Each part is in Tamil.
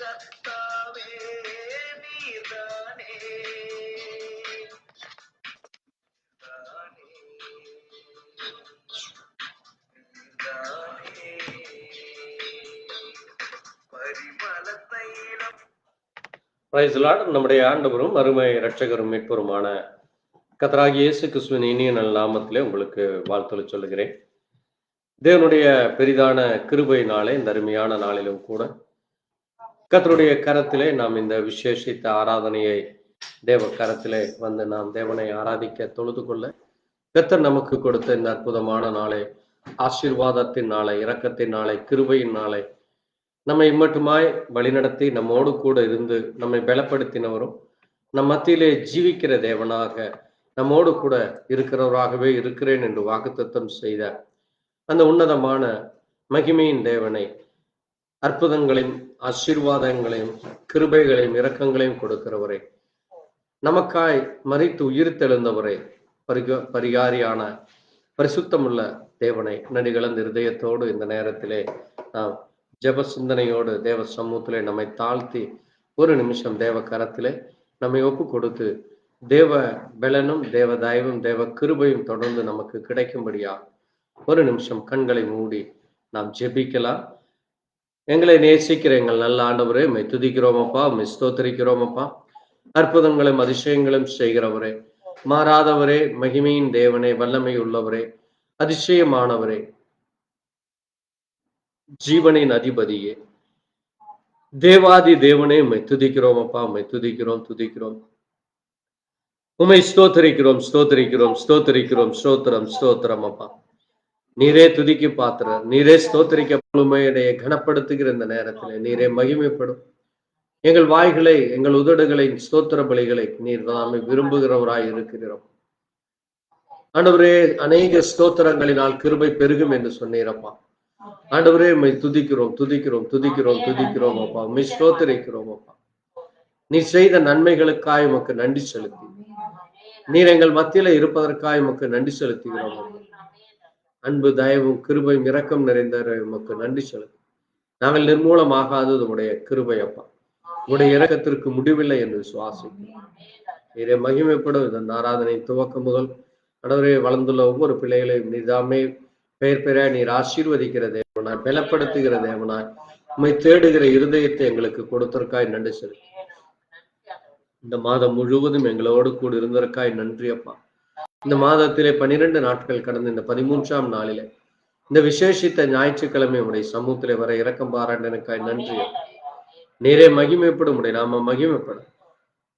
கர்த்தாவே நீதானே நம்முடைய ஆண்டவரும் அருமை இரட்சகரும் மீட்பருமான கர்த்தராகிய இயேசு கிறிஸ்துவின் இனிய நல்ல நாமத்திலே உங்களுக்கு வாழ்த்து சொல்லுகிறேன். தேவனுடைய பெரிதான கிருபையினாலே இந்த அருமையான நாளிலும் கூட கர்த்தருடைய கரத்திலே நாம் இந்த விசேஷித்த ஆராதனையை தேவ கரத்திலே வந்து நாம் தேவனை ஆராதிக்க தொழுது கொள்ள கர்த்தர் நமக்கு கொடுத்த இந்த அற்புதமான நாளை, ஆசீர்வாதத்தின் நாளை, இரக்கத்தின் நாளை, கிருபையின் நாளை, நம்மை இம்மட்டுமாய் வழிநடத்தி நம்மோடு கூட இருந்து நம்மை பலப்படுத்தினவரும் நம் மத்தியிலே ஜீவிக்கிற தேவனாக நம்மோடு கூட இருக்கிறவராகவே இருக்கிறேன் என்று வாக்குத்தத்தம் செய்த அந்த உன்னதமான மகிமையின் தேவனை, அற்புதங்களையும் ஆசீர்வாதங்களையும் கிருபைகளையும் இரக்கங்களையும் கொடுக்கிறவரை, நமக்காய் மரித்து உயிர் தெழுந்தவரை, பரிகாரியான பரிசுத்தமுள்ள தேவனை நடிகளந்த இருதயத்தோடு இந்த நேரத்திலே நாம் ஜெப சிந்தனையோடு தேவ சமூகத்திலே நம்மை தாழ்த்தி ஒரு நிமிஷம் தேவ கரத்திலே நம்மை ஒப்பு கொடுத்து தேவ பலனும் தேவ தயவும் தேவ கிருபையும் தொடர்ந்து நமக்கு கிடைக்கும்படியா ஒரு நிமிஷம் கண்களை மூடி நாம் ஜெபிக்கலாம். எங்களை நேசிக்கிற எங்கள் நல்ல ஆண்டவரே, மை துதிக்கிறோமப்பா, மை ஸ்தோத்திரிக்கிறோமப்பா. அற்புதங்களும் அதிசயங்களும் செய்கிறவரே, மாறாதவரே, மகிமையின் தேவனே, வல்லமை உள்ளவரே, அதிசயமானவரே, ஜீவனின் அதிபதியே, தேவாதி தேவனே, உம்மை துதிக்கிறோம் அப்பா, உம்மை துதிக்கிறோம். உம்மை ஸ்தோத்திரிக்கிறோம் ஸ்தோத்திரம் அப்பா. நீரே துதிக்கு பாத்திர, நீரே ஸ்தோத்திரிக்க முழுமையுடைய கனப்படுத்துகிற இந்த நேரத்திலே நீரே மகிமைப்படும். எங்கள் வாய்களை, எங்கள் உதடுகளை, ஸ்தோத்திர பலிகளை நீர் நாமே விரும்புகிறவராய் இருக்கிறோம். ஆண்டவரே, அநேக ஸ்தோத்திரங்களினால் கிருபை பெருகும் என்று சொன்னீரப்பா. ஆண்டவரே, உம்மை துதிக்கிறோம் அப்பா, உம்மை ஸ்தோத்திரிக்கிறோம் அப்பா. நீ செய்த நன்மைகளுக்காய் உமக்கு நன்றி செலுத்தி, நீர் எங்கள் மத்தியில இருப்பதற்காய் உமக்கு நன்றி செலுத்துகிறோம். அன்பு தயவும் கிருபையும் இரக்கம் நிறைந்த உமக்கு நன்றி செலுத்தி, நாங்கள் நிர்மூலமாகாதது உடைய கிருபை அப்பா. உடைய இரக்கத்திற்கு முடிவில்லை என்று சுவாசிக்கிறோம். நீரே மகிமைப்படும். இதன் ஆராதனை துவக்கம் முதல் ஆண்டவரே வளர்ந்துள்ள ஒவ்வொரு பிள்ளைகளையும் நீதாமே பெயர் பெற நீர் ஆசீர்வதிக்கிற தேவனாய், பலப்படுத்துகிற தேவனாய், உம்மை தேடுகிற இருதயத்தை எங்களுக்கு கொடுத்தற்காய் நன்றி செலுத்தி, இந்த மாதம் முழுவதும் எங்களோடு கூட இருந்ததற்காய் நன்றி அப்பா. இந்த மாதத்திலே 12 நாட்கள் கடந்த இந்த 13ஆம் நாளிலே இந்த விசேஷித்த ஞாயிற்றுக்கிழமை உடைய சமூகத்திலே வர இரக்கம் பாராண்டனுக்காய் நன்றி. நீரே மகிமைப்படும், உடைய நாம மகிமைப்படும்.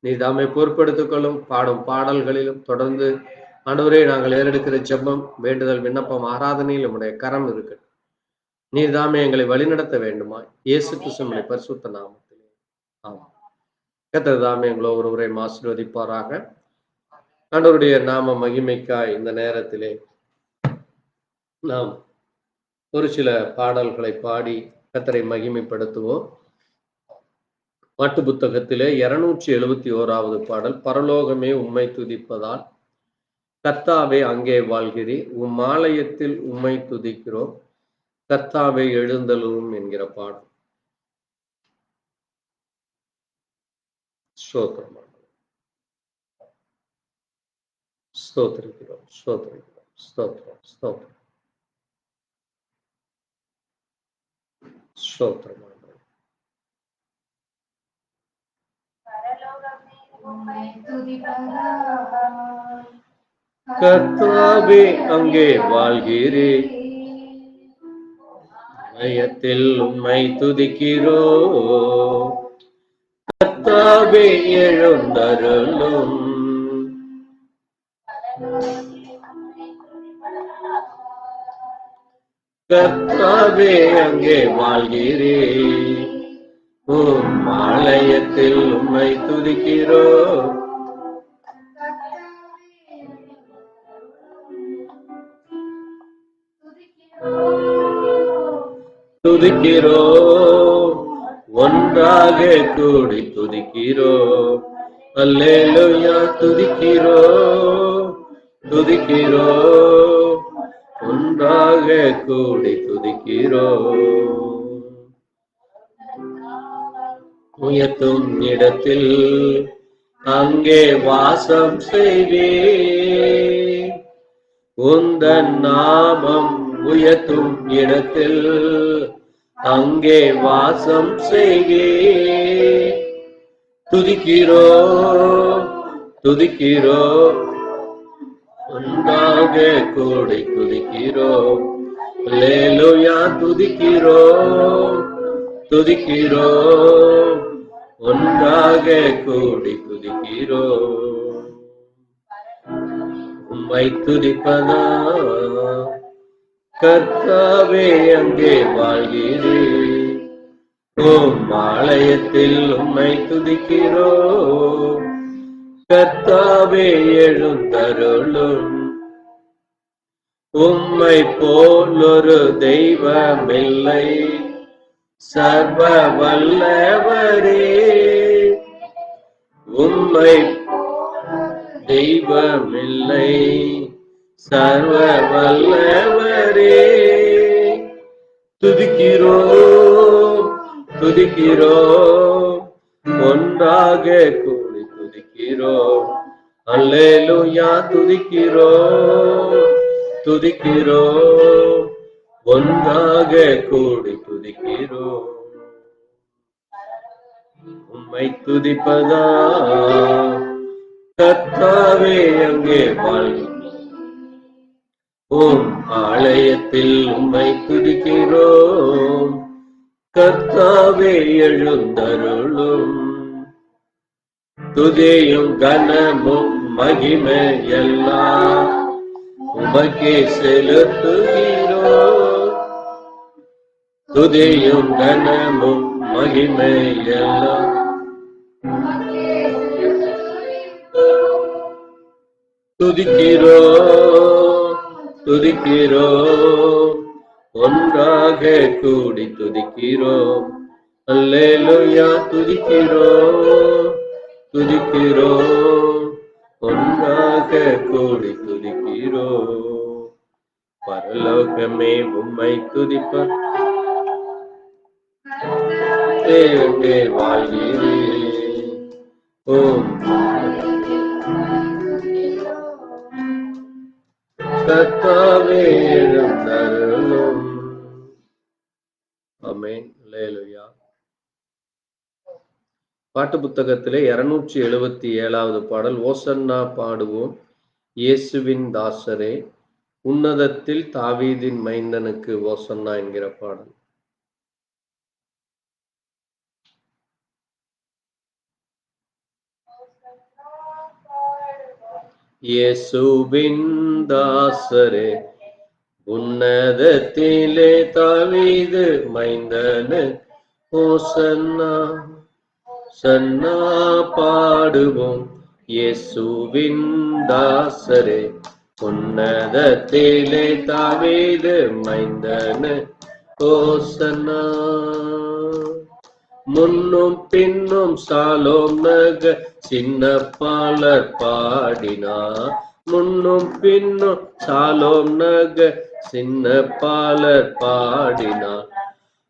நீர் தாமே பொறுப்படுத்திக் கொள்ளும். பாடும் பாடல்களிலும் தொடர்ந்து ஆண்டவரே நாங்கள் ஏறெடுக்கிற ஜெபம், வேண்டுதல், விண்ணப்பம், ஆராதனையில் நம்முடைய கரம் இருக்கு. நீர் தாமே எங்களை வழிநடத்த வேண்டுமா இயேசு கிறிஸ்துவின் பரிசுத்த நாமத்திலே ஆமாம். கர்த்தர் தாமே எங்களை ஒருவரை ஆசீர்வதிப்பாராக. ஆண்டவருடைய நாம மகிமைக்காய் இந்த நேரத்திலே நாம் ஒரு சில பாடல்களை பாடி கர்த்தரை மகிமைப்படுத்துவோம். பாட்டு புத்தகத்திலே 271வது பாடல், பரலோகமே உம்மை துதிப்பதால் கர்த்தாவே அங்கே வாழ்கிறீர், உம் ஆலயத்தில் உம்மை துதிக்கிறோம், கர்த்தாவே எழுந்தலும் என்கிற பாடல். ஸ்தோத்திரிக்கிறோம். கர்த்தாவே அங்கே வாழ்கிறீர், ஆலயத்தில் உம்மை துதிக்கிறோம், கர்த்தாவே எழுந்தருளும். கர்த்தாவே அங்கே வாழ்கிறீர், உம் ஆலயத்தில் உம்மை துதிக்கிறோம், ஒன்றாக கூடி துதிக்கிறோம், அல்லேலூயா துதிக்கிறோம், ஒன்றாக கூடி துதிக்கிறோம். உயர்த்தும் இடத்தில் அங்கே வாசம் செய்வேன். உந்தன் நாமம் உயர்த்தும் இடத்தில் அங்கே வாசம் செய்வேன். துதிக்கிறோ துதிக்கிறோ ஒன்றாக கூடி துதிக்கிறோ. அல்லேலூயா துதிக்கிறோ துதிக்கிறோ ஒன்றாக கூடி துதிக்கிறோ. உம்மை துதிப்பதா கர்த்தாவே அங்கே வாழ்கிறேன். உம் ஆலயத்தில் உம்மை துதிக்கிறோ. கர்த்தாவே எழுந்தருளும். உம்மை போல் ஒரு தெய்வமில்லை, சர்வ வல்லவரே. உம்மை தெய்வமில்லை, சர்வ வல்லவரே. துதிக்கிறோ துதிக்கிறோ ஒன்றாக கூடி துதிக்கிறோ. அல்லேலூயா துதிக்கிறோ துதிக்கிறோ ஒன்றாக கூடி துதிக்கிறோ. உம்மை துதிப்பதா கர்த்தாவே அங்கே வாழ்கிறேன். உம் ஆலயத்தில் உம்மை துதிக்கிறோம். கர்த்தாவே எழுந்தருளும். துதியும் கனமும் மகிமை எல்லாம் உமக்கே செலுத்துகிறோம். துதியும் கனமும் மகிமை எல்லாம் துதிக்கிறோ துதிக்கிறோ ஒன்றாக கூடி துதிக்கிறோ. அல்லேலூயா துதிக்கிறோ துதிக்கிறோ ஒன்றாக கூடி துதிக்கிறோ. பரலோகமே உம்மை துதிப்ப தேவனே வாழ்கிறேன். ஓம் கர்த்தாவே எழுந்தருளும். ஆமென். அல்லேலூயா. பாட்டு புத்தகத்திலே 277வது பாடல். ஓசன்னா பாடுவோம் இயேசுவின் தாசரே, உன்னதத்தில் தாவீதின் மைந்தனுக்கு ஓசன்னா என்கிற பாடல். இயேசுவின் தாசரே, உன்னதத்திலே தாவீது மைந்தனு ஓசன்னா சன்னா பாடுவோம். இயேசுவின் தாசரே, உன்னதத்திலே தாவீது மைந்தனு ஓசன்னா. முன்னும் பின்னும் சாலோம் நக சின்ன பாலர் பாடினார். முன்னும் பின்னும் சாலோம் நக சின்ன பாலர் பாடினார்.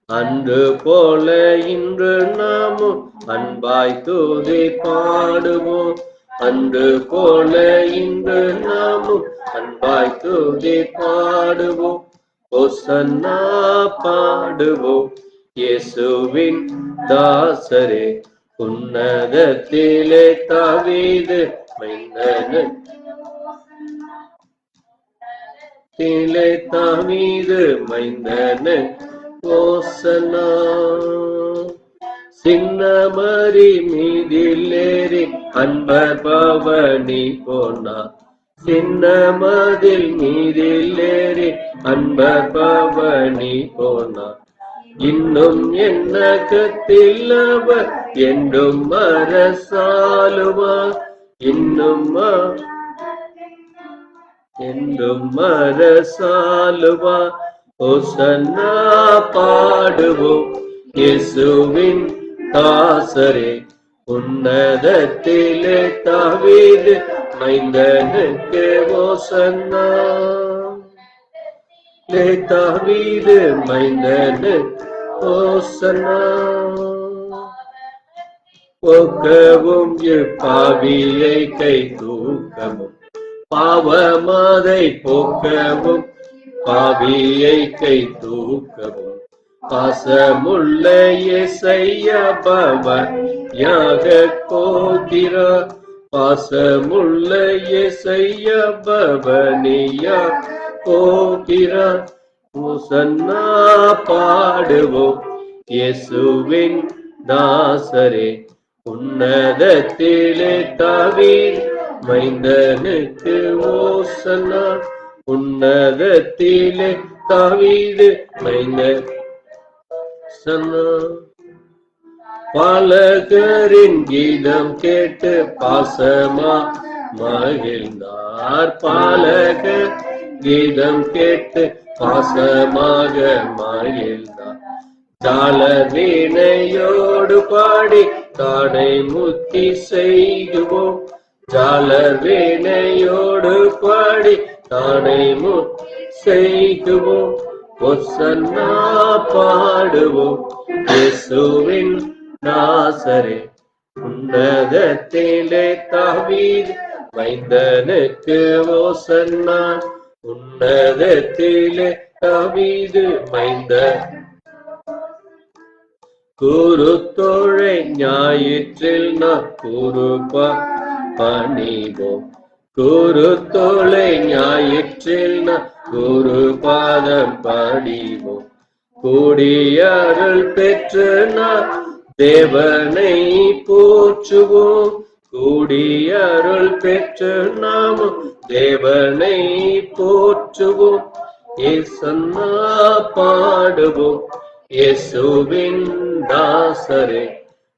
அன்று போல இன்று நாமும் அன்பாய் துதி பாடுவோம். அன்று போல இன்று நாமும் அன்பாய் துதி பாடுவோம். ஓசன்னா பாடுவோம். இயேசுவின் தாசரே, உன்னதத்திலே தாவீது மைந்தனு தாவீது மைந்தனு ஓசன்னா. சின்னமரி மீதிலேறி அன்பர் பவனி போனார். சின்னமதில் மீதிலேறி அன்பர் பவனி போனார். இன்னும் என்ன கத்தில் அவர் என்றும் அரசாளுவார். இன்னும் என்றும் அரசாளுவார். ஓசன்னா பாடுவோம். இயேசுவின் தாசரே, உன்னதத்திலே தாவீது மைந்தனுக்கு ஓசன்னா. தாவீது மைந்தனு ஓசன்னா. போக்கவும் பாவியை கை தூக்கவும் பாவமதை போக்கவும் பாவியை கை தூக்கவும் பாசமுள்ள இயேசையா பவனியாக போகிறார். பாசமுள்ள இயேசையா பவனியா போகிறார். ஓசன்னா பாடுவோம் இயேசுவின் தாசரே, உன்னதத்திலே தாவீது மைந்தனுக்கு ஓசன்னா. உன்னதத்திலே தாவீது மைந்தன் சன்னா. பாலகரின் கீதம் கேட்டு பாசமா மகிழ்ந்தார். பாலகர் கீதம் கேட்டு பாசமாக மகிழ்ந்தார். ஜால வீணையோடு பாடி தானை முத்தி செய்குவோம். ஜால வீணையோடு பாடி தானை முத்தி செய்குவோம். ஒசன்னா பாடுவோம் இயேசுவின் நாசரே, உன்னதத்திலே தாவீது மைந்தனுக்கு ஓசன்னா. உன்னதத்திலே தாவீது மைந்தன். குருத்தோழை ஞாயிற்றில் நான் குருபா பணிவோம். குருத்தோழை ஞாயிற்றில் நான் குரு பாதம் படிவோம். கூடியருள் பெற்று நான் தேவனை போற்றுவோம். கூடியருள் பெற்று நாம் தேவனை போற்றுவோம். ஏசன்னா பாடுவோம் இயேசுவின் தாசரே,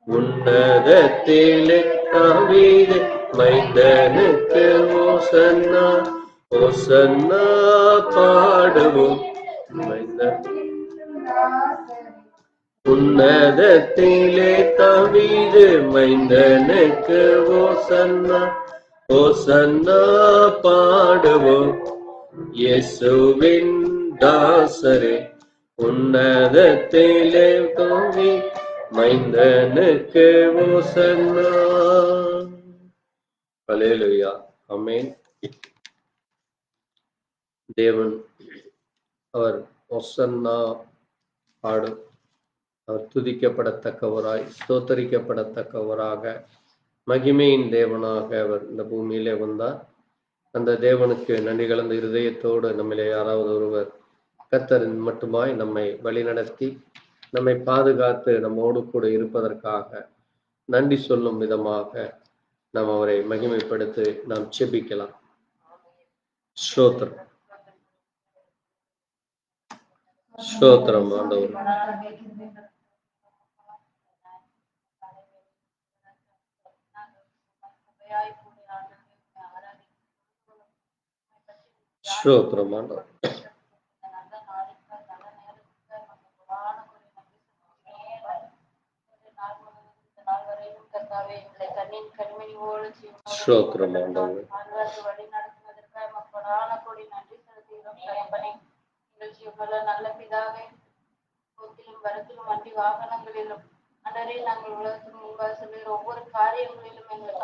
உன்னதத்திலே தாவீது மைந்தனுக்கு ஓசன்னா. ஓசன்னா பாடுவோம் உன்னதத்திலே தாவீது மைந்தனுக்கு ஓசன்னா. ஓசன்னா பாடுவோம் இயேசுவின் தாசரே, உன்னதத்திலே தாவீது மைந்தனுக்கு ஓசன்னா. அல்லேலூயா, ஆமென். தேவன் அவர் ஒசன்னா பாடும், அவர் துதிக்கப்படத்தக்கவராய் ஸ்தோத்தரிக்கப்படத்தக்கவராக மகிமையின் தேவனாக அவர் இந்த பூமியிலே வந்தார். அந்த தேவனுக்கு நன்றி கலந்த இருதயத்தோடு நம்மிலே யாராவது ஒருவர் கர்த்தரின் மட்டுமாய் நம்மை வழிநடத்தி நம்மை பாதுகாத்து நம்மோடு கூட இருப்பதற்காக நன்றி சொல்லும் விதமாக நாம் அவரை மகிமைப்படுத்தி நாம் செபிக்கலாம். ஸ்தோத்திரம், ஸ்தோத்திரம் ஆண்டவர். ஸ்தோத்திரம் ஆண்டவர். ஸ்தோத்திரம் ஆண்டவர். நல்ல பிதாவே, போக்கிலும் வரத்திலும் வண்டி வாகனங்களிலும் அன்றே நாங்கள் உலகத்தின் முன்பாக சொல்லுகிற ஒவ்வொரு காரியங்களிலும் எங்களுக்கு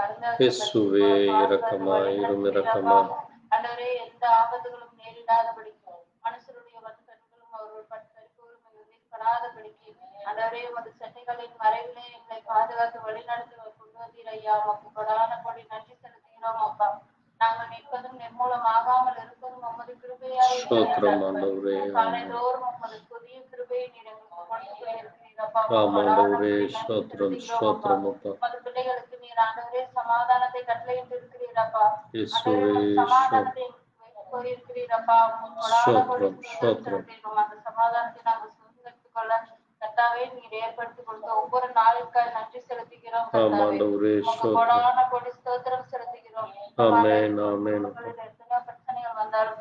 அன்றே எந்த ஆபத்துகளும் நேரிடாதபடிக்கு மனுஷருடைய வன்கண்களும் அவர்கள் பரிப்புகளும் எங்கள் படாதபடிக்கு அன்றே உமது சட்டைகளின் மறைவிலே எங்களை பாதுகாத்து வழிநடத்தி கொண்டு வந்தீர் ஐயா. உமக்கு கொடான கொடி நன்றி செலுத்துகிறோம் அப்பா. நாங்கள் நிற்பதும் நிர்மூலமாகாமல் இருப்பதும் உமது கிருபையாய் காலைதோறும் உமது புதிய கிருபையை நீர் எங்களுக்கு கொடுத்து இருக்கிறீரப்பா. உமது பிள்ளைகளுக்கு நீர் ஆண்டவரே சமாதானத்தை கட்டளையிட்டு இருக்கிறீரப்பா. சமாதானத்தை கோரியிருக்கிறீரப்பா. அந்த சமாதானத்தை நாங்கள் சுதந்திரித்துக் கொள்ள கர்த்தாவே நீர் ஏற்படுத்தி கொடுத்த ஒவ்வொரு நாளுக்காக நன்றி செலுத்துகிறோம். கொடான கொடி ஸ்தோத்திரம் செலுத்துகிறோம். எத்தனையோ பிரச்சனைகள் வந்தாலும்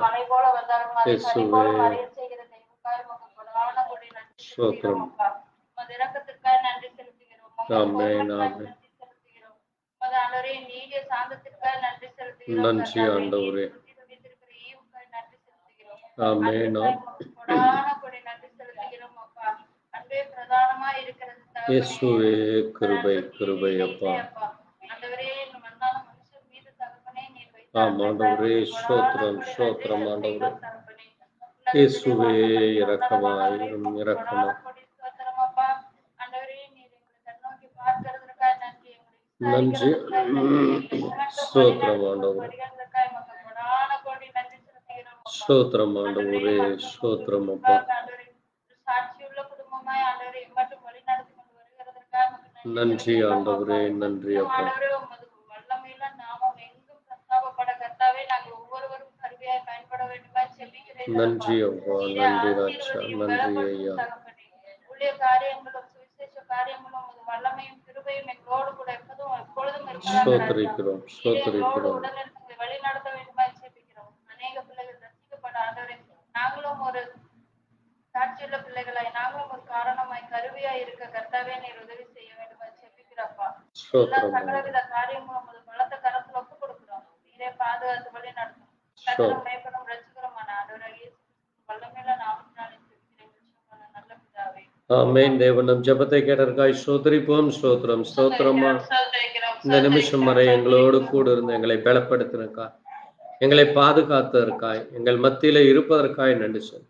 மழை போல வந்தாலும் அதை பனி போல மறைய செய்கிற தெய்வக்காய் உமக்கு கொடான கொடி நன்றி செலுத்துகிறோம். உமது இரக்கத்திற்காக நன்றி செலுத்துகிறோம். நன்றி செலுத்துகிறோம். உமது ஆண்டவரே நீடிய சாந்தத்திற்காக நன்றி செலுத்துகிறோம். நன்றி ஆண்டவரே. நன்றி செலுத்துகிறோம். கொடான கொடி நன்றி செலுத்துகிறோம் அப்பா. அன்பே பிரதானமா இருக்கிறது இயேசுவே கிருபை கிருபை அப்பா. ஆண்டவரே மண்ணான மனுஷர் மீது தகப்பனே நீர் வைத்த ஆமாண்டவரே ஸ்தோத்திரம் ஸ்தோத்திரம் ஆண்டவரே. இயேசுவே இரக்கமாயிரும் இரக்கமா. நன்றி ஸ்தோத்திரம் ஆண்டவரே. ஸ்தோத்திரம் ஆண்டவரே ஸ்தோத்திரம் அப்பா. சாட்சியுள்ள குடும்பமாய் ஆண்டவரே மட்டும் வழி நடத்தி கொண்டு வருகிறதற்காக நன்றி ஆண்டவரே நன்றி அப்பா. ஆண்டவரே உமது வல்லமையில நாமம் எங்கும் பிரஸ்தாபப்பட கர்த்தாவே நாங்கள் ஒவ்வொருவரும் கருவியாய் பயன்பட வேண்டுமா செபிக்கிறேன். நன்றி அப்பா நன்றி ராஜா நன்றி ஐயா. ஊழிய காரியங்களும் சுவிசேஷ காரியங்களும் உமது வல்லமையும் கிருபையும் எங்களோடு கூட எப்பொழுதும் ஸ்தோத்திரிக்கிறோம் ஸ்தோத்திரிக்கிறோம். உடனே வழி நடத்த வேண்டுமா செபிக்கிறோம். அநேக பிள்ளைகள் ரசிக்கப்பட ஆண்டவரே நாங்களும் ஒரு சாட்சியுள்ள பிள்ளைகளாய் நாங்களும் ஒரு காரணமாய் கருவியாய் இருக்க கர்த்தாவே நீர் உதவி செய்ய வேண்டுமா செபிக்கிறப்பா. எல்லா சகலவித காரியங்களும் உமது பலத்த கரத்துல ஒப்பு கொடுக்கிறோம். நீரே பாதுகாத்து வழி நடத்தும். சகலம் மேய்ப்பனும் ரட்சிகரமான ஆண்டவராகிய வல்லமையில நாமத்தினாலே செபிக்கிறேன் நல்ல பிதாவே. ஆமென். தேவன் நம் ஜெபத்தை கேட்டதற்காய் ஸ்தோத்திரிப்போம். ஸ்தோத்திரம் ஸ்தோத்திரமா. இந்த நிமிஷம் வரை எங்களோடு கூட இருந்து எங்களை பலப்படுத்தினக்காய், எங்களை பாதுகாத்ததற்காய், எங்கள் மத்தியில இருப்பதற்காய் நன்றி சொல்லி,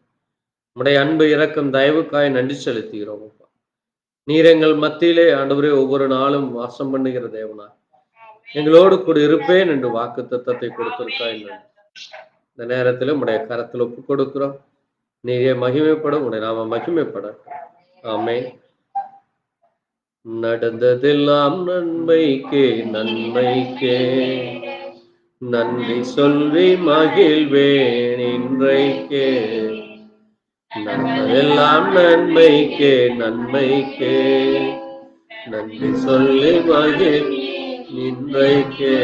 உம்முடைய அன்பு இரக்கம் தயவுக்காய் நன்றி செலுத்துகிறோம். நீர் எங்கள் மத்தியிலே ஆண்டவரே ஒவ்வொரு நாளும் வாசம் பண்ணுகிற தேவனா, எங்களோடு கூட இருப்பேன் என்று வாக்கு தத்தத்தை கொடுத்திருக்காய் நன்றி. இந்த நேரத்தில் உம்முடைய கரத்தில் ஒப்பு கொடுக்கிறோம். நீரே மகிமைப்படும், உடைய நாம மகிமைப்பட. ஆமென். நடந்ததெல்லாம் நன்மைக்கே நன்மைக்கே நன்றி சொல்லி மகிழ்வேன் இன்றைக்கே. நடந்ததெல்லாம் நன்மைக்கே நன்மைக்கே நன்றி சொல்லி மகிழ் இன்றைக்கே.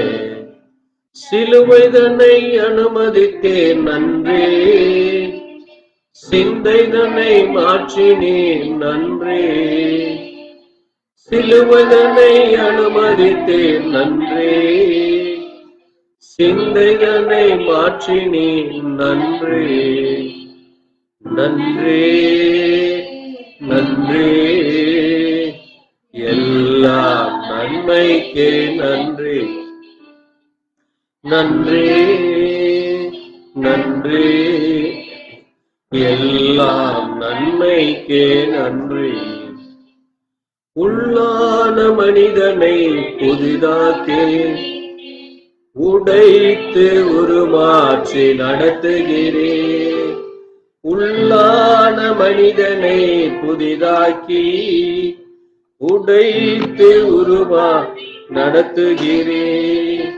சிலுவை தன்னை அனுமதித்தேன் நன்றி, சிந்தை தன்னை மாற்றினேன் நன்றி. சிலுவை தன்னை அனுமதித்தேன் நன்றி, சிந்தை தன்னை மாற்றினேன் நன்றி. நன்றி நன்றி எல்லாம் நன்மைக்கே நன்றி. நன்றி நன்றி எல்லாம் நன்மைக்கே நன்றி. உள்ளான மனிதனை புதிதாக்கே உடைத்து உருமாற்றி நடத்துகிறேன். உள்ளான மனிதனை புதிதாக்கி உடைத்து உருவா நடத்துகிறேன்.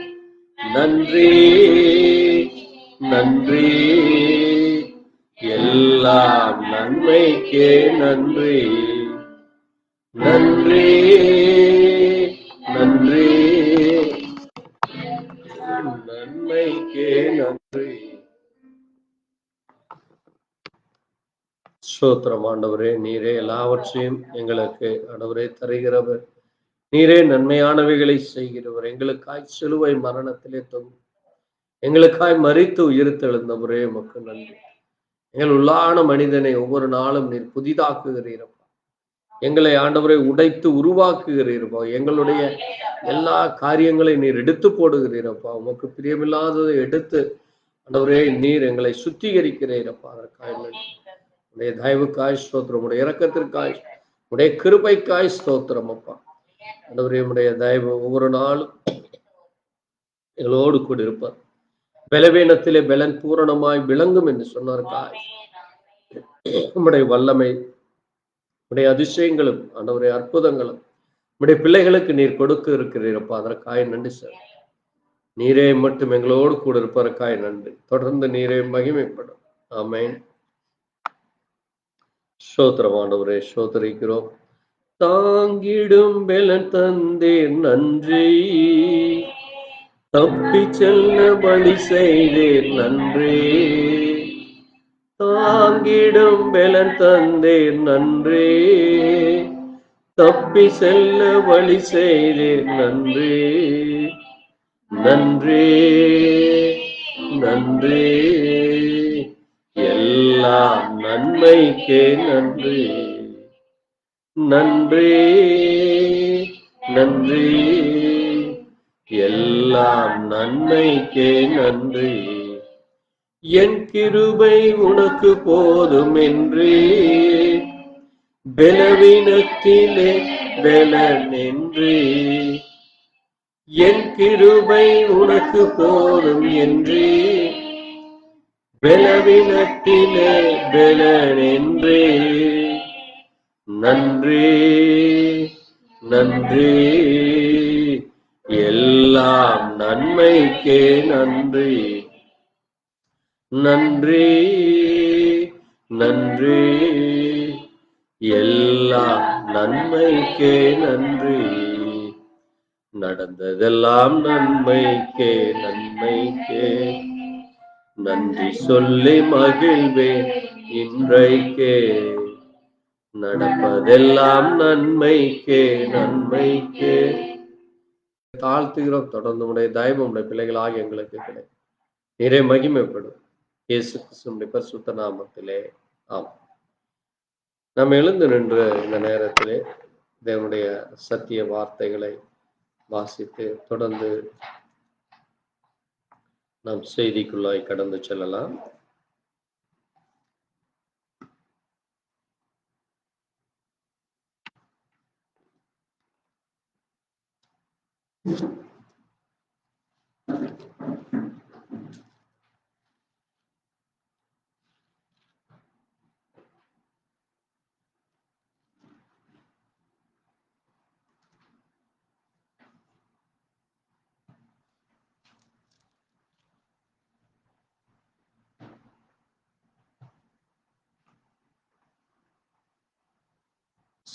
நன்றி நன்றி எல்லாம் நன்மைக்கே நன்றி. நன்றி நன்றி நன்மைக்கே நன்றி. ஸ்தோத்திரம் ஆண்டவரே. நீரே எல்லாவற்றையும் எங்களுக்கு ஆண்டவரே தருகிறவர். நீரே நன்மையானவைகளை செய்கிறவர். எங்களுக்காய் சிலுவை மரணத்திலே தொங்கும், எங்களுக்காய் மரித்து உயிர்த்தெழுந்தவரே உமக்கு நன்றி. எங்கள் உள்ளான மனிதனை ஒவ்வொரு நாளும் நீர் புதிதாக்குகிறீரப்பா. எங்களை ஆண்டவரை உடைத்து உருவாக்குகிறீரப்பா. எங்களுடைய எல்லா காரியங்களை நீர் எடுத்து போடுகிறீரப்பா. உமக்கு பிரியமில்லாததை எடுத்து ஆண்டவரே நீர் எங்களை சுத்திகரிக்கிறீரப்பா. அதற்காக நன்றி. உடைய தயவுக்காய் ஸ்தோத்திரம், உடைய இரக்கத்திற்காய், உடைய கிருபைக்காய் ஸ்தோத்திரம் அப்பா. ஆண்டவரே உடைய தயவு ஒவ்வொரு நாளும் எங்களோடு கூட இருப்பார். பலவீனத்திலே பலன் பூரணமாய் விளங்கும் என்று சொன்னார்காய். உம்முடைய வல்லமை, உடைய அதிசயங்களும் ஆண்டவரே அற்புதங்களும் உடைய பிள்ளைகளுக்கு நீர் கொடுக்க இருக்கிறீரப்பா. அதற்காய் நன்றி சார். நீரே மட்டும் எங்களோடு கூட இருப்பதற்காய் நன்றி. தொடர்ந்து நீரே மகிமைப்படும். ஆமென். ஸ்தோத்திரம் ஆண்டவரே, ஸ்தோத்திரிக்கிறோம். தாங்கிடும் பலன் தந்தீர் நன்றி, தப்பி செல்ல வழி செய்தீர் நன்றி. தாங்கிடும் பலன் தந்தீர் நன்றி, தப்பி செல்ல வழி செய்தீர் நன்றி. நன்றி நன்றி எல்லாம் நன்மைக்கே நன்றி. நன்றி நன்றி, எல்லாம் நன்மைக்கே நன்றி. என் கிருபை உனக்கு போதும் என்று பலவீனத்திலே பலன் என்று. என் கிருபை உனக்கு போதும் என்று பலவீனத்திலே பலன் என்று. நன்றி நன்றி, எல்லாம் நன்மைக்கே நன்றி. நன்றி நன்றி, எல்லாம் நன்மைக்கே நன்றி. நடந்ததெல்லாம் நன்மைக்கே நன்மைக்கே, நன்றி சொல்லி மகிழ்வேன் இன்றைக்கே. நடப்பதெல்லாம் நன்மைக்கே நன்மைக்கே. தாழ்த்துகிறோம். தொடர்ந்து உடைய தயவு உடைய பிள்ளைகளாக எங்களுக்கு கிடை. நிறைய மகிமைப்படும் இயேசு கிறிஸ்துவின் பரிசுத்த நாமத்திலே ஆம். நாம் எழுந்து நின்று இந்த நேரத்திலே தேவனுடைய சத்திய வார்த்தைகளை வாசித்து தொடர்ந்து நாம் செய்திக்குள்ளாய் கடந்து செல்லலாம்.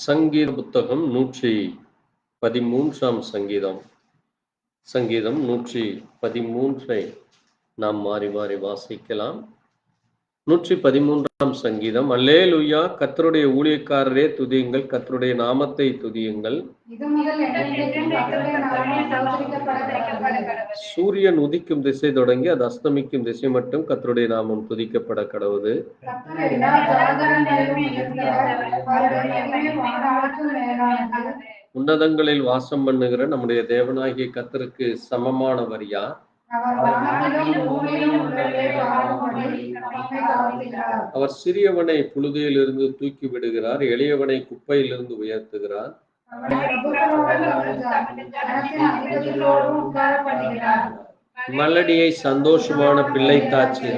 சங்கீத புத்தகம் 113 சங்கீதம். சங்கீதம் 113 நாம் மாறி மாறி வாசிக்கலாம். 113 சங்கீதம். அல்லேலூயா, கர்த்தருடைய ஊழியக்காரரே துதியுங்கள், கர்த்தருடைய நாமத்தை துதியுங்கள். சூரியன் உதிக்கும் திசை தொடங்கி அது அஸ்தமிக்கும் திசை மட்டும் கர்த்தருடைய நாமம் துதிக்கப்பட கடவுது. உன்னதங்களில் வாசம் பண்ணுகிற நம்முடைய தேவனாகிய கர்த்தருக்கு சமமானவர் யார்? அவர் சிறியவனை புழுதியிலிருந்து தூக்கி விடுகிறார், எளியவனை குப்பையிலிருந்து உயர்த்துகிறார். மலடியை சந்தோஷமான பிள்ளை தாட்சி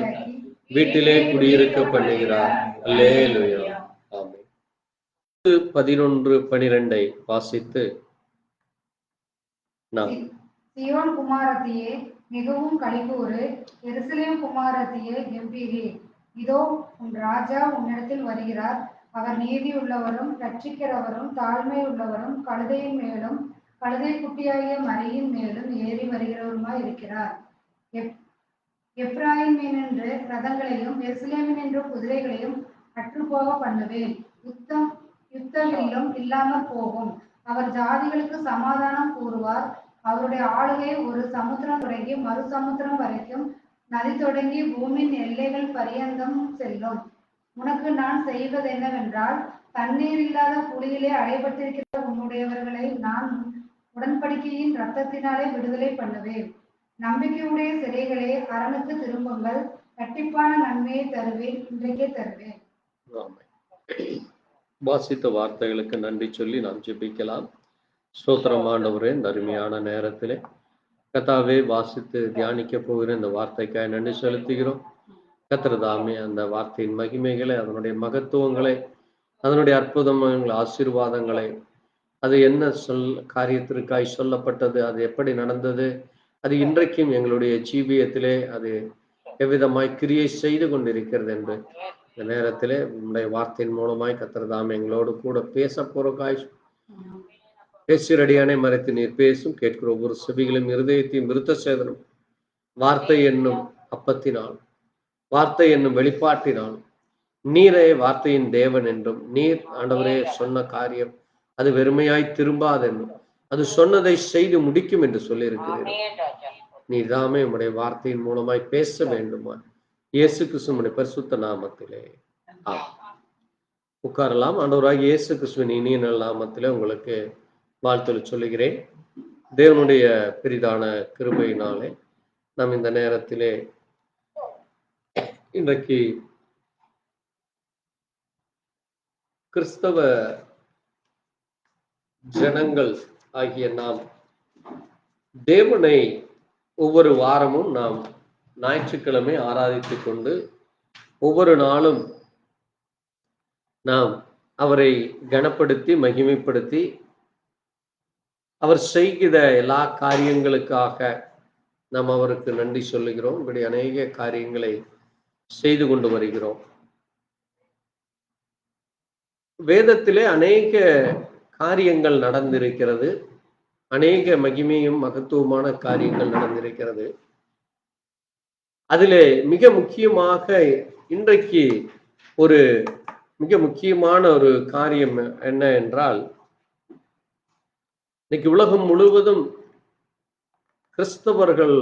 வீட்டிலே குடியிருக்க பண்ணுகிறார். அல்லேலூயா. ஆமென். 11:12 வாசித்து நாம் சீயோன் குமாரத்தியே மிகவும் களிகூறு, எருசலேம் குமாரத்தியே கெம்பீரி. இதோ உன் ராஜா உன்னிடத்தில் வருகிறார். அவர் நீதி உள்ளவரும் ரட்சிக்கிறவரும் தாழ்மை உள்ளவரும் கழுதையின் மேலும் கழுதை குட்டியாகிய மரியின் மேலும் ஏறி வருகிறவருமாய் இருக்கிறார். எப்ராயிமினின்று ரதங்களையும் எருசலேமினின்று குதிரைகளையும் அற்றுப்போக பண்ணுவேன். யுத்தம் இல்லாமற் போகும். அவர் ஜாதிகளுக்கு சமாதானம் கூறுவார். அவருடைய ஆளுகை ஒரு சமுத்திரம் தொடங்கி மறு சமுத்திரம் வரைக்கும், நதி தொடங்கி பூமியின் எல்லைகள் பரியந்தம் செல்லும். உனக்கு நான் செய்வது என்னவென்றால், தண்ணீர் இல்லாத குழியிலே அடைபட்டிருக்கிற உன்னுடையவர்களை நான் உடன்படிக்கையின் இரத்தத்தினாலே விடுதலை பண்ணுவேன். நம்பிக்கையுடைய சிறைகளே, அரணுக்கு திரும்புங்கள். கட்டிப்பான நன்மையை தருவேன், இன்றைக்கே தருவேன். வாசித்த வார்த்தைகளுக்கு நன்றி சொல்லி நாம் ஜெபிக்கலாம். ஸ்தோத்திரம் ஆண்டவரே, இந்த அருமையான நேரத்திலே கர்த்தாவே வாசித்து தியானிக்க போகிற இந்த வார்த்தைக்காய் நன்றி செலுத்துகிறோம். கர்த்தர் தாமே அந்த வார்த்தையின் மகிமைகளை, அதனுடைய மகத்துவங்களை, அதனுடைய அற்புதமான ஆசீர்வாதங்களை, அது என்ன காரியத்திற்காய் சொல்லப்பட்டது, அது எப்படி நடந்தது, அது இன்றைக்கும் எங்களுடைய ஜீவியத்திலே அது எவ்விதமாய் கிரியை செய்து கொண்டிருக்கிறது என்று இந்த நேரத்திலே உங்களுடைய வார்த்தையின் மூலமாய் கர்த்தர் தாமே எங்களோடு கூட பேச போறக்காய் பேசுறடியானே மறைத்து நீர் பேசும். கேட்கிற ஒவ்வொரு செவிகளும் இருதயத்தையும் விருத்த சேதனம் வார்த்தை என்னும் அப்பத்தினால், வார்த்தை என்னும் வெளிப்பாட்டினால், நீரே வார்த்தையின் தேவன் என்றும், நீர் ஆண்டவரே சொன்ன காரியம் அது வெறுமையாய் திரும்பாதென்றும், அது சொன்னதை செய்து முடிக்கும் என்று சொல்லி இருக்கிறீர்கள். நீர் தாமே உம்முடைய வார்த்தையின் மூலமாய் பேச வேண்டுமா? இயேசு கிறிஸ்துவின் பரிசுத்த நாமத்திலே ஆமென். உட்காரலாம். ஆண்டவராகிய இயேசு கிறிஸ்துவின் இனிய நாமத்திலே உங்களுக்கு வாழ்த்துக்களை சொல்லுகிறேன். தேவனுடைய பெரிதான கிருபையினாலே நாம் இந்த நேரத்திலே இன்றைக்கு கிறிஸ்தவ ஜனங்கள் ஆகிய நாம் தேவனை ஒவ்வொரு வாரமும் நாம் ஞாயிற்றுக்கிழமை ஆராதித்துக் கொண்டு ஒவ்வொரு நாளும் நாம் அவரை கனப்படுத்தி மகிமைப்படுத்தி அவர் செய்கிற எல்லா காரியங்களுக்காக நாம் அவருக்கு நன்றி சொல்லுகிறோம். இப்படி அநேக காரியங்களை செய்து கொண்டு வருகிறோம். வேதத்திலே அநேக காரியங்கள் நடந்திருக்கிறது. அநேக மகிமையும் மகத்துவமான காரியங்கள் நடந்திருக்கிறது. அதிலே மிக முக்கியமாக இன்றைக்கு ஒரு மிக முக்கியமான ஒரு காரியம் என்ன என்றால், இன்னைக்கு உலகம் முழுவதும் கிறிஸ்தவர்கள்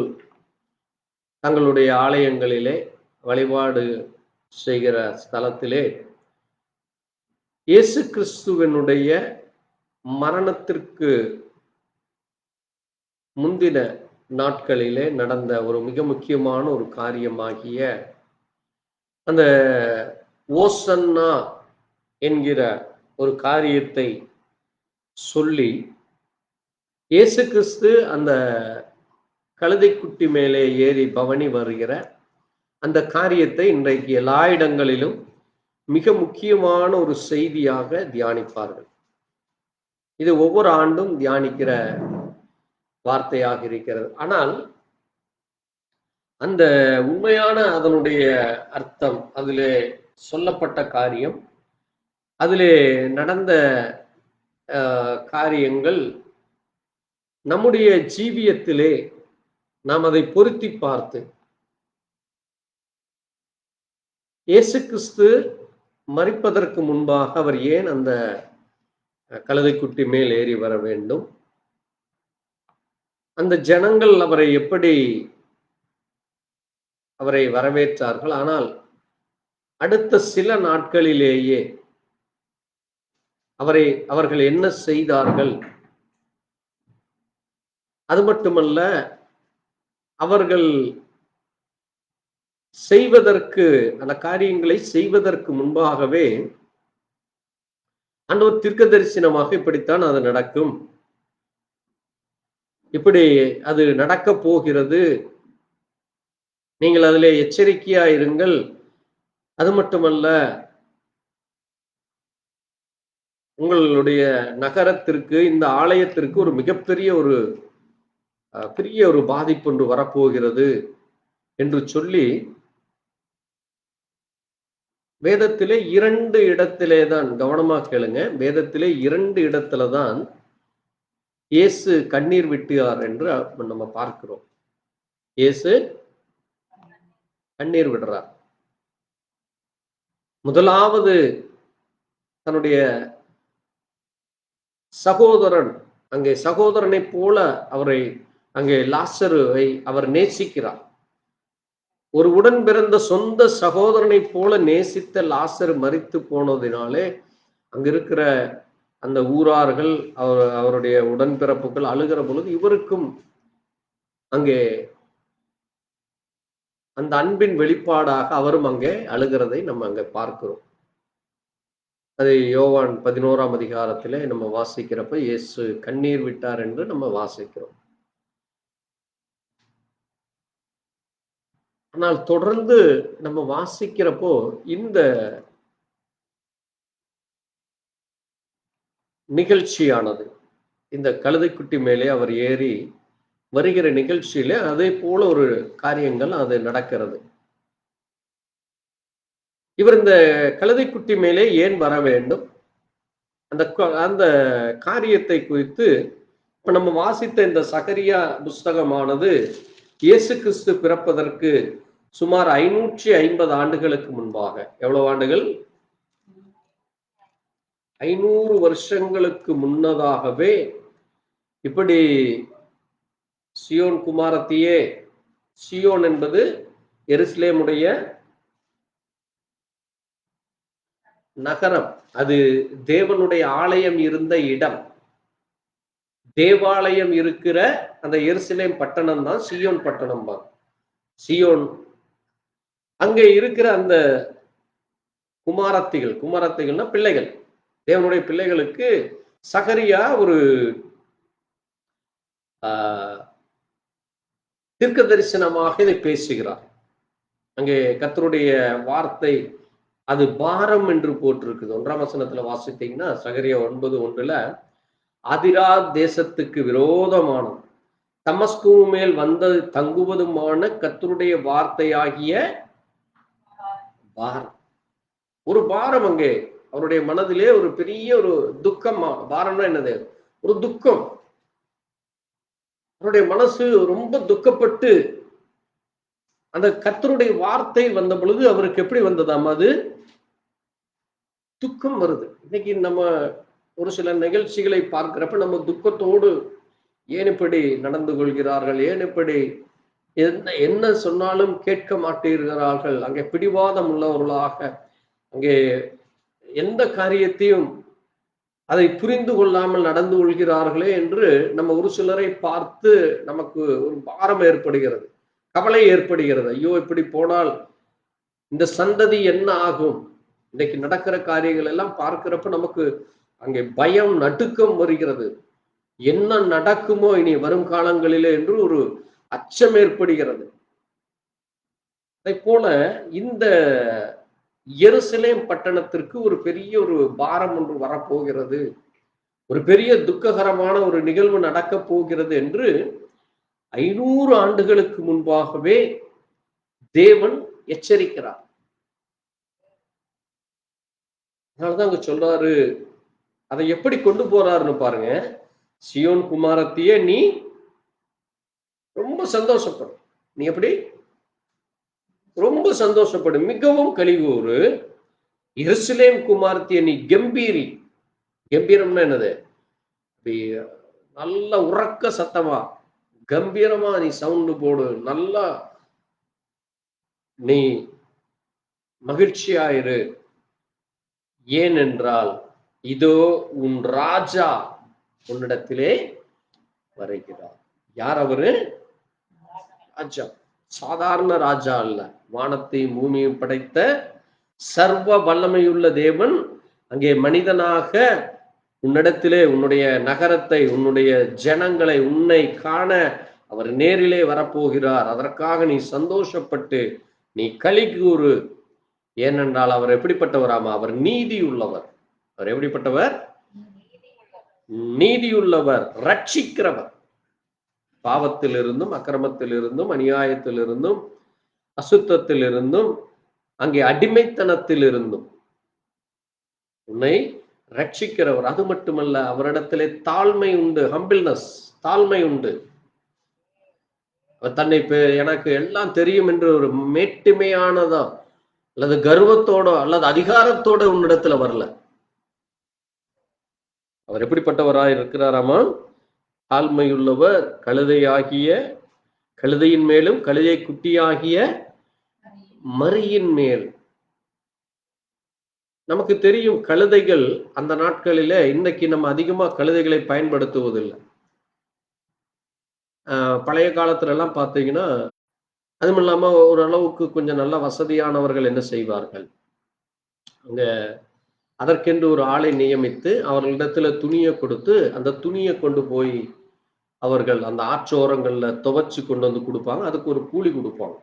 தங்களுடைய ஆலயங்களிலே வழிபாடு செய்கிற ஸ்தலத்திலே இயேசு கிறிஸ்துவனுடைய மரணத்திற்கு முந்தின நாட்களிலே நடந்த ஒரு மிக முக்கியமான ஒரு காரியமாகிய அந்த ஓசன்னா என்கிற ஒரு காரியத்தை சொல்லி இயேசு கிறிஸ்து அந்த கழுதைக்குட்டி மேலே ஏறி பவனி வருகிற அந்த காரியத்தை இன்றைக்கு எல்லா இடங்களிலும் மிக முக்கியமான ஒரு செய்தியாக தியானிப்பார்கள். இது ஒவ்வொரு ஆண்டும் தியானிக்கிற வார்த்தையாக இருக்கிறது. ஆனால் அந்த உண்மையான அதனுடைய அர்த்தம், அதிலே சொல்லப்பட்ட காரியம், அதிலே நடந்த காரியங்கள் நம்முடைய ஜீவியத்திலே நாம் அதை பொருத்தி பார்த்து இயேசு கிறிஸ்து மரிப்பதற்கு முன்பாக அவர் ஏன் அந்த கழுதைக்குட்டி மேல் ஏறி வர வேண்டும், அந்த ஜனங்கள் அவரை எப்படி அவரை வரவேற்றார்கள், ஆனால் அடுத்த சில நாட்களிலேயே அவர்கள் என்ன செய்தார்கள், அது மட்டுமல்ல அவர்கள் செய்வதற்கு அந்த காரியங்களை செய்வதற்கு முன்பாகவே ஆண்டவர் தீர்க்க தரிசனமாக இப்படித்தான் அது நடக்கும், இப்படி அது நடக்க போகிறது, நீங்கள் அதிலே எச்சரிக்கையா இருங்கள், அது மட்டுமல்ல உங்களுடைய நகரத்திற்கு இந்த ஆலயத்திற்கு ஒரு மிகப்பெரிய ஒரு பாதிப்பு ஒன்று வரப்போகிறது என்று சொல்லி வேதத்திலே 2 இடத்திலே தான், கவனமா கேளுங்க, வேதத்திலே 2 இடத்துல தான் இயேசு கண்ணீர் விட்டார் என்று நம்ம பார்க்கிறோம். இயேசு கண்ணீர் விடுறார். முதலாவது தன்னுடைய சகோதரன், அங்கே சகோதரனை போல அவரை அங்கே லாசருவை அவர் நேசிக்கிறார். ஒரு உடன் பிறந்த சொந்த சகோதரனை போல நேசித்த லாசர் மரித்து போனதினாலே அங்க இருக்கிற அந்த ஊரார்கள் அவருடைய உடன்பிறப்புகள் அழுகிற பொழுது இவருக்கும் அங்கே அந்த அன்பின் வெளிப்பாடாக அவரும் அங்கே அழுகிறதை நம்ம அங்க பார்க்கிறோம். அது யோவான் 11ஆம் அதிகாரத்திலே நம்ம வாசிக்கிறப்ப இயேசு கண்ணீர் விட்டார் என்று நம்ம வாசிக்கிறோம். ஆனால் தொடர்ந்து நம்ம வாசிக்கிறப்போ இந்த நிகழ்ச்சியானது, இந்த கழுதைக்குட்டி மேலே அவர் ஏறி வருகிற நிகழ்ச்சியில அதே போல ஒரு காரியங்கள் அது நடக்கிறது. இவர் இந்த கழுதைக்குட்டி மேலே ஏன் வர வேண்டும், அந்த காரியத்தை குறித்து இப்ப நம்ம வாசித்த இந்த சகரியா புஸ்தகமானது இயேசு கிறிஸ்து பிறப்பதற்கு சுமார் 550 ஆண்டுகளுக்கு முன்பாக, எவ்வளவு ஆண்டுகள், 500 வருஷங்களுக்கு முன்னதாகவே இப்படி சியோன் குமாரத்தியே, சியோன் என்பது எருசலேமுடைய நகரம், அது தேவனுடைய ஆலயம் இருந்த இடம். தேவாலயம் இருக்கிற அந்த எருசலேம் பட்டணம் தான் சியோன் பட்டணம் தான். சியோன் அங்கே இருக்கிற அந்த குமாரத்திகள்னா பிள்ளைகள், தேவனுடைய பிள்ளைகளுக்கு சகரியா ஒரு தீர்க்க தரிசனமாக இதை பேசுகிறார். அங்கே கர்த்தருடைய வார்த்தை அது பாரம் என்று போட்டிருக்குது. 1ஆம் வசனத்துல வாசித்தீங்கன்னா சகரியா 9:1 அதிரா தேசத்துக்கு விரோதமான தமஸ்கு மேல் வந்து தங்குவதுமான கர்த்தருடைய வார்த்தையாகிய பாரம். ஒரு பாரம் அங்கே அவருடைய மனதிலே ஒரு பெரிய ஒரு துக்கம். பாரம்னா என்னது? ஒரு துக்கம். அவருடைய மனசு ரொம்ப துக்கப்பட்டு அந்த கர்த்தருடைய வார்த்தை வந்த பொழுது அவருக்கு எப்படி வந்ததாம்? அது துக்கம் வருது. இன்னைக்கு நம்ம ஒரு சில நிகழ்ச்சிகளை பார்க்கிறப்ப நம்ம துக்கத்தோடு ஏன் இப்படி நடந்து கொள்கிறார்கள், ஏன் இப்படி என்ன சொன்னாலும் கேட்க மாட்டேங்கிறார்கள், அங்கே பிடிவாதம் உள்ளவர்களாக, அங்கே எந்த காரியத்தையும் அதை புரிந்து கொள்ளாமல் நடந்து கொள்கிறார்களே என்று நம்ம ஒரு சிலரை பார்த்து நமக்கு ஒரு பாரம் ஏற்படுகிறது, கவலை ஏற்படுகிறது. ஐயோ, இப்படி போனால் இந்த சந்ததி என்ன ஆகும்? இன்னைக்கு நடக்கிற காரியங்கள் எல்லாம் பார்க்கிறப்ப நமக்கு அங்கே பயம், நடுக்கம் வருகிறது. என்ன நடக்குமோ இனி வரும் காலங்களிலே என்று ஒரு அச்சம் ஏற்படுகிறது. அதை போல இந்த எருசலேம் பட்டணத்திற்கு ஒரு பெரிய ஒரு பாரம் ஒன்று வரப்போகிறது, ஒரு பெரிய துக்ககரமான ஒரு நிகழ்வு நடக்கப் போகிறது என்று 500 ஆண்டுகளுக்கு முன்பாகவே தேவன் எச்சரிக்கிறார். அதனாலதான் அங்க சொல்றாரு, அதை எப்படி கொண்டு போறாருன்னு பாருங்க. சியோன் குமாரத்தியே, நீ ரொம்ப சந்தோஷப்படும். நீ எப்படி ரொம்ப சந்தோஷப்படும், மிகவும் கலிகூறு. எருசலேம் குமாரத்திய நீ கம்பீரி. கம்பீரம்னா என்னது? நல்ல உறக்க சத்தமா கம்பீரமா நீ சவுண்டு போடு, நல்லா நீ மகிழ்ச்சியாயிரு. ஏனென்றால் இதோ உன் ராஜா உன்னிடத்திலே வருகிறார். யார் அவரு? ராஜா. சாதாரண ராஜா அல்ல, வானத்தையும் பூமியும் படைத்த சர்வ வல்லமையுள்ள தேவன் அங்கே மனிதனாக உன்னிடத்திலே, உன்னுடைய நகரத்தை, உன்னுடைய ஜனங்களை, உன்னை காண அவர் நேரிலே வரப்போகிறார். அதற்காக நீ சந்தோஷப்பட்டு நீ களி கூறு. ஏனென்றால் அவர் எப்படிப்பட்டவராமா? அவர் நீதி உள்ளவர். அவர் எப்படிப்பட்டவர்? நீதியுள்ளவர், ரட்சிக்கிறவர். பாவத்திலிருந்தும், அக்கிரமத்திலிருந்தும், அநியாயத்திலிருந்தும், அசுத்தத்திலிருந்தும், அங்கே அடிமைத்தனத்திலிருந்தும் உன்னை ரட்சிக்கிறவர். அது மட்டுமல்ல, அவரிடத்திலே தாழ்மை உண்டு, ஹம்பிள்னஸ், தாழ்மை உண்டு. தன்னை எனக்கு எல்லாம் தெரியும் என்று ஒரு மேட்டுமையானதோ அல்லது கர்வத்தோட அல்லது அதிகாரத்தோட உன்னிடத்துல வரல. அவர் எப்படிப்பட்டவராய் இருக்கிறாராமா? தாழ்மையுள்ளவர், கழுதையின் மேலும் கழுதை குட்டியாகிய மரியின் மேல். நமக்கு தெரியும் கழுதைகள் அந்த நாட்களில, இன்னைக்கு நம்ம அதிகமா கழுதைகளை பயன்படுத்துவதில்லை. பழைய காலத்துல எல்லாம் பார்த்தீங்கன்னா, அதுவும் இல்லாம ஓரளவுக்கு கொஞ்சம் நல்ல வசதியானவர்கள் என்ன செய்வார்கள், அங்க அதற்கென்று ஒரு ஆளை நியமித்து அவர்களிடத்துல துணியை கொடுத்து அந்த துணியை கொண்டு போய் அவர்கள் அந்த ஆற்றோரங்கள்ல துவைச்சு கொண்டு வந்து கொடுப்பாங்க. அதுக்கு ஒரு கூலி கொடுப்பாங்க.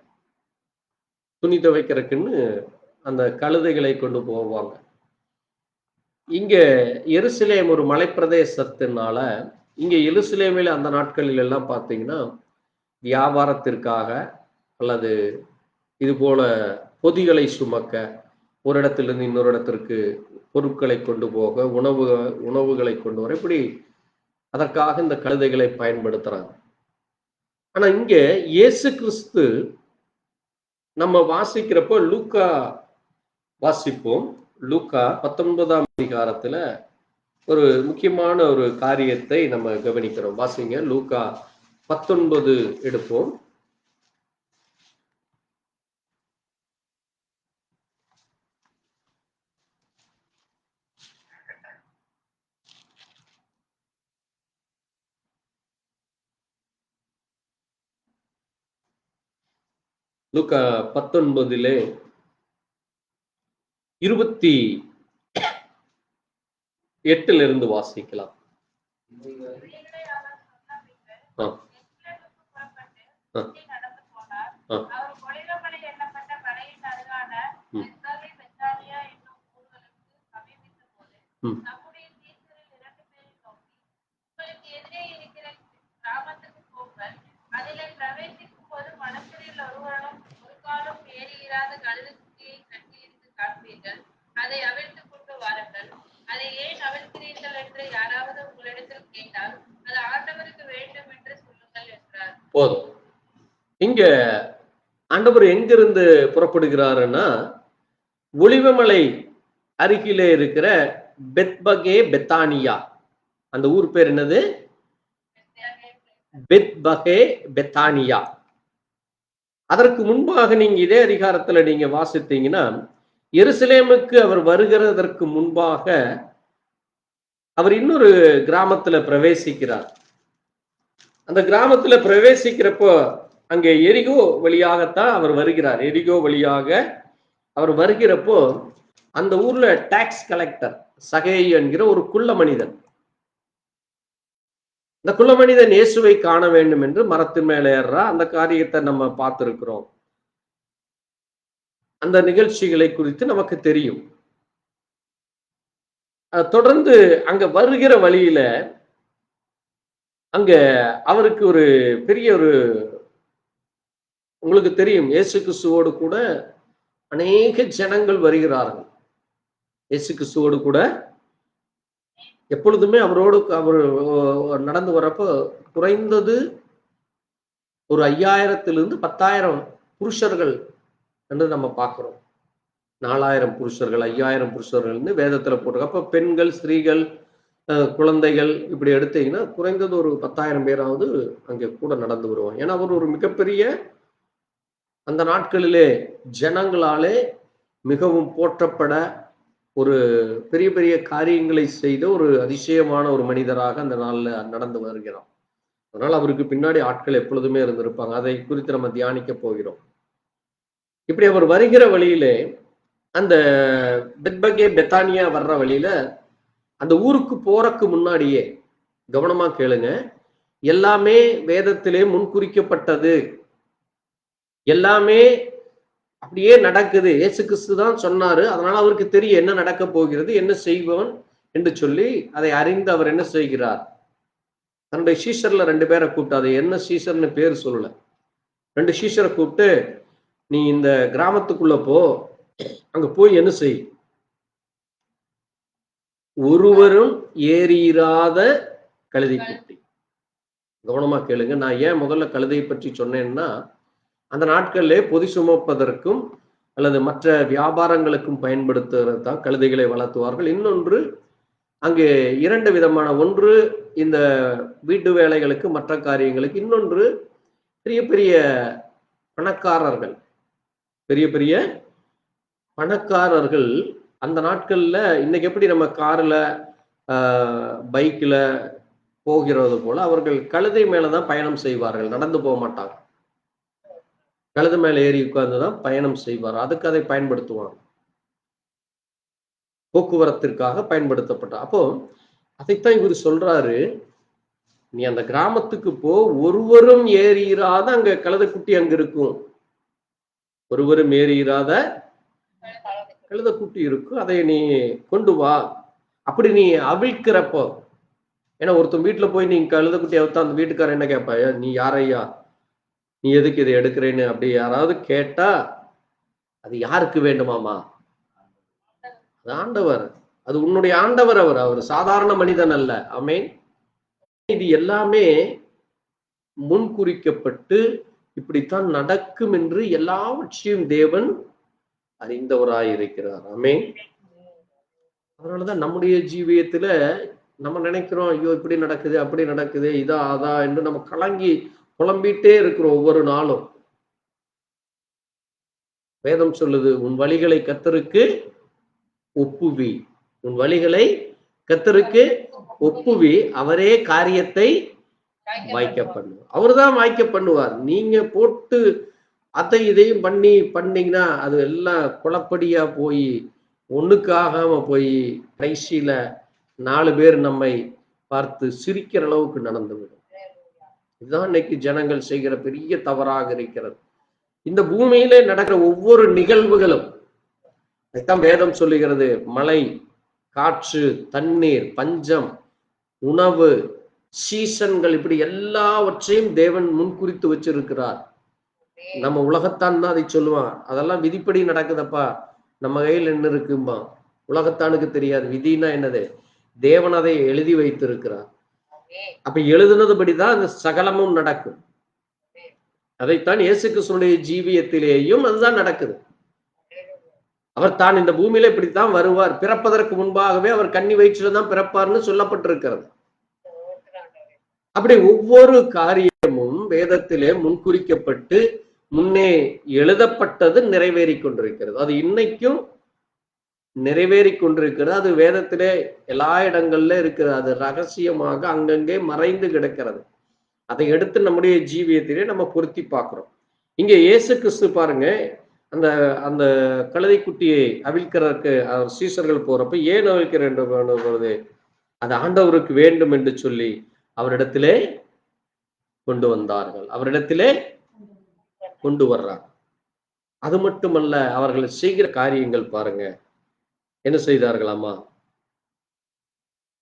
துணி துவைக்கிறதுக்குன்னு அந்த கழுதைகளை கொண்டு போவாங்க. இங்க எருசலேம் ஒரு மலைப்பிரதேசத்தினால, இங்க எருசலேமில் அந்த நாட்களில் எல்லாம் பார்த்தீங்கன்னா வியாபாரத்திற்காக அல்லது இது போல பொதிகளை சுமக்க, ஒரு இடத்திலிருந்து இன்னொரு இடத்திற்கு பொருட்களை கொண்டு போக, உணவுகளை கொண்டு வர, இப்படி அதற்காக இந்த கழுதைகளை பயன்படுத்துறாங்க. ஆனா இங்க இயேசு கிறிஸ்து நம்ம வாசிக்கிறப்போ லூக்கா வாசிப்போம். லூக்கா 19ஆம் அதிகாரத்துல ஒரு முக்கியமான ஒரு காரியத்தை நம்ம கவனிக்கிறோம். வாசிங்க, லூக்கா 19 எடுப்போம். லூக்கா 19 28 வாசிக்கலாம். இவைகளை அவர் சொன்ன பின்பு ஆ, எருசலேமுக்கு புறப்பட்டு ஆ, சுற்றி நடந்து போனார். ஆ, அவர் கொலிகமலை எண்ணப்பட்ட மலையின் அருகான ம், பெத்பகே பெத்தானியா என்னும் ஊர்களுக்கு சமீபித்த போது ம். தம்முடைய சீடரில் 2 பேரை நோக்கி, உங்களுக்கு எதிரே இருக்கிற கிராமத்துக்கு போங்கள். அதிலே பிரவேசிக்கும் போது மனுஷரில் ஒருவனும் ஒரு காலும் ஏறியிராத கழுதைக்குட்டியை கட்டியிருந்து காண்பீர்கள். அதை அவிழ்த்துக் கொண்டு வாருங்கள். அதை ஏன் அவிழ்க்கிறீர்கள் என்று யாராவது உங்களிடத்தில் கேட்டால் அது ஆண்டவருக்கு வேண்டும் என்று சொல்லுங்கள் என்றார். போதும். இங்க ஆண்டவர் எங்கிருந்து புறப்படுகிறாருன்னா, ஒலிவமலை அருகிலே இருக்கிற பெத்பகே பெத்தானியா, அந்த ஊர் பேர் என்னது? பெத்பகே பெத்தானியா. அதற்கு முன்பாக நீங்க இதே அதிகாரத்துல நீங்க வாசித்தீங்கன்னா, எருசலேமுக்கு அவர் வருகிறதற்கு முன்பாக அவர் இன்னொரு கிராமத்துல பிரவேசிக்கிறார். அந்த கிராமத்துல பிரவேசிக்கிறப்போ அங்கே எரிகோ வழியாகத்தான் அவர் வருகிறார். எரிகோ வழியாக அவர் வருகிறப்போ அந்த ஊர்ல டாக்ஸ் கலெக்டர் சகேயு என்கிற ஒரு குள்ள மனிதன், இந்த குள்ள மனிதன் இயேசுவை காண வேண்டும் என்று மரத்தின் மேல ஏறுறா. அந்த காரியத்தை நம்ம பார்த்திருக்கிறோம். அந்த நிகழ்ச்சிகளை குறித்து நமக்கு தெரியும். தொடர்ந்து அங்க வருகிற வழியில அங்க அவருக்கு ஒரு பெரிய ஒரு, உங்களுக்கு தெரியும், இயேசு கிறிஸ்துவோடு கூட அநேக ஜனங்கள் வருகிறார்கள். இயேசு கிறிஸ்துவோடு கூட எப்பொழுதுமே அவரோடு அவர் நடந்து வரப்போ குறைந்தது ஒரு 5000 10,000 புருஷர்கள் என்று நம்ம பார்க்கிறோம். 4000 புருஷர்கள் 5000 புருஷர்கள் வேதத்துல போட்டிருக்க. அப்ப பெண்கள், ஸ்திரீகள், குழந்தைகள் இப்படி எடுத்தீங்கன்னா குறைந்தது ஒரு 10,000 பேராவது அங்கே கூட நடந்து வருவாங்க. ஏன்னா அவர் ஒரு மிகப்பெரிய, அந்த நாட்களிலே ஜனங்களாலே மிகவும் போற்றப்பட ஒரு பெரிய பெரிய காரியங்களை செய்த ஒரு அதிசயமான ஒரு மனிதராக அந்த நாள்ல நடந்து வருகிறார். அதனால அவருக்கு பின்னாடி ஆட்கள் எப்பொழுதுமே இருந்திருப்பாங்க. அதை குறித்து நம்ம தியானிக்க போகிறோம். இப்படி அவர் வருகிற வழியிலே அந்த பெத்பகே பெத்தானியா வர்ற வழியில அந்த ஊருக்கு போறக்கு முன்னாடியே, கவனமா கேளுங்க, எல்லாமே வேதத்திலே முன்குறிக்கப்பட்டது, எல்லாமே அப்படியே நடக்குது. இயேசு கிறிஸ்து தான் சொன்னாரு. அதனால அவருக்கு தெரியும் என்ன நடக்க போகிறது, என்ன செய்வோன் என்று சொல்லி அதை அறிந்து அவர் என்ன செய்கிறார், தன்னுடைய சீஷர்ல 2 பேரை கூப்பிட்டு, அதை என்ன சீஷர்னு பேர் சொல்லல, 2 சீஷரை கூப்பிட்டு, நீ இந்த கிராமத்துக்குள்ள போ, அங்க போய் என்ன செய், ஒருவரும் ஏறியிராத கழுதை குட்டி. கவனமா கேளுங்க. நான் ஏன் முதல்ல கழுதையை பற்றி சொன்னேன்னா, அந்த நாட்களிலே பொதி சுமப்பதற்கும் அல்லது மற்ற வியாபாரங்களுக்கும் பயன்படுத்துகிறது தான் கழுதைகளை வளர்த்துவார்கள். இன்னொன்று, அங்கே 2 விதமான, ஒன்று இந்த வீட்டு வேலைகளுக்கு மற்ற காரியங்களுக்கு, இன்னொன்று பெரிய பெரிய பணக்காரர்கள், பெரிய பெரிய பணக்காரர்கள் அந்த நாட்கள்ல இன்னைக்கு எப்படி நம்ம கார்ல பைக்ல போகிறது போல அவர்கள் கழுதை மேலதான் பயணம் செய்வார்கள், நடந்து போக மாட்டாங்க. கழுதை மேல ஏறி உட்கார்ந்துதான் பயணம் செய்வார். அதுக்கு அதை பயன்படுத்துவாங்க, போக்குவரத்திற்காக பயன்படுத்தப்பட்ட. அப்போ அதைத்தான் இவர் சொல்றாரு, நீ அந்த கிராமத்துக்கு போ, ஒருவரும் ஏறியிராத அங்க கழுதை குட்டி அங்க இருக்கும், ஒருவரும் ஏறியிராத கழுதை குட்டி இருக்கும், அதை நீ கொண்டு வா. அப்படி நீ அவிழ்க்கிறப்போ, ஏன்னா ஒருத்தன் வீட்டுல போய் நீ கழுதை குட்டி அவுத்தா அந்த வீட்டுக்காரன் என்ன கேட்பா, நீ யாரையா, நீ எதுக்கு இதை எடுக்கிறேன்னு அப்படி யாராவது கேட்டா அது யாருக்கு வேண்டுமாமா, அது ஆண்டவர், அது உன்னுடைய ஆண்டவர், அவர் சாதாரண மனிதன் அல்ல. ஆமென். இது எல்லாமே முன்குறிக்கப்பட்டு இப்படித்தான் நடக்கும் என்று எல்லாவற்றையும் தேவன் அறிந்தவராயிருக்கிறார். ஆமென். அதனாலதான் நம்முடைய ஜீவியத்துல நம்ம நினைக்கிறோம், ஐயோ இப்படி நடக்குது அப்படி நடக்குது இதா அதா என்று நம்ம கலங்கி புலம்பிட்டே இருக்கிறோம் ஒவ்வொரு நாளும். வேதம் சொல்லுது, உன் வழிகளை கர்த்தருக்கு ஒப்புவி, உன் வழிகளை கர்த்தருக்கு ஒப்புவி, அவரே காரியத்தை வாய்க்க பண்ணுவார். அவர்தான் வாய்க்க பண்ணுவார். நீங்க போட்டு அதை இதையும் பண்ணீங்கன்னா அது எல்லாம் குழப்படியா போய் ஒண்ணுக்காகாம போய் கடைசியில 4 பேர் நம்மை பார்த்து சிரிக்கிற அளவுக்கு நடந்துவிடும். இதுதான் இன்னைக்கு ஜனங்கள் செய்கிற பெரிய தவறாக இருக்கிறது. இந்த பூமியிலே நடக்கிற ஒவ்வொரு நிகழ்வுகளும் அதைத்தான் வேதம் சொல்லுகிறது. மழை, காற்று, தண்ணீர், பஞ்சம், உணவு, சீசன்கள், இப்படி எல்லாவற்றையும் தேவன் முன்குறித்து வச்சிருக்கிறார். நம்ம உலகத்தான் தான் அதை சொல்லுவான், அதெல்லாம் விதிப்படி நடக்குதப்பா, நம்ம கையில் என்ன இருக்கும்பா. உலகத்தானுக்கு தெரியாது விதினா என்னது. தேவன் அதை எழுதி வைத்திருக்கிறார். அப்ப எழுதுனதுபடிதான் அந்த சகலமும் நடக்கும். அதைத்தான் இயேசு கிறிஸ்துவினுடைய ஜீவியத்திலேயும் அதுதான் நடக்குது. அவர் தான் இந்த பூமியில இப்படித்தான் வருவார், பிறப்பதற்கு முன்பாகவே அவர் கன்னி வயிற்றில தான் பிறப்பார்னு சொல்லப்பட்டிருக்கிறது. அப்படி ஒவ்வொரு காரியமும் வேதத்திலே முன்குறிக்கப்பட்டு முன்னே எழுதப்பட்டது நிறைவேறி கொண்டிருக்கிறது. அது இன்னைக்கும் நிறைவேறி கொண்டிருக்கிறது. அது வேதத்திலே எல்லா இடங்கள்ல இருக்கிறது. அது ரகசியமாக அங்கங்கே மறைந்து கிடக்கிறது. அதை எடுத்து நம்முடைய ஜீவியத்திலே நம்ம பொருத்தி பார்க்கிறோம். இங்க இயேசு கிறிஸ்து பாருங்க, அந்த அந்த கழுதை குட்டியை அவிழ்க்கிறதுக்கு அவர் சீசர்கள் போறப்ப ஏன் அவிழ்க்க வேண்டும், அது ஆண்டவருக்கு வேண்டும் என்று சொல்லி அவரிடத்திலே கொண்டு வந்தார்கள். அவரிடத்திலே கொண்டு வர்றாங்க. அது மட்டுமல்ல, அவர்கள் செய்கிற காரியங்கள் பாருங்க. என்ன செய்தார்களாமா?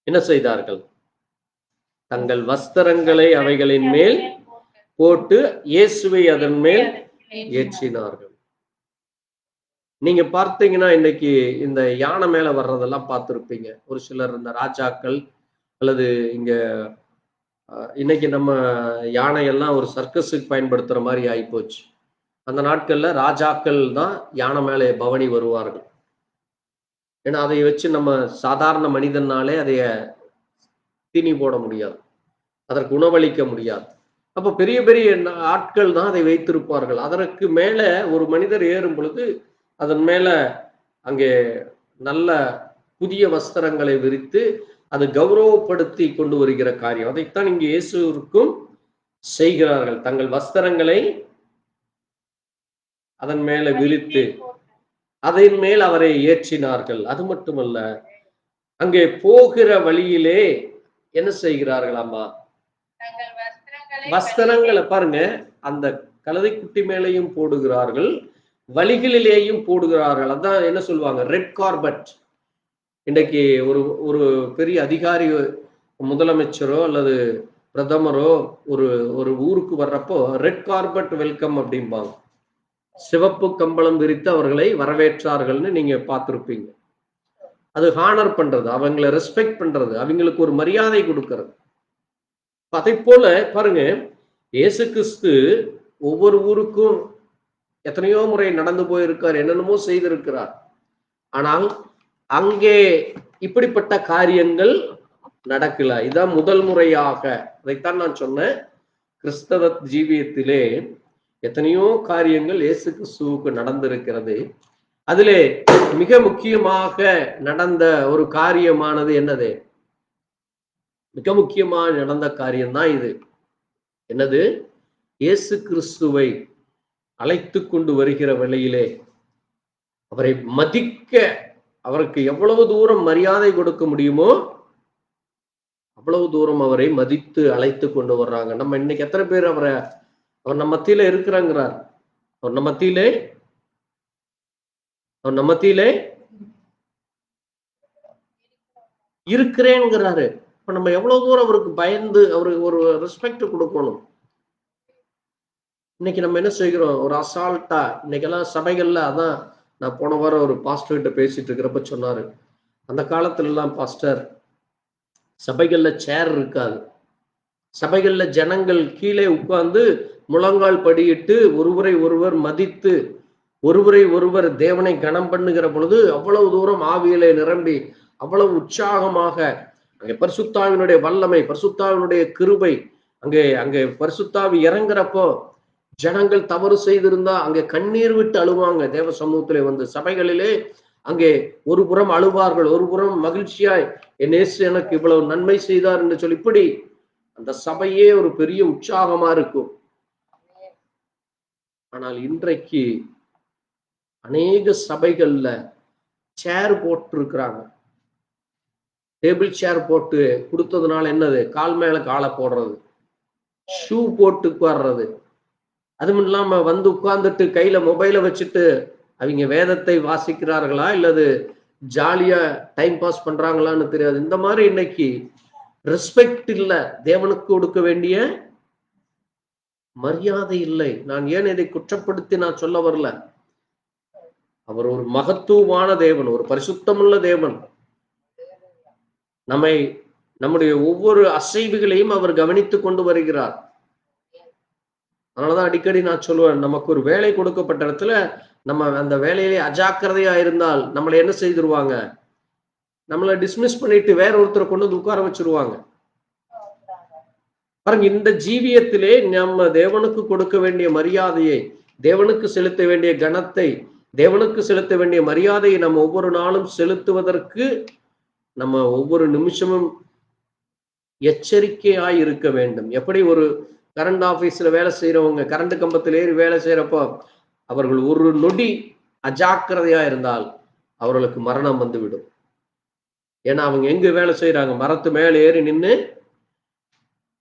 என்ன செய்தார்கள்? தங்கள் வஸ்திரங்களை அவைகளின் மேல் போட்டு இயேசுவை அதன் மேல் ஏற்றினார்கள். நீங்க பார்த்தீங்கன்னா இன்னைக்கு இந்த யானை மேல வர்றதெல்லாம் பார்த்திருப்பீங்க. ஒரு சிலர் இந்த ராஜாக்கள் அல்லது இங்க இன்னைக்கு நம்ம யானையெல்லாம் ஒரு சர்க்கஸுக்கு பயன்படுத்துற மாதிரி ஆயிப்போச்சு. அந்த நாட்கள்ல ராஜாக்கள் தான் யானை மேலே பவனி வருவார்கள். ஏன்னா அதை வச்சு நம்ம சாதாரண மனிதனாலே அதைய தீனி போட முடியாது, அதற்கு உணவளிக்க முடியாது. அப்ப பெரிய பெரிய ஆட்கள் தான் அதை வைத்திருப்பார்கள். அதற்கு மேல ஒரு மனிதர் ஏறும் பொழுது அதன் மேல அங்கே நல்ல புதிய வஸ்திரங்களை விரித்து அது கௌரவப்படுத்தி கொண்டு வருகிற காரியம். அதைத்தான் இங்கே இயேசுவிற்கும் செய்கிறார்கள். தங்கள் வஸ்திரங்களை அதன் மேல விரித்து அதன் மேல் அவரை ஏற்றினார்கள். அது மட்டுமல்ல, அங்கே போகிற வழியிலே என்ன செய்கிறார்களாமா? வஸ்திரங்களை பாருங்க, அந்த கழுதை குட்டி மேலையும் போடுகிறார்கள், வழிகளிலேயும் போடுகிறார்கள். அதான் என்ன சொல்லுவாங்க, ரெட் கார்பெட். இன்னைக்கு ஒரு ஒரு பெரிய அதிகாரி, முதலமைச்சரோ அல்லது பிரதமரோ ஒரு ஒரு ஊருக்கு வர்றப்போ ரெட் கார்பெட் வெல்கம் அப்படிம்பாங்க. சிவப்பு கம்பளம் விரித்து அவர்களை வரவேற்றார்கள்னு நீங்க பார்த்திருப்பீங்க. அது ஹானர் பண்றது, அவங்களை ரெஸ்பெக்ட் பண்றது, அவங்களுக்கு ஒரு மரியாதை கொடுக்கிறது. அதை போல பாருங்க, இயேசு கிறிஸ்து ஒவ்வொரு ஊருக்கும் எத்தனையோ முறை நடந்து போயிருக்கார், என்னென்னமோ செய்திருக்கிறார். ஆனால் அங்கே இப்படிப்பட்ட காரியங்கள் நடக்கல. இதான் முதல் முறையாக. அதைத்தான் நான் சொன்னேன், கிறிஸ்தவ ஜீவியத்திலே எத்தனையோ காரியங்கள் இயேசு கிறிஸ்துவுக்கு நடந்திருக்கிறது. அதிலே மிக முக்கியமாக நடந்த ஒரு காரியமானது என்னது? மிக முக்கியமாக நடந்த காரியம்தான் இது. என்னது? இயேசு கிறிஸ்துவை அழைத்து கொண்டு வருகிற வேளையிலே அவரை மதிக்க, அவருக்கு எவ்வளவு தூரம் மரியாதை கொடுக்க முடியுமோ அவ்வளவு தூரம் அவரை மதித்து அழைத்து கொண்டு வர்றாங்க. நம்ம இன்னைக்கு எத்தனை பேர் அவர் நம்ம மத்தியில இருக்கிறாங்கிறார். அவர் நம்ம மத்தியிலே இருக்கிறேங்கிறாரு. இப்ப நம்ம எவ்வளவு தூரம் அவருக்கு பயந்து அவருக்கு ஒரு ரெஸ்பெக்ட் கொடுக்கணும். இன்னைக்கு நம்ம என்ன செய்கிறோம், ஒரு அசால்ட்டா. இன்னைக்கெல்லாம் சபைகள்ல, அதான் நான் போன வாரம் ஒரு பாஸ்டர் கிட்ட பேசிட்டு இருக்கிறப்ப சொன்னாரு, அந்த காலத்துல எல்லாம் பாஸ்டர் சபைகள்ல சேர் இருக்காது. சபைகள்ல ஜனங்கள் கீழே உட்கார்ந்து முழங்கால் படியிட்டு ஒருவரை ஒருவர் மதித்து ஒருவரை ஒருவர் தேவனை கனம் பண்ணுகிற பொழுது அவ்வளவு தூரம் ஆவியிலே நிரம்பி அவ்வளவு உற்சாகமாக அங்கே பரிசுத்தாவினுடைய வல்லமை, பரிசுத்தாவினுடைய கிருபை, அங்கே பரிசுத்தாவி இறங்குறப்போ ஜனங்கள் தவறு செய்திருந்தா அங்கே கண்ணீர் விட்டு அழுவாங்க. தேவ சமூகத்திலே வந்து சபைகளிலே அங்கே ஒரு புறம் அழுவார்கள், ஒரு புறம் மகிழ்ச்சியாய் என் இயேசு எனக்கு இவ்வளவு நன்மை செய்தார் என்று சொல்லி இப்படி அந்த சபையே ஒரு பெரிய உற்சாகமா இருக்கும். ஆனால் இன்றைக்கு அநேக சபைகள்ல சேர் போட்டு இருக்கிறாங்க. டேபிள் சேர் போட்டு கொடுத்ததுனால என்னது, கால் மேல காலை போடுறது, ஷூ போட்டு உட்கார்றது, அதுவும் இல்லாம வந்து உட்கார்ந்துட்டு கையில மொபைலை வச்சுட்டு அவங்க வேதத்தை வாசிக்கிறார்களா இல்லது ஜாலியா டைம் பாஸ் பண்றாங்களான்னு தெரியாது. இந்த மாதிரி இன்னைக்கு ரெஸ்பெக்ட் இல்ல, தேவனுக்கு கொடுக்க வேண்டிய மரியாதை இல்லை. நான் ஏன் இதை குற்றப்படுத்தி நான் சொல்ல வரல. அவர் ஒரு மகத்துவமான தேவன், ஒரு பரிசுத்தமுள்ள தேவன். நம்முடைய ஒவ்வொரு அசைவுகளையும் அவர் கவனித்துக் கொண்டு வருகிறார். அதனாலதான் அடிக்கடி நான் சொல்லுவேன், நமக்கு ஒரு வேலை கொடுக்கப்பட்ட இடத்துல நம்ம அந்த வேலையிலே அஜாக்கிரதையா இருந்தால் நம்மளை என்ன செய்திருவாங்க, நம்மளை டிஸ்மிஸ் பண்ணிட்டு வேற ஒருத்தரை கொண்டு வந்து உட்கார வச்சிருவாங்க. பாருங்க, இந்த ஜீவியத்திலே நம்ம தேவனுக்கு கொடுக்க வேண்டிய மரியாதையை, தேவனுக்கு செலுத்த வேண்டிய கனத்தை, தேவனுக்கு செலுத்த வேண்டிய மரியாதையை நம்ம ஒவ்வொரு நாளும் செலுத்துவதற்கு நம்ம ஒவ்வொரு நிமிஷமும் எச்சரிக்கையாய் இருக்க வேண்டும். எப்படி ஒரு கரண்ட் ஆபீஸ்ல வேலை செய்யறவங்க கரண்ட் கம்பத்தில் ஏறி வேலை செய்யறப்போ அவர்கள் ஒரு நொடி அஜாக்கிரதையா இருந்தால் அவர்களுக்கு மரணம் வந்துவிடும். ஏன்னா அவங்க எங்க வேலை செய்யறாங்க, மரத்து மேல ஏறி நின்று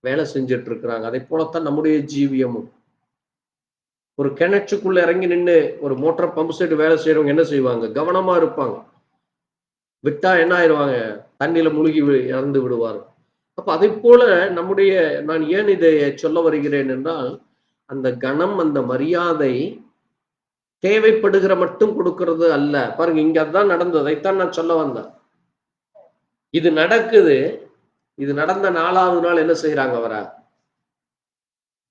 வேலை செஞ்சிட்டு இருக்கிறாங்க. அதை போலத்தான் நம்முடைய ஜீவியமும். ஒரு கிணற்றுக்குள்ள இறங்கி நின்று ஒரு மோட்டார் பம்பு செட் வேலை செய்யறவங்க என்ன செய்வாங்க, கவனமா இருப்பாங்க. விட்டா என்ன ஆயிடுவாங்க, தண்ணியில முழுகி இறந்து விடுவார். அப்ப அதை போல நான் ஏன் இதை சொல்ல வருகிறேன் என்றால், அந்த கணம், அந்த மரியாதை தேவைப்படுகிற மட்டும் கொடுக்கிறது அல்ல. பாருங்க, இங்க அதுதான் நடந்தது. அதைத்தான் நான் சொல்ல வந்தேன். இது நடக்குது. இது நடந்த 4வது நாள் என்ன செய்யறாங்க, அவரை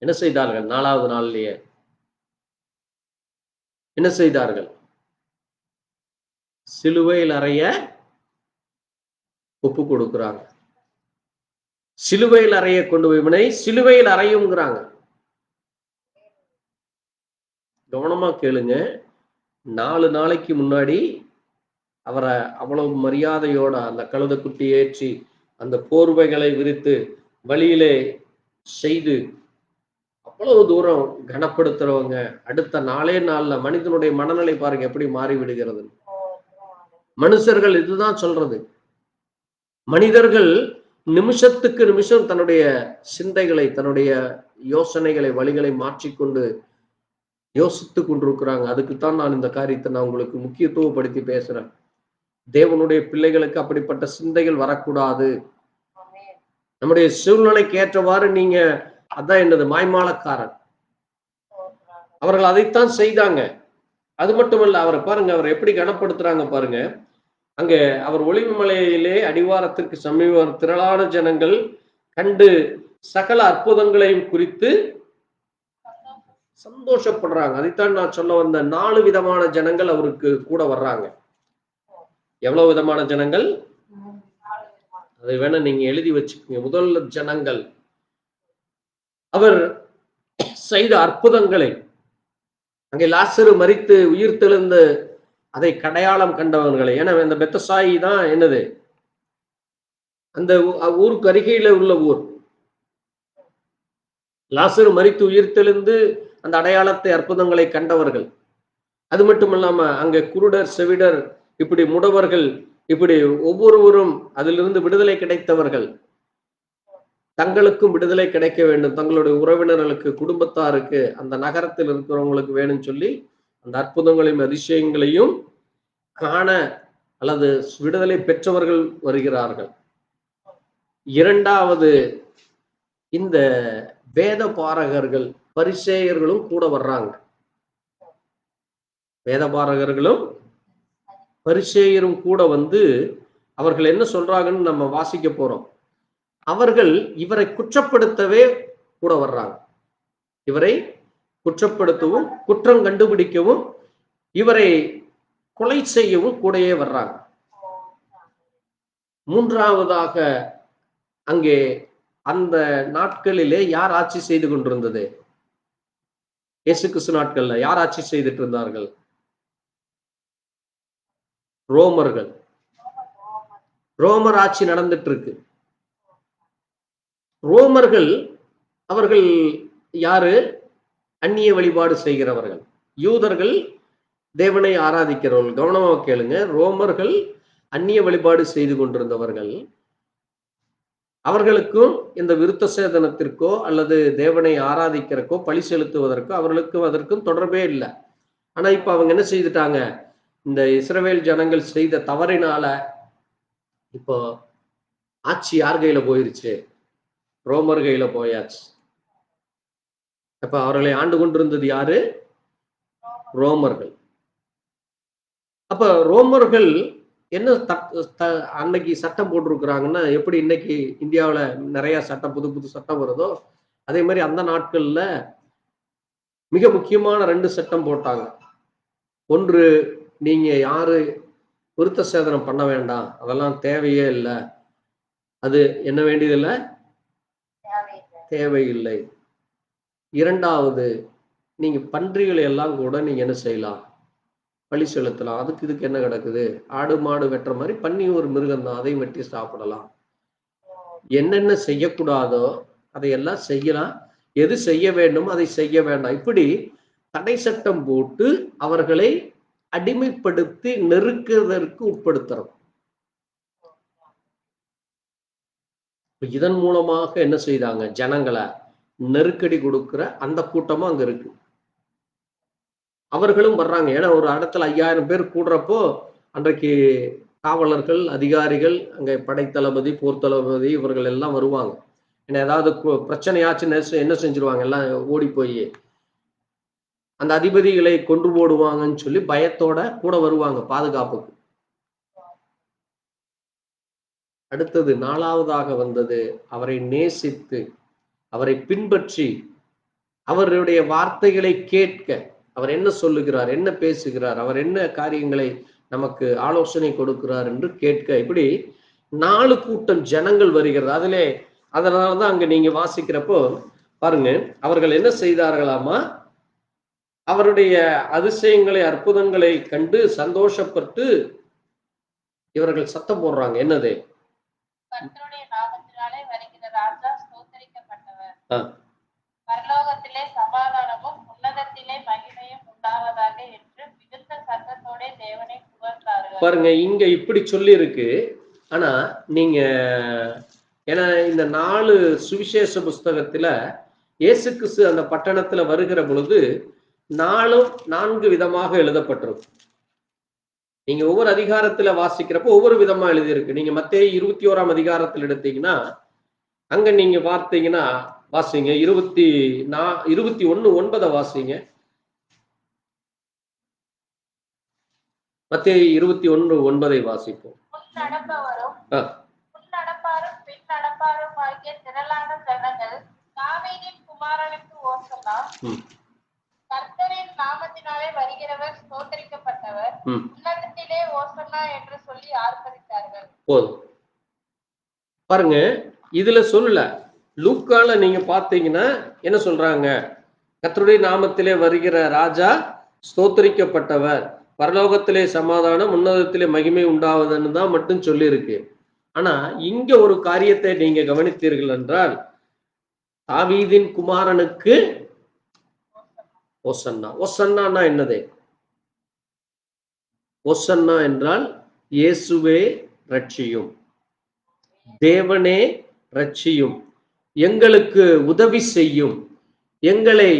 என்ன செய்தார்கள்? 4வது நாள்லயே என்ன செய்தார்கள்? சிலுவையில் அறைய ஒப்பு கொடுக்கிறாங்க. சிலுவையில் அறைய கொண்டு போய் இவனை சிலுவையில் அறையுங்கிறாங்க. கவனமா கேளுங்க. 4 நாளைக்கு முன்னாடி அவரை அவ்வளவு மரியாதையோட அந்த கழுதை குட்டி ஏற்றி அந்த போர்வைகளை விரித்து வழியிலே செய்து அவ்வளவு தூரம் கனப்படுத்துறவங்க, அடுத்த 4 நாள்ல மனிதனுடைய மனநிலை பாருங்க எப்படி மாறி விடுகிறது. மனுஷர்கள் இதுதான் சொல்றது. மனிதர்கள் நிமிஷத்துக்கு நிமிஷம் தன்னுடைய சிந்தைகளை, தன்னுடைய யோசனைகளை, வழிகளை மாற்றிக்கொண்டு யோசித்து கொண்டிருக்கிறாங்க. அதுக்குத்தான் நான் இந்த காரியத்தை நான் உங்களுக்கு முக்கியத்துவப்படுத்தி பேசுறேன். தேவனுடைய பிள்ளைகளுக்கு அப்படிப்பட்ட சிந்தைகள் வரக்கூடாது. நம்முடைய சூழ்நிலைக்கு ஏற்றவாறு நீங்க அதான் என்னது மாய்மாலக்காரன். அவர்கள் அதைத்தான் செய்தாங்க. அது மட்டுமல்ல, அவரை பாருங்க, அவர் எப்படி கனப்படுத்துறாங்க பாருங்க. அங்க அவர் ஒளிவு மலையிலே அடிவாரத்திற்கு சமீப திரளான ஜனங்கள் கண்டு சகல அற்புதங்களையும் குறித்து சந்தோஷப்படுறாங்க. அதைத்தான் நான் சொல்ல வந்த 4 விதமான ஜனங்கள் அவருக்கு கூட வர்றாங்க. எவ்வளவு விதமான ஜனங்கள்? அதை வேணா நீங்க எழுதி வச்சுக்கோங்க. முதல் ஜனங்கள் அவர் செய்த அற்புதங்களை, அங்கே லாசரு மரித்து உயிர் தெழுந்து அதை கடையாளம் கண்டவர்களை. ஏன்னா இந்த பெத்தசாயி தான் என்னது, அந்த ஊருக்கு அருகையில உள்ள ஊர். லாசரு மரித்து உயிர் தெழுந்து அந்த அடையாளத்தை, அற்புதங்களை கண்டவர்கள். அது மட்டும் இல்லாம அங்க குருடர், செவிடர், இப்படி முடவர்கள், இப்படி ஒவ்வொருவரும் அதிலிருந்து விடுதலை கிடைத்தவர்கள். தங்களுக்கும் விடுதலை கிடைக்க வேண்டும், தங்களுடைய உறவினர்களுக்கு, குடும்பத்தாருக்கு, அந்த நகரத்தில் இருக்கிறவங்களுக்கு வேணும்னு சொல்லி அந்த அற்புதங்களையும் அதிசயங்களையும் காண அல்லது விடுதலை பெற்றவர்கள் வருகிறார்கள். 2வது, இந்த வேத பாரகர்கள், பரிசேயர்களும் கூட வர்றாங்க. வேத பாரகர்களும் பரிசேயரும் கூட வந்து அவர்கள் என்ன சொல்றாங்கன்னு நம்ம வாசிக்க போறோம். அவர்கள் இவரை குற்றப்படுத்தவே கூட வர்றாங்க. இவரை குற்றப்படுத்தவும், குற்றம் கண்டுபிடிக்கவும், இவரை கொலை செய்யவும் கூடயே வர்றாங்க. 3வதாக, அங்கே அந்த நாட்களிலே யார் ஆட்சி செய்து கொண்டிருந்தது? இயேசு கிறிஸ்து நாட்கள்ல யார் ஆட்சி செய்துட்டு இருந்தார்கள்? ரோமர்கள். ரோமர் ஆட்சி நடந்துட்டு இருக்கு. ரோமர்கள் அவர்கள் யாரு? அந்நிய வழிபாடு செய்கிறவர்கள். யூதர்கள் தேவனை ஆராதிக்கிறவர்கள். கவனமா கேளுங்க. ரோமர்கள் அந்நிய வழிபாடு செய்து கொண்டிருந்தவர்கள். அவர்களுக்கும் இந்த விருத்த சேதனத்திற்கோ அல்லது தேவனை ஆராதிக்கிறக்கோ பழி செலுத்துவதற்கோ அவர்களுக்கும் அதற்கும் தொடர்பே இல்லை. ஆனா இப்ப அவங்க என்ன செய்துட்டாங்க? இந்த இஸ்ரவேல் ஜனங்கள் செய்த தவறினால இப்போ ஆட்சி யார் கையில போயிருச்சு? ரோமர் கையில போயாச்சு. அப்ப அவர்களை ஆண்டு கொண்டிருந்தது யாரு? ரோமர்கள். அப்ப ரோமர்கள் என்ன அன்னைக்கு சட்டம் போட்டிருக்கிறாங்கன்னா, எப்படி இன்னைக்கு இந்தியாவுல நிறைய சட்டம், புது புது சட்டம் வருதோ அதே மாதிரி அந்த நாட்கள்ல மிக முக்கியமான 2 சட்டம் போட்டாங்க. ஒன்று, நீங்க யாரு விருத்த சேதனம் பண்ண வேண்டாம், அதெல்லாம் தேவையே இல்லை, அது என்ன வேண்டியதில்லை, தேவையில்லை. இரண்டாவது, நீங்க பன்றிகளை எல்லாம் கூட நீங்க என்ன செய்யலாம், பழி செலுத்தலாம். அதுக்கு இதுக்கு என்ன கிடக்குது? ஆடு மாடு வெட்டுற மாதிரி பன்னி ஒரு மிருகம் தான், அதையும் வெட்டி சாப்பிடலாம். என்னென்ன செய்யக்கூடாதோ அதையெல்லாம் செய்யலாம், எது செய்ய வேண்டும் அதை செய்ய வேண்டாம். இப்படி தடை சட்டம் போட்டு அவர்களை அடிமைப்படுத்தி நெருக்குவதற்கு உட்படுத்துறோம். இதன் மூலமாக என்ன செய்தாங்க? ஜனங்களை நெருக்கடி கொடுக்கிற அந்த கூட்டமும் அங்க இருக்கு. அவர்களும் வர்றாங்க. ஏன்னா ஒரு இடத்துல 5000 பேர் கூடுறப்போ அன்றைக்கு காவலர்கள், அதிகாரிகள், அங்கே படைத்தளபதி, போர் தளபதி இவர்கள் எல்லாம் வருவாங்க. ஏன்னா ஏதாவது பிரச்சனையாச்சுன்னு என்ன செஞ்சிருவாங்க? எல்லாம் ஓடி போய் அந்த அதிபதிகளை கொன்று போடுவாங்கன்னு சொல்லி பயத்தோட கூட வருவாங்க பாதுகாப்புக்கு. அடுத்தது 4வதாக வந்தது, அவரை நேசித்து அவரை பின்பற்றி அவருடைய வார்த்தைகளை கேட்க, அவர் என்ன சொல்லுகிறார், என்ன பேசுகிறார், அவர் என்ன காரியங்களை நமக்கு ஆலோசனை கொடுக்கிறார் என்று கேட்க, இப்படி 4 கூட்டம் ஜனங்கள் வருகிறது. அதனாலதான் அங்க நீங்க வாசிக்கிறப்போ பாருங்க, அவர்கள் என்ன செய்தார்களாமா? அவருடைய அதிசயங்களை, அற்புதங்களை கண்டு சந்தோஷப்பட்டு இவர்கள் சத்தம் போடுறாங்க. என்னது? கர்த்தருடைய நாமத்தினாலே வருகிற ராஜா ஸ்தோத்திரிக்கப்பட்டவர், பரலோகத்திலே சமாதானமும் உன்னதத்திலே மகிமையும் உண்டாவதாக என்று மிகுந்த சத்தத்தோட தேவனை புகழ்ந்தார்கள். பாருங்க, இங்க இப்படி சொல்லி இருக்கு. ஆனா நீங்க ஏன்னா இந்த 4 சுவிசேஷ புஸ்தகத்துல இயேசு கிறிஸ்து அந்த பட்டணத்துல வருகிற பொழுது 4 விதமாக எழுதப்பட்டிருக்கும். நீங்க ஒவ்வொரு அதிகாரத்துல வாசிக்கிறப்போ ஒவ்வொரு விதமா எழுதியிருக்கு. நீங்க மத்தேயு 21ஆம் அதிகாரத்தில் எடுத்தீங்கன்னா அங்க நீங்க பார்த்தீங்கன்னா வாசிங்க, 21:9 வாசிங்க. மத்தேயு 21:9 வாசிப்போம். பின் நடப்பாரும் ஆகிய திரளான ஜனங்கள் தாவீதின் குமாரனுக்கு ஓசன்னா, கர்த்தரின் நாமத்தினாலே வருகிறவர் ஸ்தோத்திரிக்கப்பட்டவர், உன்னதத்திலே ஓசன்னா என்று சொல்லி ஆர்ப்பரித்தார்கள். போதும் பாருங்க, இதுல சொல்லல. லூக்கால நீங்க பார்த்தீங்கன்னா என்ன சொல்றாங்க? கர்த்தருடைய நாமத்திலே வருகிற ராஜா ஸ்தோத்திரிக்கப்பட்டவர், பரலோகத்திலே சமாதானம், உன்னதத்திலே மகிமை உண்டாவதுன்னு தான் மட்டும் சொல்லி இருக்கு. ஆனா இங்க ஒரு காரியத்தை நீங்க கவனித்தீர்கள் என்றால், தாவீதின் குமாரனுக்கு ஓசன்னா. ஓசன்னா என்னது? ஓசன்னா என்றால் இயேசுவே ரட்சியும், தேவனே ரட்சியும், எங்களுக்கு உதவி செய்யும், எங்களை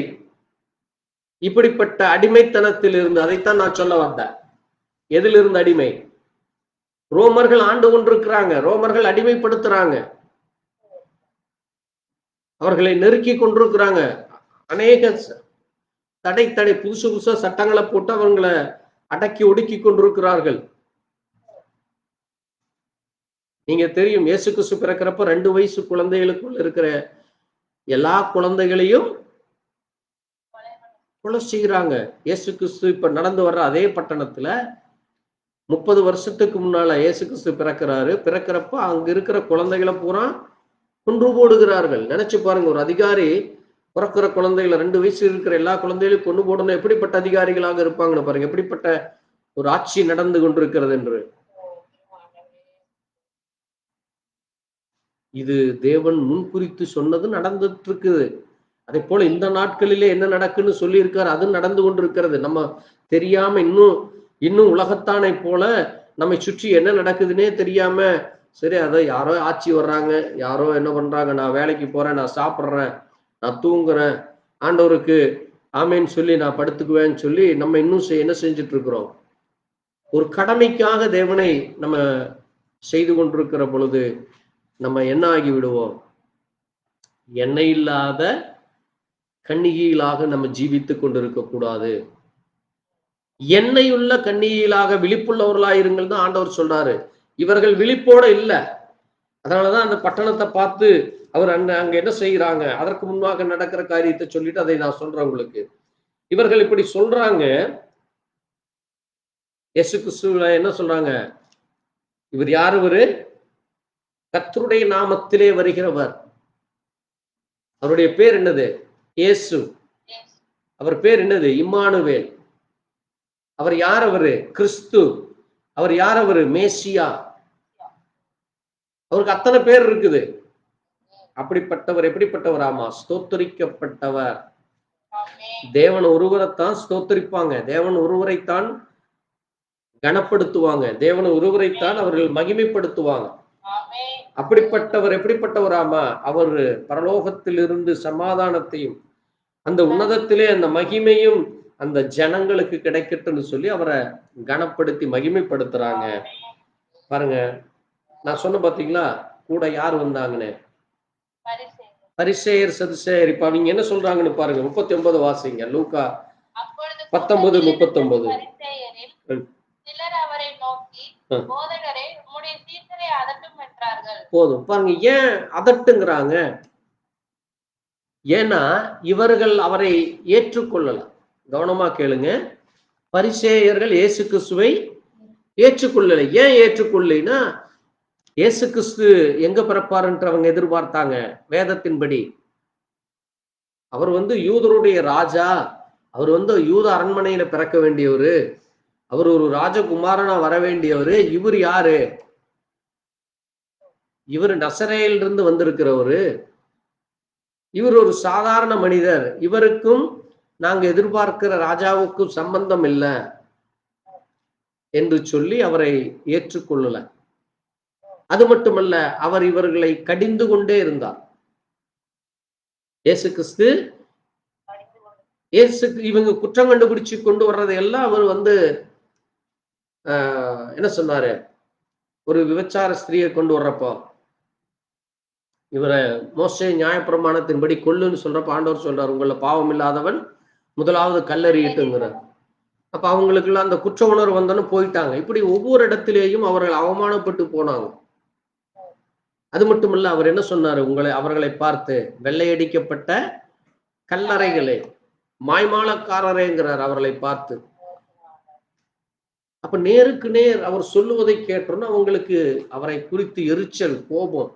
இப்படிப்பட்ட அடிமைத்தனத்தில் இருந்து, அதைத்தான் நான் சொல்ல வந்தேன். எதிலிருந்து அடிமை? ரோமர்கள் ஆண்டு கொண்டிருக்கிறாங்க, ரோமர்கள் அடிமைப்படுத்துறாங்க, அவர்களை நெருக்கி கொண்டிருக்கிறாங்க. அநேக தடை புதுசா சட்டங்களை போட்டு அவங்களை அடக்கி ஒடுக்கி கொண்டிருக்கிறார்கள். நீங்க தெரியும், இயேசு கிறிஸ்து பிறக்கிறப்ப 2 வயசு குழந்தைகளுக்குள் இருக்கிற எல்லா குழந்தைகளையும் கொலை செய்கிறாங்க. இயேசு கிறிஸ்து இப்ப நடந்து வர்ற அதே பட்டணத்துல 30 வருஷத்துக்கு முன்னால இயேசு கிறிஸ்து பிறக்கிறப்ப அங்க இருக்கிற குழந்தைகளை பூரா கொன்று போடுகிறார்கள். நினைச்சு பாருங்க, ஒரு அதிகாரி பிறக்கிற குழந்தைகளை 2 வயசு இருக்கிற எல்லா குழந்தைகளையும் கொண்டு போடணும், எப்படிப்பட்ட அதிகாரிகளாக இருப்பாங்கன்னு பாருங்க, எப்படிப்பட்ட ஒரு ஆட்சி நடந்து கொண்டிருக்கிறது என்று. இது தேவன் முன்குறித்து சொன்னது நடந்துட்டு இருக்குது. அதே போல இந்த நாட்களிலே என்ன நடக்குன்னு சொல்லி இருக்காரு, அது நடந்து கொண்டிருக்கிறது. நம்ம தெரியாம இன்னும் இன்னும் உலகத்தானை போல நம்மை சுற்றி என்ன நடக்குதுன்னே தெரியாம, சரி அதை யாரோ ஆட்சி வர்றாங்க, யாரோ என்ன பண்றாங்க, நான் வேலைக்கு போறேன், நான் சாப்பிட்றேன், நான் தூங்குறேன், ஆண்டவருக்கு ஆமேன்னு சொல்லி நான் படுத்துக்குவேன்னு சொல்லி நம்ம இன்னும் என்ன செஞ்சுட்டு இருக்கிறோம்? ஒரு கடமைக்காக தேவனை நம்ம செய்து கொண்டிருக்கிற பொழுது நம்ம என்ன ஆகி விடுவோம்? எண்ணெய் இல்லாத கன்னிகைகளாக நம்ம ஜீவித்துக் கொண்டிருக்க கூடாது. எண்ணெயுள்ள கன்னிகைகளாக விழிப்புள்ளவர்களாக இருங்கள் தான் ஆண்டவர் சொல்றாரு. இவர்கள் விழிப்போட இல்ல. அதனாலதான் அந்த பட்டணத்தை பார்த்து அவர் அங்க என்ன செய்யறாங்க, அதற்கு முன்பாக நடக்கிற காரியத்தை சொல்லிட்டு அதை நான் சொல்றேன் உங்களுக்கு. இவர்கள் இப்படி சொல்றாங்க. இயேசு கிறிஸ்துவ என்ன சொல்றாங்க? இவர் யார்? இவரு கர்த்தருடைய நாமத்திலே வருகிறவர். அவருடைய பேர் என்னது? இயேசு. அவர் பேர் என்னது? இம்மானுவேல். அவர் யார்? அவரு கிறிஸ்து. அவர் யார்? அவரு மேசியா. அவருக்கு அத்தனை பேர் இருக்குது. அப்படிப்பட்டவர் எப்படிப்பட்டவர்? ஆமா, ஸ்தோத்தரிக்கப்பட்டவர். தேவன் ஒருவரைத்தான் ஸ்தோத்தரிப்பாங்க, தேவன் ஒருவரைத்தான் கனப்படுத்துவாங்க, தேவன் ஒருவரைத்தான் அவர்கள் மகிமைப்படுத்துவாங்க. அப்படிப்பட்டவர் எப்படிப்பட்டவர்? ஆமா, அவர் பரலோகத்திலிருந்து சமாதானத்தையும் அந்த உன்னதத்திலே அந்த மகிமையும் அந்த ஜனங்களுக்கு கிடைக்கட்டும்னு சொல்லி அவரை கனப்படுத்தி மகிமைப்படுத்துறாங்க. பாருங்க, நான் சொன்ன பாத்தீங்களா, கூட யார் வந்தாங்கன்னு? பரிசேயர் சதுசேயர். இப்ப அவங்க என்ன சொல்றாங்கன்னு பாருங்க. 39 வாசிங்க, லூக்கா 19:39. சிலர் அவரை நோக்கி, போதகரே, உம்முடைய சீஷரை அதட்டும் என்றார்கள். போதும் பாருங்க, ஏன் அதட்டுங்கிறாங்க? ஏன்னா இவர்கள் அவரை ஏற்றுக்கொள்ளல. கவனமா கேளுங்க. பரிசேயர்கள் இயேசு கிறிஸ்துவை ஏற்றுக்கொள்ளலை. ஏன் ஏற்றுக்கொள்ளலைன்னா, இயேசு கிறிஸ்து எங்க பிறப்பாருன்ற அவங்க எதிர்பார்த்தாங்க. வேதத்தின்படி அவர் யூதருடைய ராஜா, அவர் யூத அரண்மனையில பிறக்க வேண்டியவரு, அவர் ஒரு ராஜகுமாரனா வர வேண்டியவரு. இவர் யாரு? இவர் நசரேலிருந்து வந்திருக்கிறவரு, இவர் ஒரு சாதாரண மனிதர், இவருக்கும் நாங்க எதிர்பார்க்கிற ராஜாவுக்கும் சம்பந்தம் இல்லை என்று சொல்லி அவரை ஏற்றுக்கொள்ளல. அது மட்டுமல்ல, அவர் இவர்களை கடிந்து கொண்டே இருந்தார். இயேசு கிறிஸ்து இவங்க குற்றம் கண்டுபிடிச்சு கொண்டு வர்றதை எல்லாம் அவர் என்ன சொன்னாரு? ஒரு விபச்சார ஸ்திரியை கொண்டு வர்றப்போ இவரை மோசே நியாயப்பிரமாணத்தின்படி கொல்லுன்னு சொல்றப்ப ஆண்டவர் சொல்றார், உங்கள பாவம் இல்லாதவன் முதலாவது கல்லறியட்டுங்கிறார். அப்ப அவங்களுக்கு எல்லாம் அந்த குற்ற உணர்வு வந்தோன்னு போயிட்டாங்க. இப்படி ஒவ்வொரு இடத்திலேயும் அவர்கள் அவமானப்பட்டு போனாங்க. அது மட்டுமல்ல, அவர் என்ன சொன்னாரு? அவர்களை பார்த்து, வெள்ளையடிக்கப்பட்ட கல்லறைகளே, மாய்மாலக்காரரேங்கிறார் அவர்களை பார்த்து. அப்ப நேருக்கு நேர் அவர் சொல்லுவதை கேட்டோம்னா அவங்களுக்கு அவரை குறித்து எரிச்சல், கோபம்.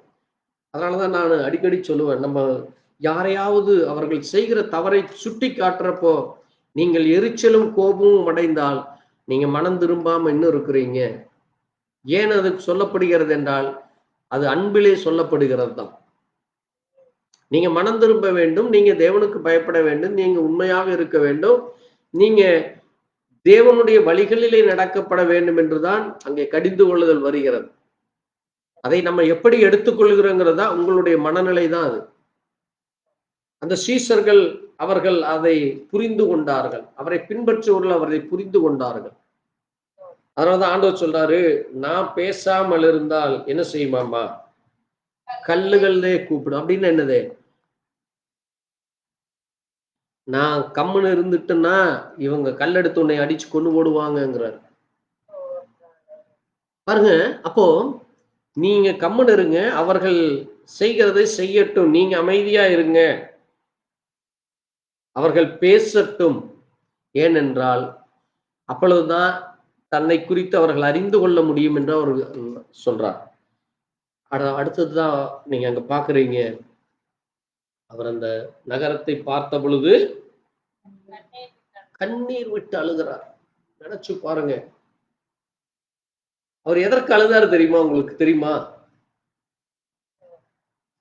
அதனாலதான் நான் அடிக்கடி சொல்லுவேன், நம்ம யாரையாவது அவர்கள் செய்கிற தவறை சுட்டி காட்டுறப்போ நீங்கள் எரிச்சலும் கோபமும் அடைந்தால் நீங்க மனம் திரும்பாம இன்னும் இருக்கிறீங்க. ஏன் அது சொல்லப்படுகிறது என்றால், அது அன்பிலே சொல்லப்படுகிறது தான். நீங்க மனம் திரும்ப வேண்டும், நீங்க தேவனுக்கு பயப்பட வேண்டும், நீங்க உண்மையாக இருக்க வேண்டும், நீங்க தேவனுடைய வழிகளிலே நடக்கப்பட வேண்டும் என்றுதான் அங்கே கடிந்து கொள்ளுதல் வருகிறது. அதை நம்ம எப்படி எடுத்துக்கொள்கிறோங்கிறது தான் உங்களுடைய மனநிலை தான் அது. அந்த சீஷர்கள் அவர்கள் அதை புரிந்து கொண்டார்கள், அவரை பின்பற்றுவர்கள் அவரை புரிந்து கொண்டார்கள். அதனாலதான் ஆண்டவர் சொல்றாரு, நான் பேசாமல் இருந்தால் என்ன செய்யுமாமா? கல்லுகளே கூப்பிடும். அப்படின்னு என்னது? நான் கம்முன்னு இருந்துட்டேன்னா இவங்க கல்லெடுத்து உன்னை அடிச்சு கொண்டு போடுவாங்கங்கிறார். பாருங்க, அப்போ நீங்க கம்முன்னு இருங்க, அவர்கள் செய்கிறதை செய்யட்டும், நீங்க அமைதியா இருங்க, அவர்கள் பேசட்டும். ஏனென்றால் அப்பொழுதுதான் தன்னை குறித்து அவர்கள் அறிந்து கொள்ள முடியும் என்று அவர் சொல்றார். அடுத்ததுதான் நீங்க அங்க பாக்குறீங்க, அவர் அந்த நகரத்தை பார்த்த பொழுது கண்ணீர் விட்டு அழுகிறார். நினைச்சு பாருங்க, அவர் எதற்கு அழுதாரு தெரியுமா? உங்களுக்கு தெரியுமா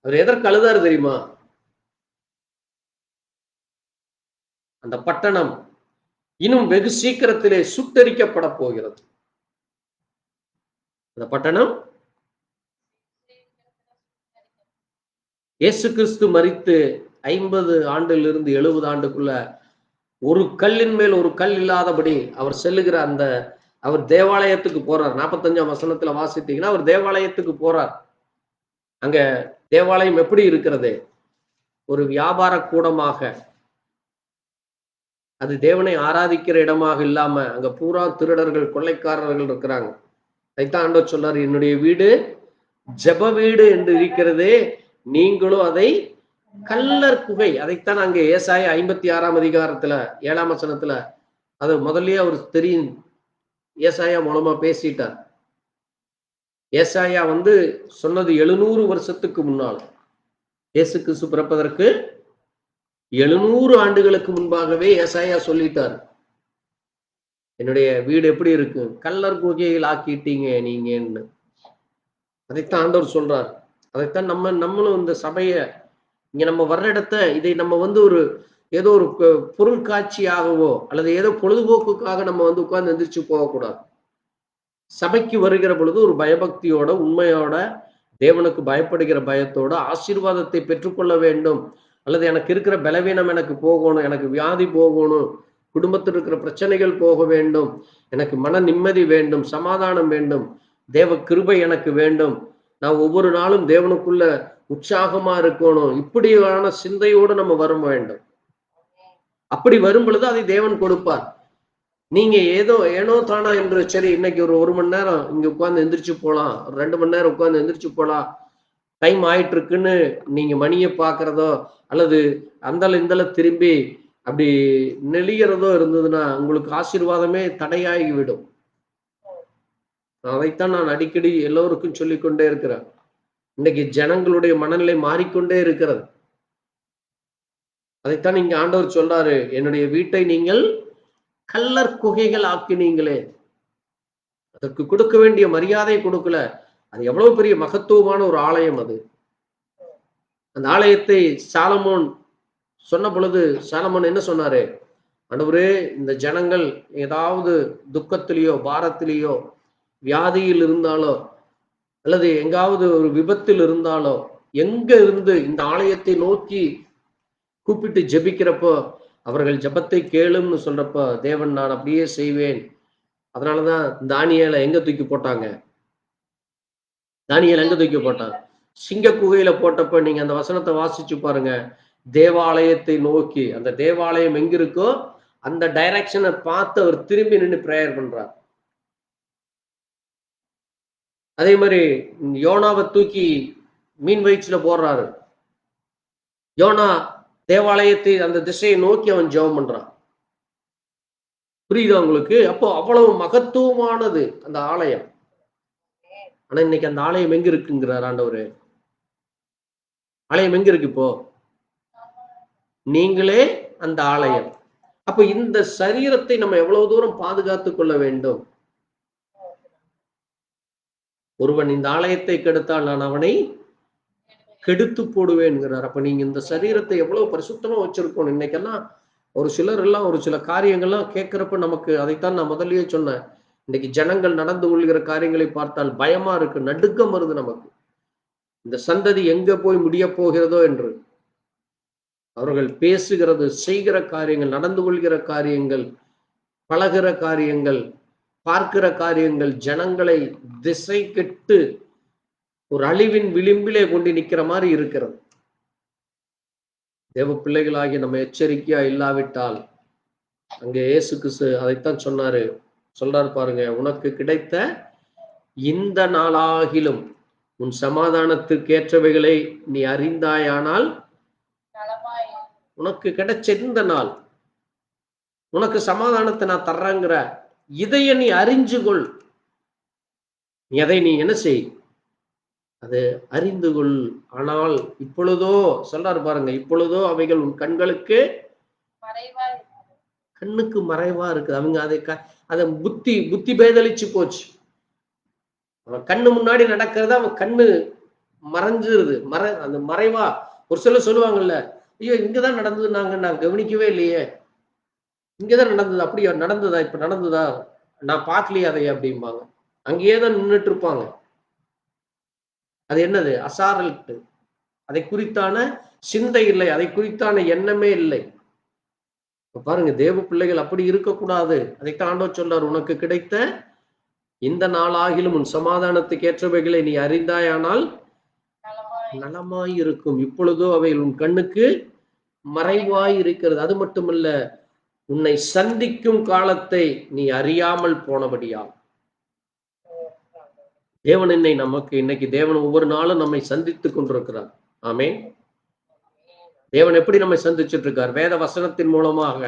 அவர் எதற்கு அழுதாரு தெரியுமா? அந்த பட்டணம் இன்னும் வெகு சீக்கிரத்திலே சுட்டரிக்கப்பட போகிறது. அந்த பட்டணம் இயேசு கிறிஸ்து மரித்து 50 ஆண்டிலிருந்து 70 ஆண்டுக்குள்ள ஒரு கல்லின் மேல் ஒரு கல் இல்லாதபடி அவர் செல்லுகிற அந்த அவர் தேவாலயத்துக்கு போறார். 45ஆம் வசனத்துல வாசித்தீங்கன்னா அவர் தேவாலயத்துக்கு போறார். அங்க தேவாலயம் எப்படி இருக்கிறது? ஒரு வியாபார கூடமாக, அது தேவனை ஆராதிக்கிற இடமாக இல்லாம அங்க பூரா திருடர்கள், கொள்ளைக்காரர்கள் இருக்கிறாங்க. அதைத்தான் ஆண்டவர் சொல்றாரு, என்னுடைய வீடு ஜெப வீடு என்று இருக்கிறதே, நீங்களும் அதை கல்லர் குகை. அதைத்தான் அங்க ஏசாயா 56ஆம் அதிகாரத்துல 7ஆம் வசனத்துல அது முதல்லயே அவர் தெரியும், ஏசாயா மூலமா பேசிட்டார். ஏசாயா சொன்னது 700 வருஷத்துக்கு முன்னால், இயேசு கிறிஸ்து பிறப்பதற்கு 700 ஆண்டுகளுக்கு முன்பாகவே ஏசாயா சொல்லிட்டார், என்னுடைய வீடு எப்படி இருக்கு, கல்லர் குகையில் ஆக்கிட்டீங்க நீங்கன்னு. அதைத்தான் ஆண்டவர் சொல்றார். அதைத்தான் நம்மளும் இந்த சபைய இங்க நம்ம வர்ற இடத்த இதை நம்ம ஒரு ஏதோ ஒரு பொருட்காட்சியாகவோ அல்லது ஏதோ பொழுதுபோக்குக்காக நம்ம உட்கார்ந்து எந்திரிச்சு போகக்கூடாது. சபைக்கு வருகிற பொழுது ஒரு பயபக்தியோட, உண்மையோட, தேவனுக்கு பயப்படுகிற பயத்தோட ஆசீர்வாதத்தை பெற்றுக்கொள்ள வேண்டும். அல்லது எனக்கு இருக்கிற பலவீனம் எனக்கு போகணும், எனக்கு வியாதி போகணும், குடும்பத்தில் இருக்கிற பிரச்சனைகள் போக வேண்டும், எனக்கு மன நிம்மதி வேண்டும், சமாதானம் வேண்டும், தேவ கிருபை எனக்கு வேண்டும், நான் ஒவ்வொரு நாளும் தேவனுக்குள்ள உற்சாகமா இருக்கணும், இப்படியான சிந்தையோடு நம்ம வர வேண்டும். அப்படி வரும் பொழுது அதை தேவன் கொடுப்பார். நீங்க ஏனோ தானா என்று சரி இன்னைக்கு ஒரு மணி நேரம் இங்க உட்கார்ந்து எந்திரிச்சு போலாம், 2 மணி நேரம் உட்கார்ந்து எந்திரிச்சு போலாம், டைம் ஆயிட்டு இருக்குன்னு நீங்க மணியை பாக்குறதோ அல்லது அந்தல இந்தல திரும்பி அப்படி நெளிகிறதோ இருந்ததுன்னா உங்களுக்கு ஆசீர்வாதமே தடையாகிவிடும். அதைத்தான் நான் அடிக்கடி எல்லோருக்கும் சொல்லிக்கொண்டே இருக்கிறேன். இன்னைக்கு ஜனங்களுடைய மனநிலை மாறிக்கொண்டே இருக்கிறது. அதைத்தான் இங்க ஆண்டவர் சொல்றாரு, என்னுடைய வீட்டை நீங்கள் கல்லர் குகைகள் ஆக்கினீங்களே. அதற்கு கொடுக்க வேண்டிய மரியாதை கொடுக்கல. அது எவ்வளவு பெரிய மகத்துவமான ஒரு ஆலயம் அது. அந்த ஆலயத்தை சாலமோன் சொன்ன பொழுது சாலமோன் என்ன சொன்னாரு, ஆண்டவரே இந்த ஜனங்கள் ஏதாவது துக்கத்திலேயோ பாரத்திலேயோ வியாதியில் இருந்தாலோ அல்லது எங்காவது ஒரு விபத்தில் இருந்தாலோ எங்க இருந்து இந்த ஆலயத்தை நோக்கி கூப்பிட்டு ஜெபிக்கிறப்போ அவர்கள் ஜெபத்தை கேளும்னு சொல்றப்ப தேவன் நான் அப்படியே செய்வேன். அதனாலதான் தானியேலை எங்க தூக்கி போட்டாங்க? தானியேல் எங்க தூக்கி போட்டாங்க? சிங்க குகையில போட்டப்ப நீங்க அந்த வசனத்தை வாசிச்சு பாருங்க. தேவாலயத்தை நோக்கி, அந்த தேவாலயம் எங்க இருக்கோ அந்த டைரக்ஷனை பார்த்து அவர் திரும்பி நின்று பிரேயர் பண்றார். அதே மாதிரி யோனாவை தூக்கி மீன் வயிற்றுல போடுறாரு. யோனா தேவாலயத்தை அந்த திசையை நோக்கி அவன் ஜெபம் பண்றான். புரியுதா உங்களுக்கு? அப்போ அவ்வளவு மகத்துவமானது அந்த ஆலயம். ஆனா இன்னைக்கு அந்த ஆலயம் எங்க இருக்குங்கிறார் ஆண்டவரு. ஆலயம் எங்க இருக்கு இப்போ? நீங்களே அந்த ஆலயம். அப்ப இந்த சரீரத்தை நம்ம எவ்வளவு தூரம் பாதுகாத்துக் கொள்ள வேண்டும். ஒருவன் இந்த ஆலயத்தை கெடுத்தால் நான் அவனை கெடுத்து போடுவேன்கிறார். அப்ப நீங்க இந்த சரீரத்தை எவ்வளவு பரிசுத்தமா வச்சிருக்கணும். இன்னைக்கெல்லாம் ஒரு சில காரியங்கள்லாம் கேட்கிறப்ப நமக்கு, அதைத்தான் நான் முதல்லயே சொன்னேன், இன்னைக்கு ஜனங்கள் நடந்து கொள்கிற காரியங்களை பார்த்தால் பயமா இருக்கு, நடுக்கம் வருது நமக்கு. இந்த சந்ததி எங்க போய் முடிய போகிறதோ என்று. அவர்கள் பேசுகிறது, செய்கிற காரியங்கள், நடந்து கொள்கிற காரியங்கள், பழகிற காரியங்கள், பார்க்கிற காரியங்கள் ஜனங்களை திசை கெட்டு ஒரு அழிவின் விளிம்பிலே கொண்டு நிக்கிற மாதிரி இருக்கிறது. தேவ பிள்ளைகளாகி நம்ம எச்சரிக்கையா இல்லாவிட்டால், அங்கே இயேசு கிறிஸ்து அதைத்தான் சொல்றாரு பாருங்க, உனக்கு கிடைத்த இந்த நாளாகிலும் உன் சமாதானத்துக்கு ஏற்றவைகளை நீ அறிந்தாயானால், உனக்கு கிடைச்ச இந்த நாள் உனக்கு சமாதானத்தை நான் தர்றேங்கிற இதைய நீ அறிஞ்சு கொள். எதை நீ என்ன செய், அது அறிந்து கொள். ஆனால் இப்பொழுதோ சொல்றாரு பாருங்க, இப்பொழுதோ அவைகள் உன் கண்களுக்கு கண்ணுக்கு மறைவா இருக்குது. அவங்க அதை புத்தி பேதலிச்சு போச்சு. அவன் கண்ணு முன்னாடி நடக்கிறத அவன் கண்ணு மறைஞ்சிருது. அந்த மறைவா ஒரு சிலர் சொல்லுவாங்கல்ல, ஐயோ இங்கதான் நடந்தது, நான் கவனிக்கவே இல்லையே. இங்கதான் நடந்தது. அப்படியா நடந்ததா? இப்ப நடந்ததா? நான் பார்க்கலையே அதை அப்படிம்பாங்க. அங்கேயே தான் நின்றுட்டு இருப்பாங்க. அது என்னது? அசாரல்ட்டு. அதை குறித்தான சிந்தை இல்லை, அதை குறித்தான எண்ணமே இல்லை. பாருங்க, தேவ பிள்ளைகள் அப்படி இருக்கக்கூடாது. அதைத்தான் ஆண்டவர் சொல்றார், உனக்கு கிடைத்த இந்த நாளாகிலும் உன் சமாதானத்துக்கு ஏற்றவைகளை நீ அறிந்தாயானால் நலமாய் இருக்கும். இப்பொழுதோ அவைகள் உன் கண்ணுக்கு மறைவாய் இருக்கிறது. அது மட்டுமல்ல, உன்னை சந்திக்கும் காலத்தை நீ அறியாமல் போனபடியால். தேவன் இன்னைக்கு தேவன் ஒவ்வொரு நாளும் நம்மை சந்தித்துக் கொண்டிருக்கிறார். ஆமென். தேவன் எப்படி நம்மை சந்திச்சுட்டு இருக்கார்? வேத வசனத்தின் மூலமாக.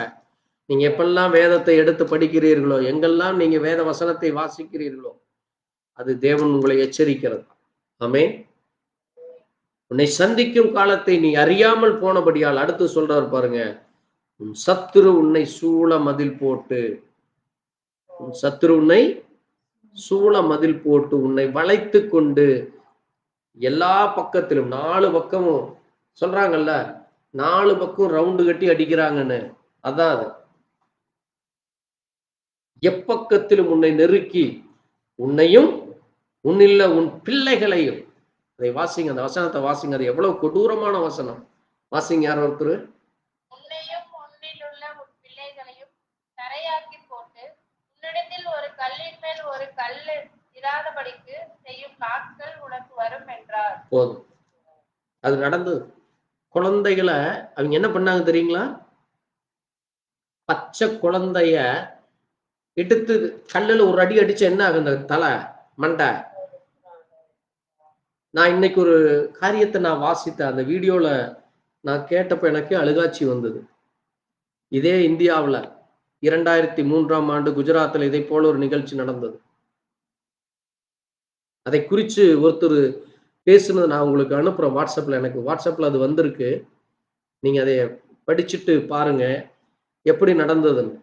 நீங்க எப்பெல்லாம் வேதத்தை எடுத்து படிக்கிறீர்களோ, எங்கெல்லாம் நீங்க வேத வசனத்தை வாசிக்கிறீர்களோ, அது தேவன் உங்களை எச்சரிக்கிறது. ஆமென். உன்னை சந்திக்கும் காலத்தை நீ அறியாமல் போனபடியால். அடுத்து சொல்றாரு பாருங்க, உன் சத்துரு உன்னை சூழ மதில் போட்டு, உன் சத்துரு உன்னை சூழ மதில் போட்டு உன்னை வளைத்து கொண்டு எல்லா பக்கத்திலும் 4 பக்கமும் சொல்றாங்கல்ல, 4 பக்கம் ரவுண்டு கட்டி அடிக்கிறாங்கன்னு. அதான் அது. எப்பக்கத்திலும் உன்னை நெருக்கி உன்னையும் உன்னில்ல உன் பிள்ளைகளையும். அதை வாசிங்க, அந்த வசனத்தை வாசிங்க. அது எவ்வளவு கொடூரமான வசனம். வாசிங்க யார் ஒருத்தர். உன்னையும் உன்னிலுள்ள உன் பிள்ளைகளையும் தரையாக்கி போட்டு உன்னிடத்தில் ஒரு கல்லின் மேல் ஒரு கல்லு இராதபடிக்கு செய்யும் நாட்கள் உனக்கு வரும் என்றார். போதும், அது நடந்தது. குழந்தைகளை அவங்க என்ன பண்ணாங்க தெரியுங்களா? பச்சை குழந்தைய எடுத்து கல்லுல ஒரு அடி அடிச்சு என்ன ஆகுது? அந்த தலை மண்டை. நான் இன்னைக்கு ஒரு காரியத்தை நான் வாசித்தேன். அந்த வீடியோல நான் கேட்டப்ப எனக்கு அழுகாட்சி வந்தது. இதே இந்தியாவில் 2003ஆம் ஆண்டு குஜராத்தில் இதை போல ஒரு நிகழ்ச்சி நடந்தது. அதை குறித்து ஒருத்தர் பேசுனது நான் உங்களுக்கு அனுப்புறேன் வாட்ஸ்அப்ல. எனக்கு வாட்ஸ்அப்ல அது வந்திருக்கு. நீங்க அதை படிச்சுட்டு பாருங்க எப்படி நடந்ததுன்னு.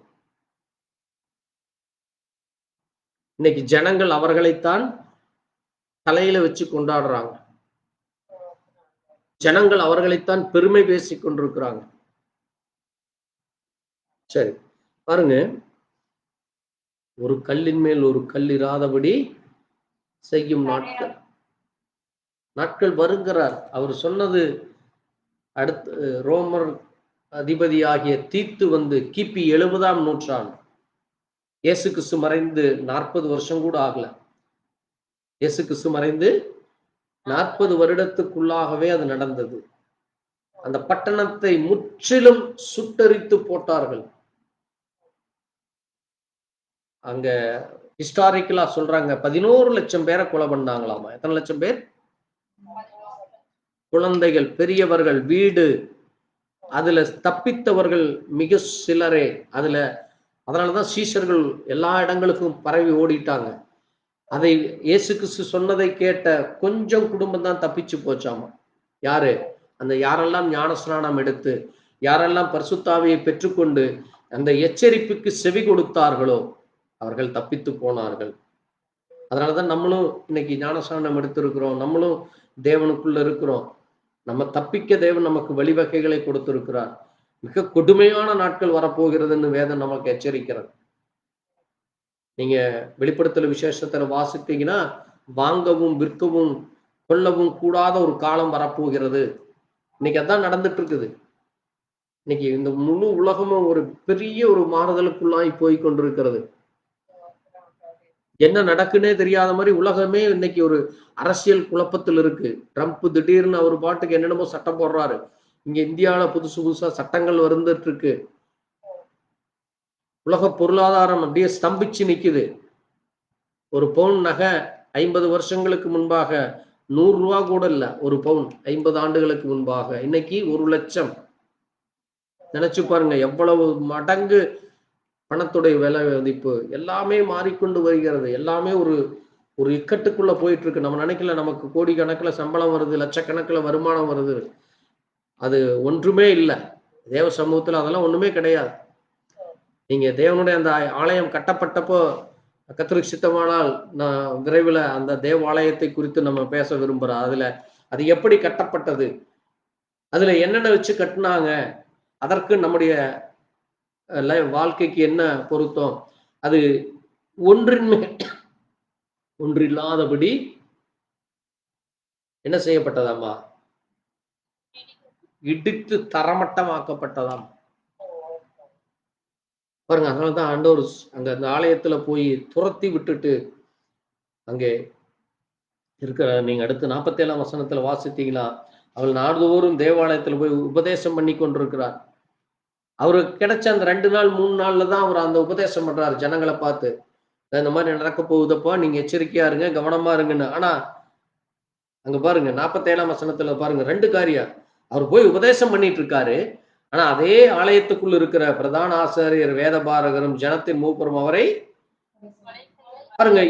இன்னைக்கு ஜனங்கள் அவர்களைத்தான் தலையில வச்சு கொண்டாடுறாங்க. ஜனங்கள் அவர்களைத்தான் பெருமை பேசிக் கொண்டிருக்கிறாங்க. சரி பாருங்க, ஒரு கல்லின் மேல் ஒரு கல் இராதபடி செய்யும் நாட்கள் வருகிறார். அவர் சொன்னது அடுத்து ரோமர் அதிபதியாகிய தீத்து வந்து கிபி 70ஆம் நூற்றாண்டு. இயேசு கிறிஸ்து மறைந்து 40 வருஷம் கூட ஆகல. இயேசு கிறிஸ்து மறைந்து 40 வருடத்துக்குள்ளாகவே அது நடந்தது. அந்த பட்டணத்தை முற்றிலும் சுட்டரித்து போட்டார்கள். அங்க ஹிஸ்டாரிக்கலா சொல்றாங்க 11 லட்சம் பேரை கொலை பண்ணாங்களாமா. எத்தனை லட்சம் பேர்? குழந்தைகள், பெரியவர்கள், வீடு. அதுல தப்பித்தவர்கள் மிக சிலரே. அதனாலதான் சீஷர்கள் எல்லா இடங்களுக்கும் பரவி ஓடிட்டாங்க. அதை இயேசு கிறிஸ்து சொன்னதை கேட்ட கொஞ்சம் குடும்பம் தான் தப்பிச்சு போச்சாமா. யாரு? அந்த யாரெல்லாம் ஞானஸ்நானம் எடுத்து, யாரெல்லாம் பரிசுத்தாவியை பெற்றுக்கொண்டு அந்த எச்சரிப்புக்கு செவி கொடுத்தார்களோ அவர்கள் தப்பித்து போனார்கள். அதனாலதான் நம்மளும் இன்னைக்கு ஞானஸ்நானம் எடுத்திருக்கிறோம். நம்மளும் தேவனுக்குள்ள இருக்கிறோம். நம்ம தப்பிக்க தேவன் நமக்கு வழிவகைகளை கொடுத்திருக்கிறார். மிக கொடுமையான நாட்கள் வரப்போகிறதுன்னு வேதம் நமக்கு எச்சரிக்கிறது. நீங்க வெளிப்படுத்தல் விசேஷத்துல வாசித்தீங்கன்னா, வாங்கவும் விற்கவும் கொல்லவும் கூடாத ஒரு காலம் வரப்போகிறது. இன்னைக்கு அதான் நடந்துட்டு இருக்குது. இன்னைக்கு இந்த முழு உலகமும் ஒரு பெரிய ஒரு மாறுதலுக்குள்ளாய் போய் கொண்டிருக்கிறது. என்ன நடக்குன்னே தெரியாத மாதிரி உலகமே இன்னைக்கு ஒரு அரசியல் குழப்பத்தில் இருக்கு. ட்ரம்ப் திடீர்னு அவர் பாட்டுக்கு என்னென்னமோ சட்டம் போடுறாரு. இங்க இந்தியாவில புதுசா சட்டங்கள் வந்துட்டு இருக்கு. உலக பொருளாதாரம் அப்படியே ஸ்தம்பிச்சு நிக்குது. ஒரு பவுன் நகை 50 வருஷங்களுக்கு முன்பாக 100 ரூபா கூட இல்ல. ஒரு பவுன் 50 ஆண்டுகளுக்கு முன்பாக இன்னைக்கு 1 லட்சம். நினைச்சு பாருங்க எவ்வளவு மடங்கு பணத்துடைய விலை மதிப்பு. எல்லாமே மாறிக்கொண்டு வருகிறது. எல்லாமே ஒரு இக்கட்டுக்குள்ள போயிட்டு இருக்கு. நம்ம நினைக்கல நமக்கு கோடி கணக்குல சம்பளம் வருது, லட்சக்கணக்கில் வருமானம் வருது. அது ஒன்றுமே இல்லை. தேவ சமூகத்துல அதெல்லாம் ஒண்ணுமே கிடையாது. நீங்க தேவனுடைய அந்த ஆலயம் கட்டப்பட்டப்போ கர்த்தருக்கு சித்தமானால் நான் விரைவில் அந்த தேவாலயத்தை குறித்து நம்ம பேச விரும்புறோம். அது எப்படி கட்டப்பட்டது, அதுல என்னென்ன வச்சு கட்டினாங்க, அதற்கு நம்முடைய வாழ்க்கைக்கு என்ன பொருத்தம்? அது ஒன்றில்லாதபடி என்ன செய்யப்பட்டதாமா? இடித்து தரமட்டமாக்கப்பட்டதாம். பாருங்க, அதனாலதான் ஆண்டவர் அங்க அந்த ஆலயத்துல போய் துரத்தி விட்டுட்டு அங்கே இருக்கிற, நீங்க அடுத்து 47ஆம் வசனத்துல வாசித்தீங்களா? அவள் நாள்தோறும் தேவாலயத்துல போய் உபதேசம் பண்ணி கொண்டிருக்கிறார். அவருக்கு கிடைச்ச அந்த 2 நாள் 3 நாள்ல தான் அவர் அந்த உபதேசம் பண்றாரு ஜனங்களை பார்த்து. இந்த மாதிரி நடக்க போகுதப்பா, நீங்க எச்சரிக்கையா இருங்க, கவனமா இருங்கன்னு. ஆனா அங்க பாருங்க 47ஆம் வசனத்துல பாருங்க 2 காரியம். அவர் போய் உபதேசம் பண்ணிட்டு இருக்காரு. ஆனா அதே ஆலயத்துக்குள் இருக்கிற பிரதான ஆசாரியர், வேதபாரகரும், ஜனத்தின் மூப்பரும் அவரை பாருங்க,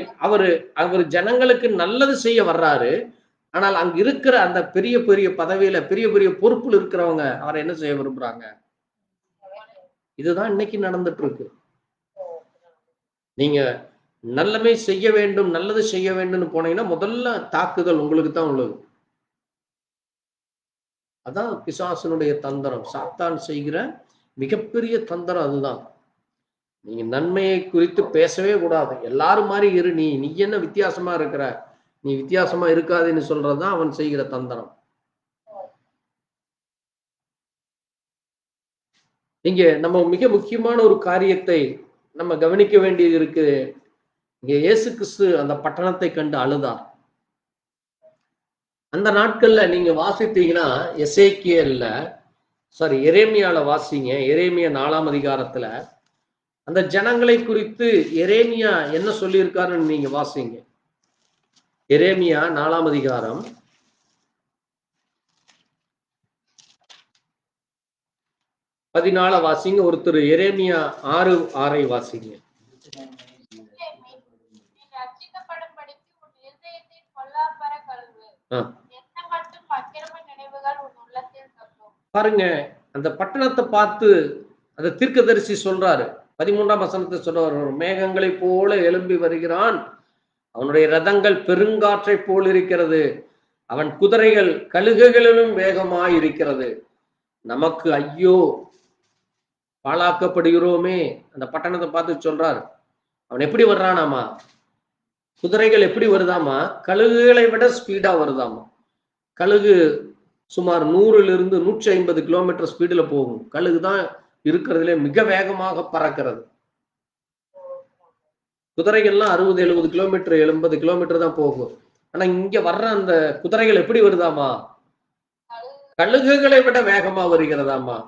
அவர் ஜனங்களுக்கு நல்லது செய்ய வர்றாரு. ஆனால் அங்க இருக்கிற அந்த பெரிய பெரிய பதவியில, பெரிய பெரிய பொறுப்புல இருக்கிறவங்க அவரை என்ன செய்ய விரும்புறாங்க? இதுதான் இன்னைக்கு நடந்துட்டு இருக்கு. நீங்க நல்லமே செய்ய வேண்டும், நல்லது செய்ய வேண்டும்னு போனீங்கன்னா முதல்ல தாக்குதல் உங்களுக்கு தான் உள்ளது. அதான் பிசாசனுடைய தந்திரம், சாத்தான் செய்கிற மிகப்பெரிய தந்திரம் அதுதான். நீங்க நன்மையை குறித்து பேசவே கூடாது. எல்லாரும் மாதிரி இரு, நீ என்ன வித்தியாசமா இருக்கிற, நீ வித்தியாசமா இருக்காதுன்னு சொல்றதுதான் அவன் செய்கிற தந்திரம். இங்க நம்ம மிக முக்கியமான ஒரு காரியத்தை நம்ம கவனிக்க வேண்டியது இருக்கு. இங்க இயேசு கிறிஸ்து அந்த பட்டணத்தை கண்டு அழுதார். அந்த நாட்கள்ல நீங்க வாசித்தீங்கன்னா எரேமியால வாசிங்க. எரேமியா 4ஆம் அதிகாரத்துல அந்த ஜனங்களை குறித்து எரேமியா என்ன சொல்லியிருக்காருன்னு நீங்க வாசிங்க. எரேமியா 4ஆம் அதிகாரம் 14 வாசிங்க. ஒருத்தர் எரேமியா 6:6 வாசிங்க. ரட்சிக்கப்படும்படிக்கு உன் இருதயத்தை பொல்லாப்பற கழுவு. என்ன மட்டும் அக்கிரம நினைவுகள் உன் உள்ளத்தில் தங்கும். பாருங்க, அந்த பட்டணத்தை பார்த்து அந்த தீர்க்கதரிசி சொல்றாரு. 13ஆம் வசனத்தை சொல்றாரு, மேகங்களை போல எழும்பி வருகிறான், அவனுடைய ரதங்கள் பெருங்காற்றை போல் இருக்கிறது, அவன் குதிரைகள் கழுகுகளிலும் வேகமாய் இருக்கிறது. நமக்கு ஐயோ, பாழாக்கப்படுகிறோமே. அந்த பட்டணத்தை பார்த்து சொல்றாரு. அவன் எப்படி வர்றானாமா? குதிரைகள் எப்படி வருதாமா? கழுகுகளை விட ஸ்பீடா வருதாமா. கழுகு சுமார் 100 to 150 கிலோமீட்டர் ஸ்பீடுல போகும். கழுகு தான் இருக்கிறதுல மிக வேகமாக பறக்கிறது. குதிரைகள்லாம் 60-70 கிலோமீட்டர் 80 கிலோமீட்டர் தான் போகும். ஆனா இங்க வர்ற அந்த குதிரைகள் எப்படி வருதாமா? கழுகுகளை விட வேகமா வருகிறதாமா.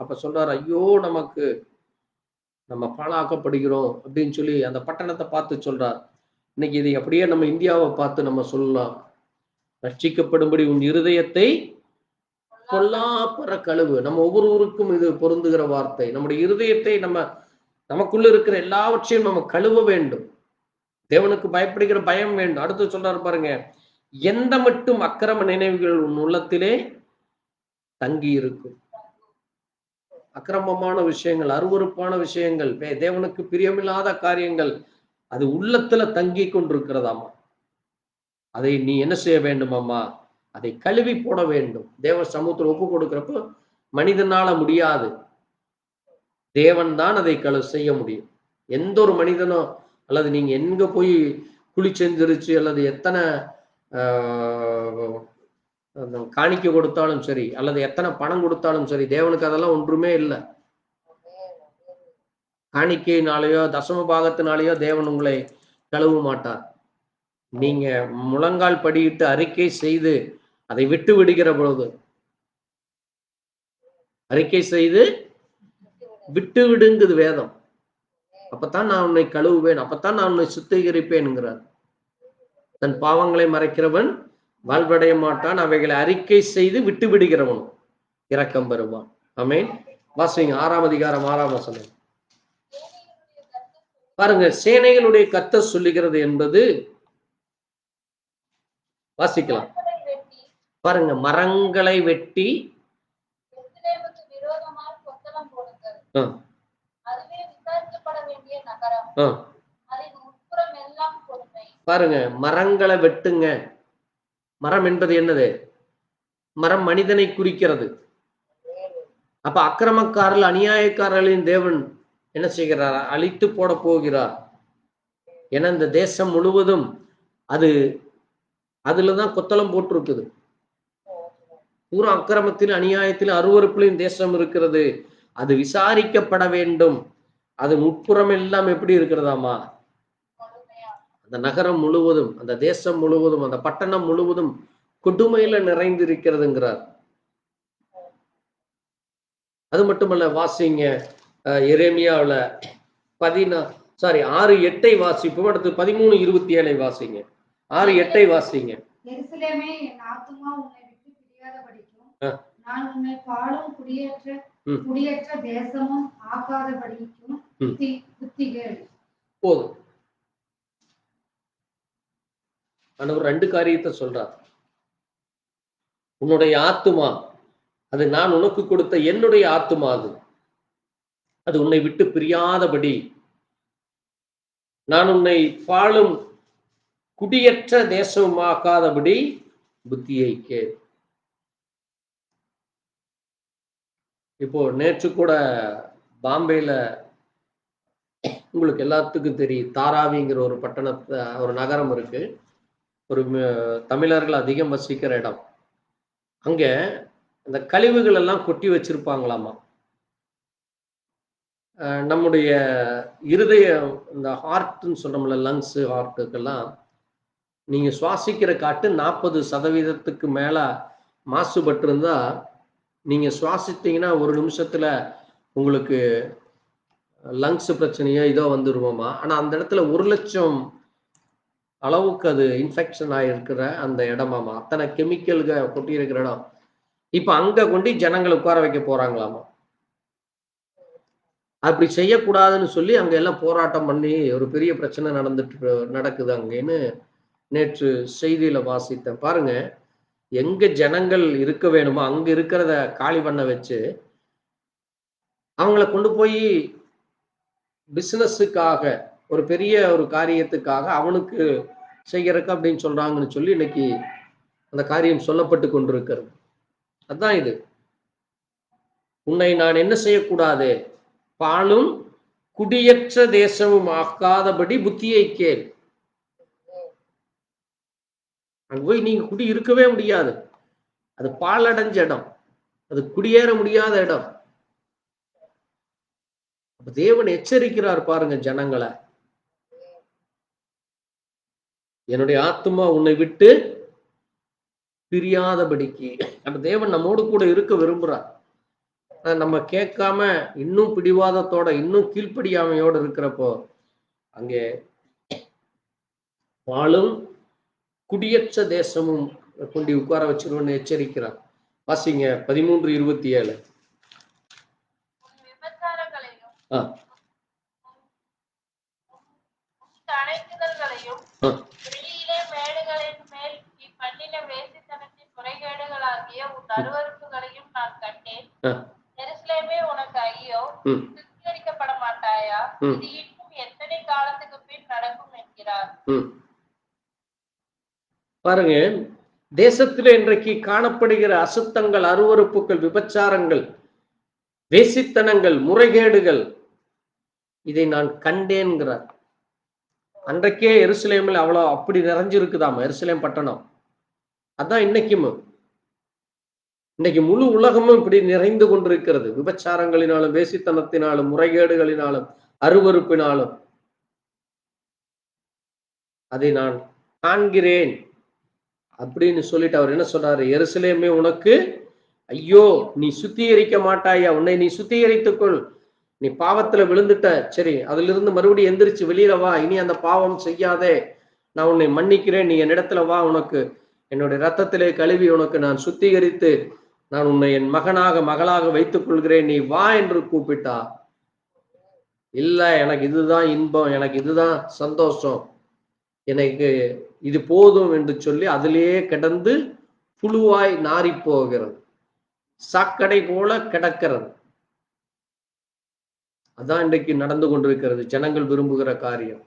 அப்ப சொல்றாரு, ஐயோ நமக்கு, நம்ம பாழாக்கப்படுகிறோம் அப்படின்னு சொல்லி அந்த பட்டணத்தை பார்த்து சொல்றார். இன்னைக்கு இதை அப்படியே நம்ம இந்தியாவை பார்த்து நம்ம சொல்லலாம். ரட்சிக்கப்படும்படி உன் இருதயத்தை பொல்லாப்பற கழுவு. நம்ம ஒவ்வொருவருக்கும் இது பொருந்துகிற வார்த்தை. நம்முடைய இருதயத்தை நமக்குள்ள இருக்கிற எல்லாவற்றையும் நம்ம கழுவ வேண்டும். தேவனுக்கு பயப்படுகிற பயம் வேண்டும். அடுத்து சொல்றாரு பாருங்க, எந்த மட்டும் அக்கிரம நினைவுகள் உன் உள்ளத்திலே தங்கி இருக்கும். அக்கிரமமான விஷயங்கள், அருவருப்பான விஷயங்கள், தேவனுக்கு பிரியமில்லாத காரியங்கள் அது உள்ளத்துல தங்கி கொண்டிருக்கிறதாமா. அதை நீ என்ன செய்ய வேண்டுமாமா? அதை கழுவி போட வேண்டும். தேவ சமூகத்தில் ஒப்பு கொடுக்கிறப்போ மனிதனால முடியாது, தேவன் தான் அதை செய்ய முடியும். எந்த ஒரு மனிதனோ, அல்லது நீங்க எங்க போய் குளிச்செஞ்சிருச்சு அல்லது எத்தனை காணிக்கை கொடுத்தாலும் சரி, அல்லது எத்தனை பணம் கொடுத்தாலும் சரி, தேவனுக்கு அதெல்லாம் ஒன்றுமே இல்லை. காணிக்கையினாலேயோ தசம பாகத்தினாலேயோ தேவன் உங்களை கழுவ மாட்டார். நீங்க முழங்கால் படியிட்டு அறிக்கை செய்து அதை விட்டு விடுகிற பொழுது, அறிக்கை செய்து விட்டு விடுங்குது வேதம். அப்பத்தான் நான் உன்னை கழுவுவேன், அப்பத்தான் நான் உன்னை சுத்திகரிப்பேன்ங்கிறார். தன் பாவங்களை மறைக்கிறவன் வாழ்வடைய மாட்டான், அவைகளை அறிக்கை செய்து விட்டு விடுகிறவன் இரக்கம் பெறுவான். ஆமென். வாசிங்க 6ஆம் அதிகாரம் 6ஆம் வசனம். பாருங்க, சேனைகளுடைய கர்த்தர் சொல்லுகிறது என்பது வாசிக்கலாம். பாருங்க, மரங்களை வெட்டி பாருங்க, மரங்களை வெட்டுங்க. மரம் என்பது என்னது? மரம் மனிதனை குறிக்கிறது. அப்ப அக்கிரமக்காரர்கள் அநியாயக்காரர்களின் தேவன் என்ன செய்கிறார்? அழித்து போட போகிறார். ஏன்னா இந்த தேசம் முழுவதும் அது அதுலதான் கொத்தளம் போட்டிருக்குது. பூரா அக்கிரமத்தில் அநியாயத்தில் அருவருப்பிலும் தேசம் இருக்கிறது. அது விசாரிக்கப்பட வேண்டும். அது முப்புறம் எல்லாம் எப்படி இருக்கிறதாமா? அந்த நகரம் முழுவதும், அந்த தேசம் முழுவதும், அந்த பட்டணம் முழுவதும் கொடுமையில நிறைந்திருக்கிறதுங்கிறார். அது மட்டுமல்ல, வாசிங்க எரேமியாவுல 6:8 வாசிப்போம். அடுத்து 13:27 வாசிங்க. 6:8 வாசிங்க. எருசலேமே, என் ஆத்துமா உன்னை விட்டு பிரியாதபடிக்கும் நான் உன்னை பாழும் குடியேற்ற தேசமும் ஆக்காதபடிக்கும் புத்திகள். போதும். ஆண்டவர் 2 காரியத்தை சொல்றார். உன்னுடைய ஆத்துமா, அது நான் உனக்கு கொடுத்த என்னுடைய ஆத்துமா, அது உன்னை விட்டு பிரியாதபடி நான் உன்னை பாழும் குடியற்ற தேசமாக்காதபடி புத்தியை கேள். இப்போ நேற்று கூட பாம்பேல உங்களுக்கு எல்லாத்துக்கும் தெரியும், தாராவிங்கிற ஒரு பட்டணத்தை, ஒரு நகரம் இருக்கு. ஒரு தமிழர்கள் அதிகம் வசிக்கிற இடம். அங்க அந்த கழிவுகள் எல்லாம் கொட்டி வச்சிருப்பாங்களாமா. நம்முடைய இருதயம், இந்த ஹார்ட்னு சொல்றோம்ல, லங்ஸ், ஹார்ட்டுக்கெல்லாம் நீங்க சுவாசிக்கிற காட்டு 40% மேல மாசுபட்டு இருந்தா நீங்க சுவாசித்தீங்கன்னா 1 நிமிஷத்துல உங்களுக்கு லங்ஸ் பிரச்சனையோ இதோ வந்துருவோமா. ஆனா அந்த இடத்துல 1 லட்சம் அளவுக்கு அது இன்ஃபெக்ஷன் ஆகிருக்கிற அந்த இடமாமா. அத்தனை கெமிக்கல்கள் கொட்டி இருக்கிற இடம். இப்ப அங்க கொண்டு ஜனங்களை உட்கார வைக்க போறாங்களாமா. அப்படி செய்யக்கூடாதுன்னு சொல்லி அங்க எல்லாம் போராட்டம் பண்ணி ஒரு பெரிய பிரச்சனை நடக்குது அங்கேன்னு நேற்று செய்தியில வாசித்தேன். பாருங்க, எங்க ஜனங்கள் இருக்க வேணுமோ அங்க இருக்கிறத காலி பண்ண வச்சு அவங்கள கொண்டு போய் பிசினஸுக்காக, ஒரு பெரிய ஒரு காரியத்துக்காக அவனுக்கு செய்யறக்கு அப்படின்னு சொல்றாங்கன்னு சொல்லி இன்னைக்கு அந்த காரியம் சொல்லப்பட்டு கொண்டிருக்கிறது. அதுதான் இது. உன்னை நான் என்ன செய்யக்கூடாது? பாலும் குடியற்ற தேசமும் ஆக்காதபடி புத்தியை கேள். அங்க போய் நீங்க குடி இருக்கவே முடியாது. அது பாலடைஞ்ச இடம், அது குடியேற முடியாத இடம். தேவன் எச்சரிக்கிறார் பாருங்க ஜனங்களை. என்னுடைய ஆத்துமா உன்னை விட்டு பிரியாதபடிக்கு. அந்த தேவன் நம்மோடு கூட இருக்க விரும்புறார். நம்ம கேட்காம இன்னும் பிடிவாதத்தோட, இன்னும் கீழ்ப்படியாமையோட இருக்கிறப்போ அங்கே பாலும் குடியற்ற தேசமும் கொண்டு உட்கார வச்சிருவோன்னு எச்சரிக்கிறார். வாசிங்க 13:27. உனக்கு ஐயோ, சுத்திகரிக்கப்பட மாட்டாயா? இது இன்னும் எத்தனை காலத்துக்கு பின் நடக்கும் என்கிறார். பாருங்க, தேசத்திலே இன்றைக்கு காணப்படுகிற அசுத்தங்கள், அருவருப்புகள், விபச்சாரங்கள், வேசித்தனங்கள், முறைகேடுகள், இதை நான் கண்டேன்கிறார். அன்றைக்கே எருசலேமில் அவ்வளவு அப்படி நிறைஞ்சிருக்குதாமா எருசலேம் பட்டணம். அதான் இன்னைக்கும், இன்னைக்கு முழு உலகமும் இப்படி நிறைந்து கொண்டிருக்கிறது. விபச்சாரங்களினாலும், வேசித்தனத்தினாலும், முறைகேடுகளினாலும், அருவருப்பினாலும். அதை நான் காண்கிறேன் அப்படின்னு சொல்லிட்டு அவர் என்ன சொல்றாரு? எருசலேமே உனக்கு ஐயோ, நீ சுத்திகரிக்க மாட்டாயா? உன்னை நீ சுத்திகரித்துக்கொள். நீ பாவத்துல விழுந்துட்ட, சரி, அதுல இருந்து மறுபடியும் எந்திரிச்சு வெளியில வா. இனி அந்த பாவம் செய்யாதே, நான் உன்னை மன்னிக்கிறேன். நீ என்னிடத்துல வா, உனக்கு என்னுடைய ரத்தத்திலே கழுவி உனக்கு நான் சுத்திகரித்து நான் உன்னை என் மகனாக மகளாக வைத்துக் கொள்கிறேன், நீ வா என்று கூப்பிட்டா. இல்ல, எனக்கு இதுதான் இன்பம், எனக்கு இதுதான் சந்தோஷம், எனக்கு இது போதும் என்று சொல்லி அதிலேயே கிடந்து புழுவாய் நாரி போகிறது, சாக்கடை போல கிடக்கிறது. அதான் இன்றைக்கு நடந்து கொண்டிருக்கிறது ஜனங்கள் விரும்புகிற காரியம்.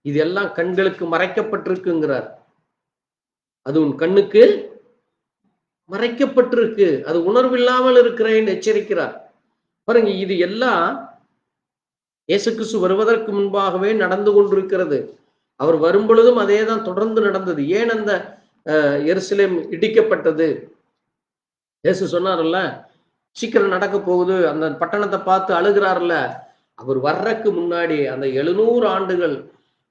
இதெல்லாம் கண்களுக்கு மறைக்கப்பட்டிருக்குங்கிறார். அது உன் கண்ணுக்கு மறைக்கப்பட்டிருக்கு. அது உணர்வில்லாமல் இருக்கிறேன் எச்சரிக்கிறார். பாருங்க, இது எல்லாம் இயேசு கிறிஸ்து வருவதற்கு முன்பாகவே நடந்து கொண்டிருக்கிறது. அவர் வரும் பொழுதும் அதேதான் தொடர்ந்து நடந்தது. ஏன் அந்த எருசலேம் இடிக்கப்பட்டது? இயேசு சொன்னார்ல, சீக்கிரம் நடக்க போகுது, அந்த பட்டணத்தை பார்த்து அழுகிறார்ல. அவர் வர்றதுக்கு முன்னாடி அந்த 700 ஆண்டுகள்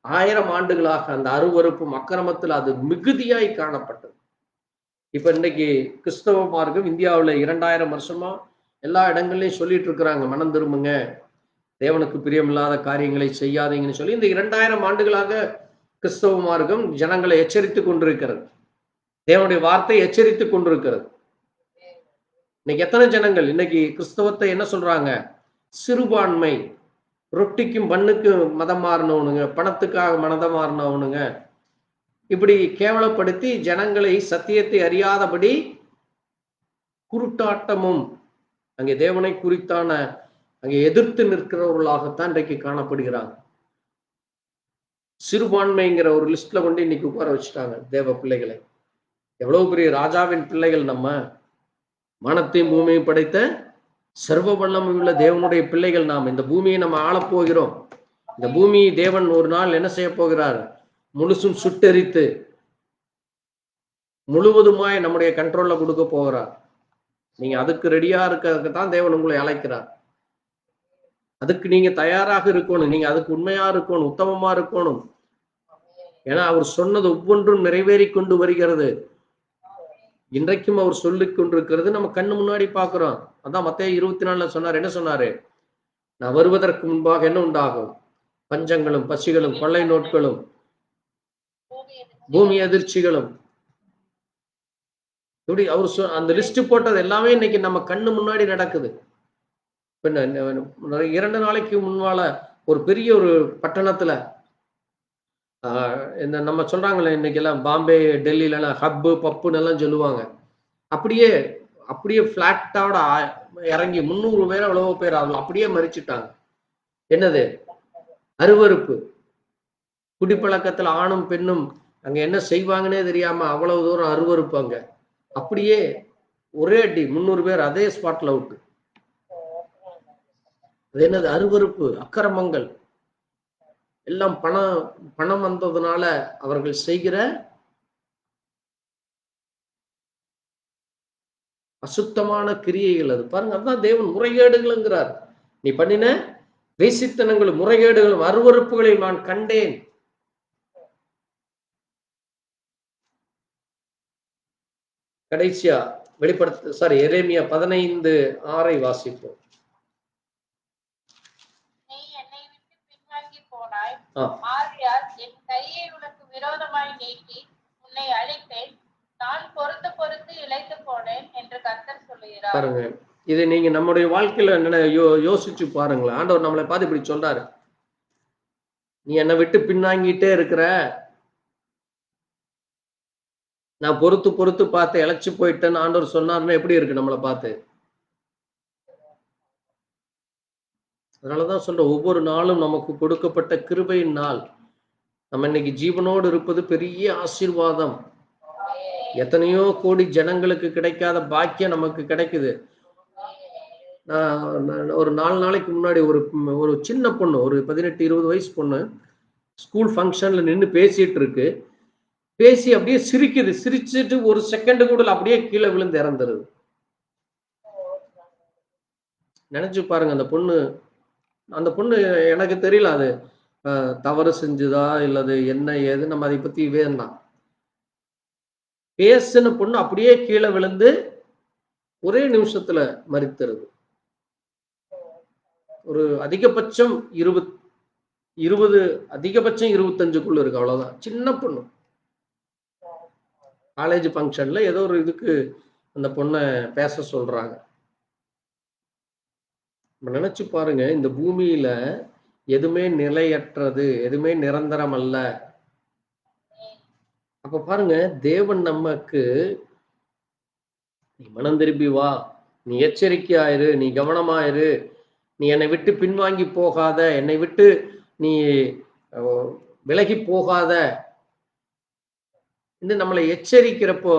1000 ஆண்டுகளாக அந்த அருவருப்பும் அக்கிரமத்தில் அது மிகுதியாய் காணப்பட்டது. இப்ப இன்னைக்கு கிறிஸ்தவ மார்க்கம் இந்தியாவில் 2000 வருஷமா எல்லா இடங்கள்லயும் சொல்லிட்டு இருக்கிறாங்க, மனம் திரும்புங்க, தேவனுக்கு பிரியமில்லாத காரியங்களை செய்யாதீங்கன்னு சொல்லி. இந்த 2000 ஆண்டுகளாக கிறிஸ்தவ மார்க்கம் ஜனங்களை எச்சரித்துக் கொண்டிருக்கிறது. தேவனுடைய வார்த்தை எச்சரித்துக் கொண்டிருக்கிறது. இன்னைக்கு எத்தனை ஜனங்கள் இன்னைக்கு கிறிஸ்தவத்தை என்ன சொல்றாங்க? சிறுபான்மை, ரொட்டிக்கும் பண்ணுக்கும் மதம் மாறினவனுங்க, பணத்துக்காக மனதம் மாறினவனுங்க, இப்படி கேவலப்படுத்தி ஜனங்களை சத்தியத்தை அறியாதபடி குருட்டாட்டமும் அங்கே தேவனை குறித்தான அங்கே எதிர்த்து நிற்கிறவர்களாகத்தான் இன்றைக்கு காணப்படுகிறாங்க. சிறுபான்மைங்கிற ஒரு லிஸ்ட்ல கொண்டு இன்னைக்கு உட்கார வச்சுட்டாங்க தேவ பிள்ளைகளை. எவ்வளவு பெரிய ராஜாவின் பிள்ளைகள் நம்ம, வானத்தையும் பூமியையும் படைத்த சர்வ வல்லமை உள்ள தேவனுடைய பிள்ளைகள் நாம். இந்த பூமியை நம்ம ஆளப்போகிறோம். இந்த பூமியை தேவன் ஒரு நாள் என்ன செய்ய போகிறார்? முழுசும் சுட்டெரித்து முழுவதுமாய் நம்முடைய கண்ட்ரோல்ல கொடுக்க போகிறார். நீங்க அதுக்கு ரெடியா இருக்கிறதுக்கு தான் தேவன் உங்களை அழைக்கிறார். அதுக்கு நீங்க தயாராக இருக்கணும். நீங்க அதுக்கு உண்மையா இருக்கணும், உத்தமமா இருக்கணும். ஏன்னா அவர் சொன்னது ஒவ்வொன்றும் நிறைவேறி கொண்டு வருகிறது. இன்றைக்கும் அவர் சொல்லிக் கொண்டிருக்கிறது நம்ம கண்ணு முன்னாடி பார்க்கிறோம். அதான் மத்தேயு 24 சொன்னார். என்ன சொன்னாரு? நான் வருவதற்கு முன்பாக என்ன உண்டாகும்? பஞ்சங்களும் பசிகளும் கொள்ளை நோட்களும் பூமி அதிர்ச்சிகளும். இப்படி அவர் அந்த லிஸ்ட் போட்டது எல்லாமே இன்னைக்கு நம்ம கண்ணு முன்னாடி நடக்குது. 2 நாளைக்கு முன்னால ஒரு பெரிய ஒரு பட்டணத்துல இந்த நம்ம சொல்றாங்களே இன்னைக்கு எல்லாம் பாம்பே, டெல்லியில எல்லாம் ஹப்பு பப்புன்னு எல்லாம் சொல்லுவாங்க. அப்படியே பிளாட்டோட இறங்கி 300 பேர் எவ்வளவோ பேர் ஆகும் அப்படியே மறிச்சுட்டாங்க. என்னது? அருவருப்பு. குடிப்பழக்கத்துல ஆணும் பெண்ணும் அங்க என்ன செய்வாங்கன்னே தெரியாம அவ்வளவு தூரம் அருவருப்பு. அங்க அப்படியே ஒரே அடி 300 பேர் அதே ஸ்பாட்ல அவுட். அது என்னது? அருவருப்பு, அக்கிரமங்கள் எல்லாம். பணம் வந்ததுனால அவர்கள் செய்கிற அசுத்தமான கிரியைகள். அது பாருங்க, அதுதான் தேவன் முறைகேடுகள்ங்கிறார். நீ பண்ணின வேசித்தனங்களும் முறைகேடுகளும் அருவருப்புகளையும் நான் கண்டேன். கடைசியா எரேமியா 15:6 வாசிப்போம். நீ என்னை விட்டு பின்வாங்கி போனாய், ஆகையால் என் கையை உனக்கு விரோதமாய் நீட்டி உன்னை அழிப்பேன். நான் பொறுத்து இளைத்து போனேன் என்று கர்த்தர் சொல்லுகிறார். பாருங்க, இது நீங்க நம்முடைய வாழ்க்கையில என்ன யோசிச்சு பாருங்களேன். ஆண்டவர் நம்மளை பார்த்து இப்படி சொல்றாரு, நீ என்னை விட்டு பின்வாங்கிட்டே இருக்கிற, நான் பொறுத்து பார்த்து இழைச்சு போயிட்டேன்னு ஆண்டவர் சொன்னார்னா எப்படி இருக்கு நம்மளை பார்த்து? அதனாலதான் சொல்ற, ஒவ்வொரு நாளும் நமக்கு கொடுக்கப்பட்ட கிருபையின் நாள். நம்ம இன்னைக்கு ஜீவனோடு இருப்பது பெரிய ஆசீர்வாதம். எத்தனையோ கோடி ஜனங்களுக்கு கிடைக்காத பாக்கியம் நமக்கு கிடைக்குது. ஒரு 4 நாளைக்கு முன்னாடி ஒரு சின்ன பொண்ணு, ஒரு 18-20 வயசு பொண்ணு ஸ்கூல் ஃபங்க்ஷன்ல நின்று பேசிட்டு இருக்கு. பேசி அப்படியே சிரிக்குது. சிரிச்சுட்டு ஒரு செகண்ட் கூட அப்படியே கீழே விழுந்து இறந்துருது. நினைச்சு பாருங்க, அந்த பொண்ணு எனக்கு தெரியல அது தவறு செஞ்சுதா இல்லது என்ன ஏது, நம்ம அதை பத்தி வேண்டாம். பேசின பொண்ணு அப்படியே கீழே விழுந்து ஒரே நிமிஷத்துல மரித்துருது. ஒரு அதிகபட்சம் 20 அதிகபட்சம் 25க்குள்ள இருக்கு, அவ்வளவுதான். சின்ன பொண்ணு. காலேஜ் ஃபங்க்ஷன்ல ஏதோ ஒரு இதுக்கு அந்த பொண்ணை பேச சொல்றாங்க. நினைச்சு பாருங்க, இந்த பூமியில எதுவுமே நிலையற்றது, எதுவுமே நிரந்தரம் அல்ல. அப்ப பாருங்க, தேவன் நமக்கு நீ மனம் திரும்பி வா, நீ எச்சரிக்கையாயிரு, நீ கவனமாயிரு, நீ என்னை விட்டு பின்வாங்கி போகாத, என்னை விட்டு நீ விலகி போகாத என்று நம்மளை எச்சரிக்கிறப்போ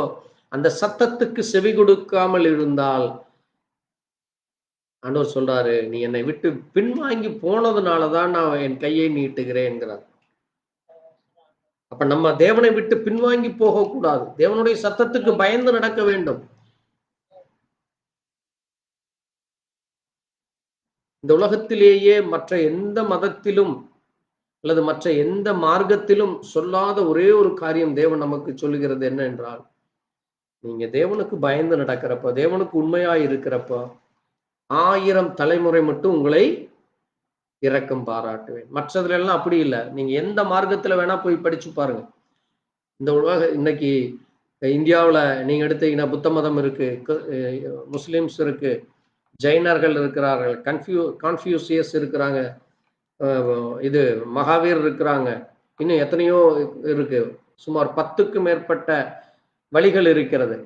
அந்த சத்தத்துக்கு செவி கொடுக்காமல் இருந்தால் ஆண்டவர் சொல்றாரு, நீ என்னை விட்டு பின்வாங்கி போனதுனாலதான் நான் என் கையை நீட்டுகிறேன்கிறார். அப்ப நம்ம தேவனை விட்டு பின்வாங்கி போகக்கூடாது. தேவனுடைய சத்தத்துக்கு பயந்து நடக்க வேண்டும். இந்த உலகத்திலேயே மற்ற எந்த மதத்திலும் அல்லது மற்ற எந்த மார்க்கத்திலும் சொல்லாத ஒரே ஒரு காரியம் தேவன் நமக்கு சொல்லுகிறது என்ன என்றால், நீங்க தேவனுக்கு பயந்து நடக்கிறப்ப, தேவனுக்கு உண்மையாய் இருக்கிறப்ப 1000 தலைமுறை மட்டும் உங்களை இரக்கம் பாராட்டுவேன். மற்றதுல எல்லாம் அப்படி இல்லை. நீங்க எந்த மார்க்கத்துல வேணா போய் படிச்சு பாருங்க. இந்த உலக இன்னைக்கு இந்தியாவுல நீங்க எடுத்தீங்கன்னா புத்த மதம் இருக்கு, முஸ்லிம்ஸ் இருக்கு, ஜெயினர்கள் இருக்கிறார்கள், கான்ஃபியூசியஸ் இருக்கிறாங்க, இது மகாவீர் இருக்கிறாங்க, இன்னும் எத்தனையோ இருக்கு. சுமார் 10க்கும் மேற்பட்ட வழிகள் இருக்கிறது.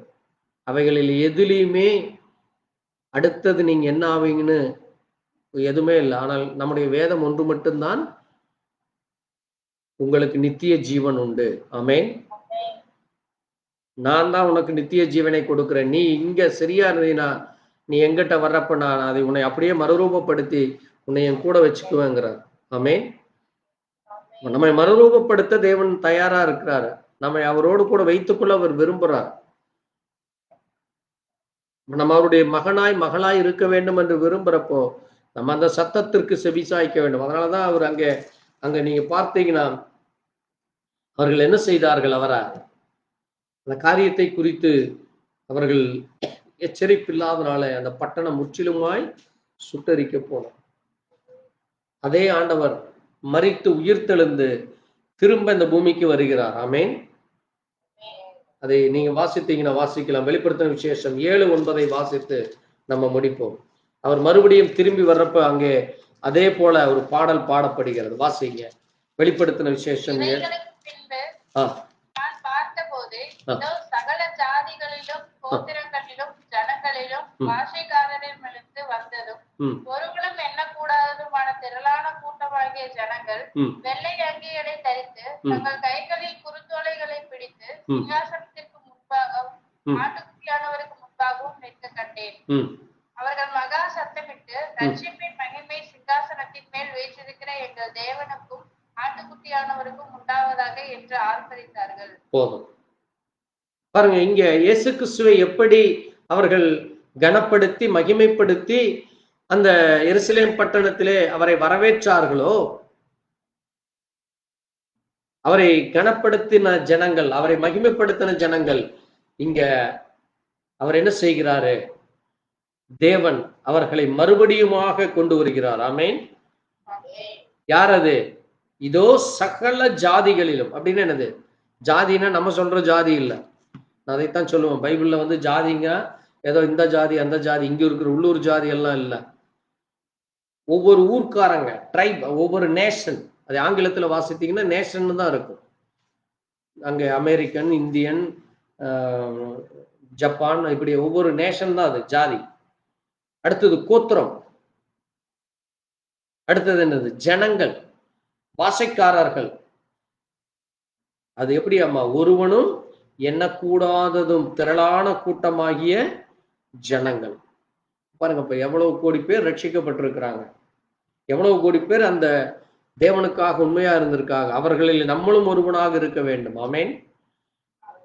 அவைகளில் எதுலையுமே அடுத்தது நீங்க என்ன ஆவீங்கன்னு எதுவுமே இல்லை. ஆனால் நம்முடைய வேதம் ஒன்று மட்டும்தான், உங்களுக்கு நித்திய ஜீவன் உண்டு. ஆமென். நான் தான் உனக்கு நித்திய ஜீவனை கொடுக்கிறேன். நீ இங்க சரியா இருந்தீனா நீ எங்கிட்ட வர்றப்ப நான் அதை உன்னை அப்படியே மறுரூபப்படுத்தி உன்னை என் கூட வச்சுக்குவேங்கிறார். ஆமென். நம்மை மறுரூபப்படுத்த தேவன் தயாரா இருக்கிறாரு. நம்மை அவரோடு கூட வைத்துக்கொள்ள அவர் விரும்புறார். நம்ம அவருடைய மகனாய் மகளாய் இருக்க வேண்டும் என்று விரும்புறப்போ நம்ம அந்த சத்தத்திற்கு செவிசாய்க்க வேண்டும். அதனாலதான் அவர் அங்க நீங்க பார்த்தீங்கன்னா அவர்கள் என்ன செய்தார்கள், அவரை அந்த காரியத்தை குறித்து அவர்கள் எச்சரிப்பில்லாதனால அந்த பட்டணம் முற்றிலுமாய் சுட்டரிக்க போனார். அதே ஆண்டவர் மரித்து உயிர்த்தெழுந்து திரும்ப இந்த பூமிக்கு வருகிறார். ஆமென். அதை நீங்க வாசித்தீங்கன்னா வாசிக்கலாம். வெளிப்படுத்தின விசேஷம் 7:9 வாசித்து நம்ம முடிப்போம். அவர் மறுபடியும் திரும்பி வர்றப்ப அங்கே அதே போல ஒரு பாடல் பாடப்படுகிறது. வாசிங்க. வெளிப்படுத்தின விசேஷம் பின்பு நான் பார்த்தபோது சகல ஜாதிகளிலும் கோத்திரங்களிலும் ஜனங்களிலும் பாஷைக்காரரிடமிருந்து வந்ததும் ஒருவரும் எண்ணக்கூடாததுமான திரளான கூட்டமாகிய ஜனங்கள் வெள்ளை அங்கிகளை தரித்து தங்கள் கைகளில் குறுத்தோலைகளை பிடித்து சிங்காசனத்திற்கு முன்பாகவும் ஆட்டுக்குட்டியானவருக்கு முன்பாகவும் நிற்க கண்டேன். அவர்கள் மகா சத்தமிட்டு, ரட்சிப்பின் மகிமை சிங்காசனத்தின் மேல் வீற்றிருக்கிற எங்கள் தேவனுக்கும் ஆட்டுக்குட்டியானவருக்கும் உண்டாவதாக என்று ஆர்ப்பரித்தார்கள். போதும். பாருங்க, இங்க இயேசு கிறிஸ்துவை எப்படி அவர்கள் கனப்படுத்தி மகிமைப்படுத்தி அந்த எருசலேம் பட்டணத்திலே அவரை வரவேற்றார்களோ, அவரை கனப்படுத்தின ஜனங்கள், அவரை மகிமைப்படுத்தின ஜனங்கள், இங்க அவர் என்ன செய்கிறாரு, தேவன் அவர்களை மறுபடியுமாக கொண்டு வருகிறார். ஆமென். யார் அது? இதோ சகல ஜாதிகளிலும். அப்படின்னு என்னது? ஜாதினா நம்ம சொல்ற ஜாதி இல்லை. நான் அதைத்தான் சொல்லுவேன். பைபிள்ல வந்து ஜாதிங்க ஏதோ இந்த ஜாதி அந்த ஜாதி, இங்க இருக்கிற உள்ளூர் ஜாதி எல்லாம் இல்லை. ஒவ்வொரு ஊர்க்காரங்க, ட்ரைப், ஒவ்வொரு நேஷன். அது ஆங்கிலத்துல வாசித்தீங்கன்னா நேஷன் தான் இருக்கும். அங்க அமெரிக்கன், இந்தியன், ஜப்பான், இப்படி ஒவ்வொரு நேஷன் தான் அது ஜாதி. அடுத்தது கோத்திரம். அடுத்தது என்னது? ஜனங்கள், பாஷைக்காரர்கள். அது எப்படி அம்மா? ஒருவனும் எண்ணக்கூடாததும் திரளான கூட்டமாகிய ஜனங்கள். பாருங்க, இப்ப எவ்வளவு கோடி பேர் ரட்சிக்கப்பட்டிருக்கிறாங்க, எவ்வளவு கோடி பேர் அந்த தேவனுக்காக உண்மையா இருந்திருக்காங்க. அவர்களில் நம்மளும் ஒருவனாக இருக்க வேண்டும். ஆமென்.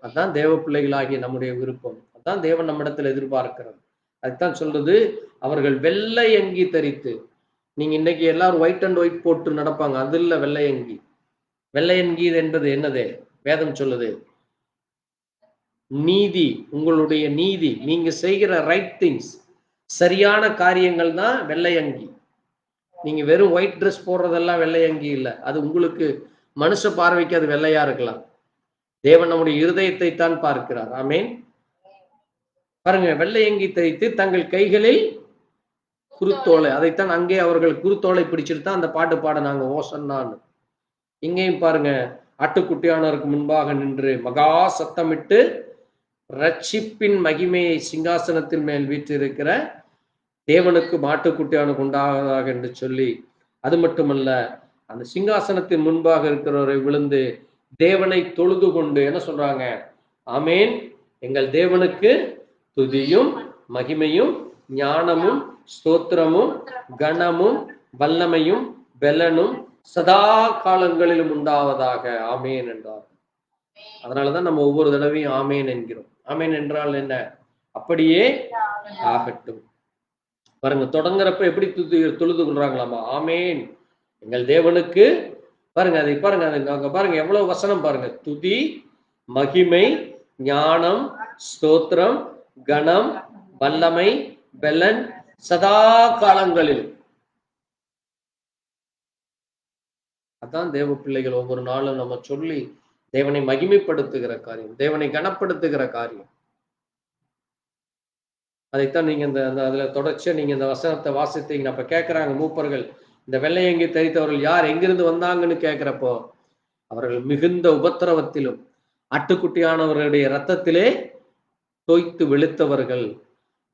அதுதான் தேவ பிள்ளைகளாகிய நம்முடைய விருப்பம். அதுதான் தேவன் நம்மிடத்தில் எதிர்பார்க்கிறது. அதுதான் சொல்றது, அவர்கள் வெள்ளை அங்கி தரித்து. நீங்க இன்னைக்கு எல்லாரும் ஒயிட் அண்ட் ஒயிட் போட்டு நடப்பாங்க, அது இல்ல வெள்ளை அங்கி. வெள்ளை அங்கி என்பது என்னது? வேதம் சொல்லுது, நீதி, உங்களுடைய நீதி, நீங்க செய்கிற ரைட் திங்ஸ், சரியான காரியங்கள் தான் வெள்ளை அங்கி. நீங்க வெறும் ஒயிட் ட்ரெஸ் போடுறதெல்லாம் வெள்ளை அங்கி இல்லை. அது உங்களுக்கு மனுஷ பார்வைக்கு அது வெள்ளையா இருக்கலாம். தேவன் நம்முடைய இருதயத்தை தான் பார்க்கிறார். ஆமென். பாருங்க, வெள்ளை அங்கி தைத்து தங்கள் கைகளில் குருத்தோலை. அதைத்தான் அங்கே அவர்கள் குருத்தோலை பிடிச்சிட்டு தான் அந்த பாட்டு பாடினாங்க, ஓசன்னான்னு. இங்கேயும் பாருங்க, ஆட்டுக்குட்டியானவருக்கு முன்பாக நின்று மகா சத்தமிட்டு, ரட்சிப்பின் மகிமையை சிங்காசனத்தின் மேல் வீற்றிருக்கிற தேவனுக்கு ஆட்டுக்குட்டியானுக்கு உண்டாவதாக என்று சொல்லி, அது மட்டுமல்ல, அந்த சிங்காசனத்தின் முன்பாக இருக்கிறவரை விழுந்து தேவனை தொழுது கொண்டு என்ன சொல்றாங்க? ஆமேன், எங்கள் தேவனுக்கு துதியும் மகிமையும் ஞானமும் ஸ்தோத்திரமும் கனமும் வல்லமையும் பெலனும் சதா காலங்களிலும் உண்டாவதாக. ஆமேன் என்றார். அதனாலதான் நம்ம ஒவ்வொரு தடவையும் ஆமேன் என்கிறோம். ஆமேன் என்றால் என்ன? அப்படியே ஆகட்டும். பாருங்க, தொடங்குறப்ப எப்படி தொழுது கொள்றாங்களாமா? ஆமேன் எங்கள் தேவனுக்கு. பாருங்க, அதை பாருங்க, அங்க பாருங்க எவ்வளவு வசனம் பாருங்க. துதி, மகிமை, ஞானம், ஸ்தோத்திரம், கணம், வல்லமை, பெலன் சதா காலங்களில். அதான் தேவ பிள்ளைகள் ஒவ்வொரு நாளும் நம்ம சொல்லி தேவனை மகிமைப்படுத்துகிற காரியம், தேவனை கனப்படுத்துகிற காரியம். அதைத்தான் நீங்க அதுல தொடர்ச்சியா நீங்க இந்த வசனத்தை வாசித்தீங்க. அப்ப கேட்கிறாங்க மூப்பர்கள், இந்த வெள்ளையங்கி தரித்தவர்கள் யார், எங்கிருந்து வந்தாங்கன்னு கேட்கிறப்போ, அவர்கள் மிகுந்த உபத்திரவத்திலும் ஆட்டுக்குட்டியானவர்களுடைய இரத்தத்திலே தோய்த்து வெளுத்தவர்கள்,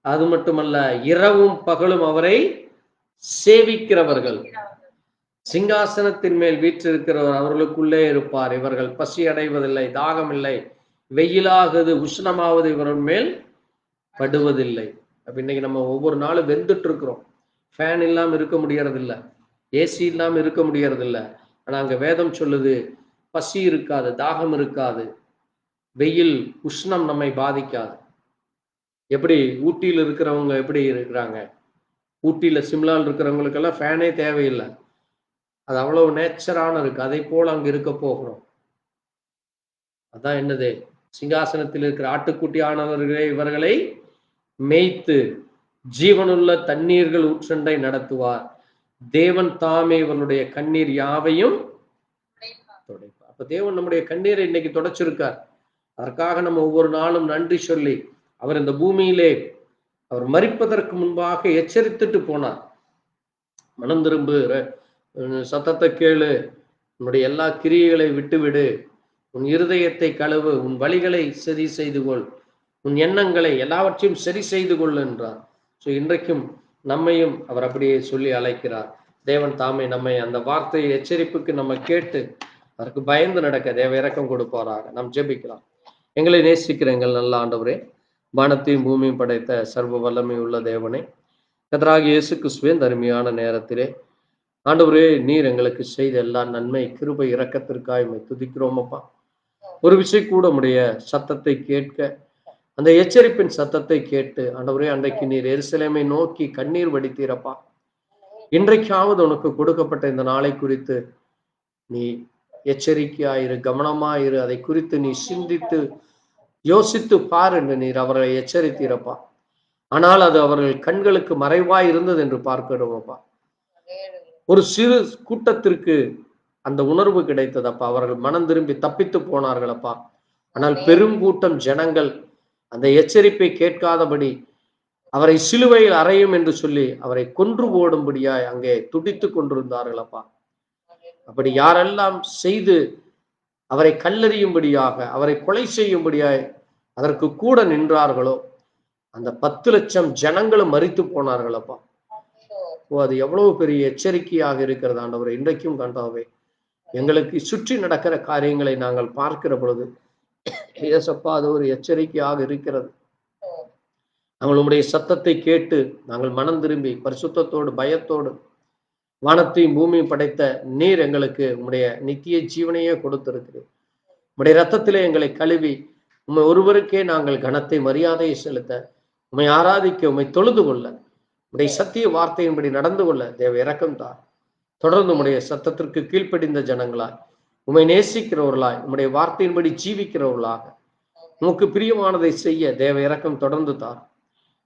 அது மட்டுமல்ல இரவும் பகலும் அவரை சேவிக்கிறவர்கள், சிங்காசனத்தின் மேல் வீற்றிருக்கிறவர் அவர்களுக்குள்ளே இருப்பார். இவர்கள் பசி அடைவதில்லை, தாகம் இல்லை, வெயிலாகுது உஷ்ணமாவது இவர்கள் மேல் படுவதில்லை. அப்ப இன்னைக்கு நம்ம ஒவ்வொரு நாளும் வெந்துட்டு இருக்கிறோம். ஃபேன் இல்லாம இருக்க முடியறதில்லை, ஏசி இல்லாம இருக்க முடியறதில்லை. ஆனா அங்க வேதம் சொல்லுது, பசி இருக்காது, தாகம் இருக்காது, வெயில் உஷ்ணம் நம்மை பாதிக்காது. எப்படி ஊட்டியில் இருக்கிறவங்க எப்படி இருக்கிறாங்க? ஊட்டியில சிம்லால் இருக்கிறவங்களுக்கெல்லாம் ஃபேனே தேவையில்லை, அது அவ்வளவு நேச்சரான இருக்கு. அதை போல அங்க இருக்க போகிறோம். அதான் என்னது, சிங்காசனத்தில் இருக்கிற ஆட்டுக்குட்டி ஆனவர்களே இவர்களை மேய்த்து ஜீவனுள்ள தண்ணீர்கள் ஊற்றண்டை நடத்துவார். தேவன் தாமே இவனுடைய கண்ணீர் யாவையும் துடைப்பார். அப்ப தேவன் நம்முடைய கண்ணீரை இன்னைக்கு துடைச்சிருக்கார். அதற்காக நம்ம ஒவ்வொரு நாளும் நன்றி சொல்லி, அவர் இந்த பூமியிலே அவர் மரிப்பதற்கு முன்பாக எச்சரித்துட்டு போனார். மனம் திரும்பு, சத்தத்தை கேளு, உன்னுடைய எல்லா கிரியைகளை விட்டுவிடு, உன் இருதயத்தை கழுவு, உன் வழிகளை சரி செய்து கொள், உன் எண்ணங்களை எல்லாவற்றையும் சரி செய்து கொள் என்றார். ஸோ இன்றைக்கும் நம்மையும் அவர் அப்படியே சொல்லி அழைக்கிறார். தேவன் தாமே நம்மை அந்த வார்த்தையை எச்சரிப்புக்கு நம்ம கேட்டு அதற்கு பயந்து நடக்க தேவ இரக்கம் கொடுப்பாராக. நாம் ஜெபிக்கலாம். எங்களை நேசிக்கிற எங்கள் நல்ல ஆண்டவரே, வானத்தையும் பூமியும் படைத்த சர்வ வல்லமை உள்ள தேவனே, கர்த்தராகிய இயேசு கிறிஸ்துவின் அருமையான நேரத்திலே ஆண்டவரே, நீர் எங்களுக்கு செய்த எல்லா நன்மை கிருபை இரக்கத்திற்காய் துதிக்கிறோம் அப்பா. ஒரு விஷயம் கூட உடைய சத்தத்தை கேட்க, அந்த எச்சரிப்பின் சத்தத்தை கேட்டு ஆண்டவரே, அன்றைக்கு நீர் எருசலேமை நோக்கி கண்ணீர் வடித்தீரப்பா. இன்றைக்காவது உனக்கு கொடுக்கப்பட்ட இந்த நாளை குறித்து நீ எச்சரிக்கையாயிரு, கவனமாயிரு, அதை குறித்து நீ சிந்தித்து யோசித்து பார் என்று நீர் அவர்களை எச்சரித்தீரப்பா. ஆனால் அது அவர்கள் கண்களுக்கு மறைவாய் இருந்தது என்று பார்க்கிறோமப்பா. ஒரு சிறு கூட்டத்திற்கு அந்த உணர்வு கிடைத்ததப்பா, அவர்கள் மனம் திரும்பி தப்பித்து போனார்களப்பா. ஆனால் பெருங்கூட்டம் ஜனங்கள் அந்த எச்சரிப்பை கேட்காதபடி அவரை சிலுவையில் அறையும் என்று சொல்லி அவரை கொன்று போடும்படியாய் அங்கே துடித்து கொண்டிருந்தார்களப்பா. அப்படி யாரெல்லாம் செய்து அவரை கல்லெறியும்படியாக, அவரை கொலை செய்யும்படியாய் அதற்கு கூட நின்றார்களோ அந்த 10 லட்சம் ஜனங்களும் மரித்து போனார்களப்பா. அது எவ்வளவு பெரிய எச்சரிக்கையாக இருக்கிறது ஆண்டவரே. இன்றைக்கும் கண்டாவே எங்களுக்கு சுற்றி நடக்கிற காரியங்களை நாங்கள் பார்க்கிற பொழுது ஏசப்பா, அது ஒரு எச்சரிக்கையாக இருக்கிறது. நாங்கள் உம்முடைய சத்தத்தை கேட்டு நாங்கள் மனம் திரும்பி பரிசுத்தத்தோடு பயத்தோடு வானத்தையும் பூமியும் படைத்த நீர் எங்களுக்கு உம்முடைய நித்திய ஜீவனையே கொடுத்திருக்கிறீர். உம்முடைய ரத்தத்திலே எங்களை கழுவி உம்மை ஒருவருக்கே நாங்கள் கனத்தை மரியாதையை செலுத்த, உம்மை ஆராதிக்க, உம்மை தொழுது கொள்ள, உம்முடைய சத்திய வார்த்தையின்படி நடந்து கொள்ள தேவ இரக்கம் தார். தொடர்ந்து உம்முடைய சத்தத்திற்கு கீழ்ப்படிந்த ஜனங்களாய், உம்மை நேசிக்கிறவர்களாய், உம்முடைய வார்த்தையின்படி ஜீவிக்கிறவர்களாக உமக்கு பிரியமானதை செய்ய தேவ இரக்கம் தொடர்ந்து தார்.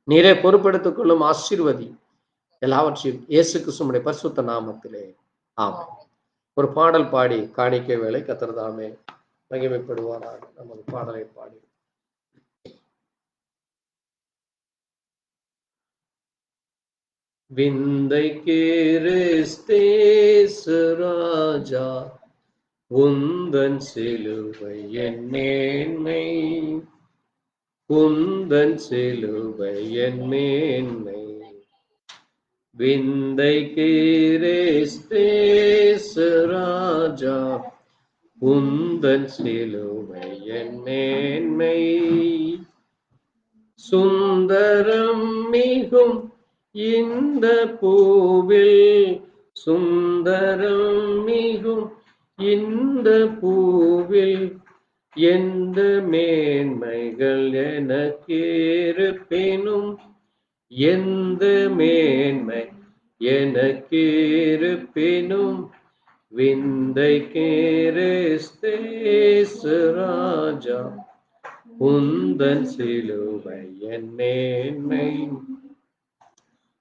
நீரே பொறுப்பெடுத்துக் கொள்ளும், ஆசீர்வதி எல்லாவற்றையும் இயேசு கிறிஸ்துவின் பரிசுத்த நாமத்திலே ஆமென். ஒரு பாடல் பாடி காணிக்கை வேளை கர்த்தர் தாமே மகிமைப்படுவாராக. நமது பாடலை பாடி விந்தை கிறிஸ்தேசு ராஜா, உந்தன் சிலுவை என் மேன்மை, உந்தன் சிலுவை என் மேன்மை. விந்தை கிறிஸ்தேசு ராஜா, உந்தன் சிலுவை என் மேன்மை. சுந்தரம் மிகும் இந்த பூவில், சுந்தரம் மிகும் இந்த பூவில் எந்த மேன்மைகள் எனக்கு இருப்பினும், எந்த மேன்மை எனக்கு இருப்பினும், விந்தை கிறிஸ்தேசு ராஜா உந்தன் சிலுவை என் மேன்மை,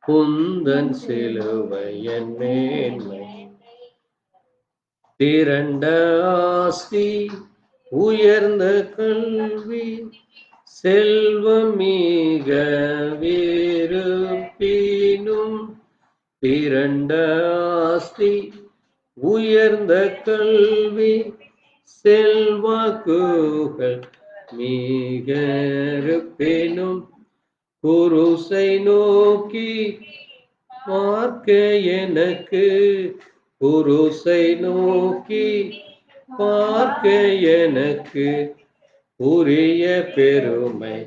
உந்தன் சிலுவை என் மேன்மை. திரண்ட ஆஸ்தி, உயர்ந்த கல்வி, செல்வம் மிக விருப்பினும், திரண்ட ஆஸ்தி, உயர்ந்த கல்வி, செல்வாக்குகள் மிக இருப்பினும், குருசை நோக்கி பார்க்க எனக்கு, குருசை நோக்கி பார்க்க எனக்கு உரிய பெருமை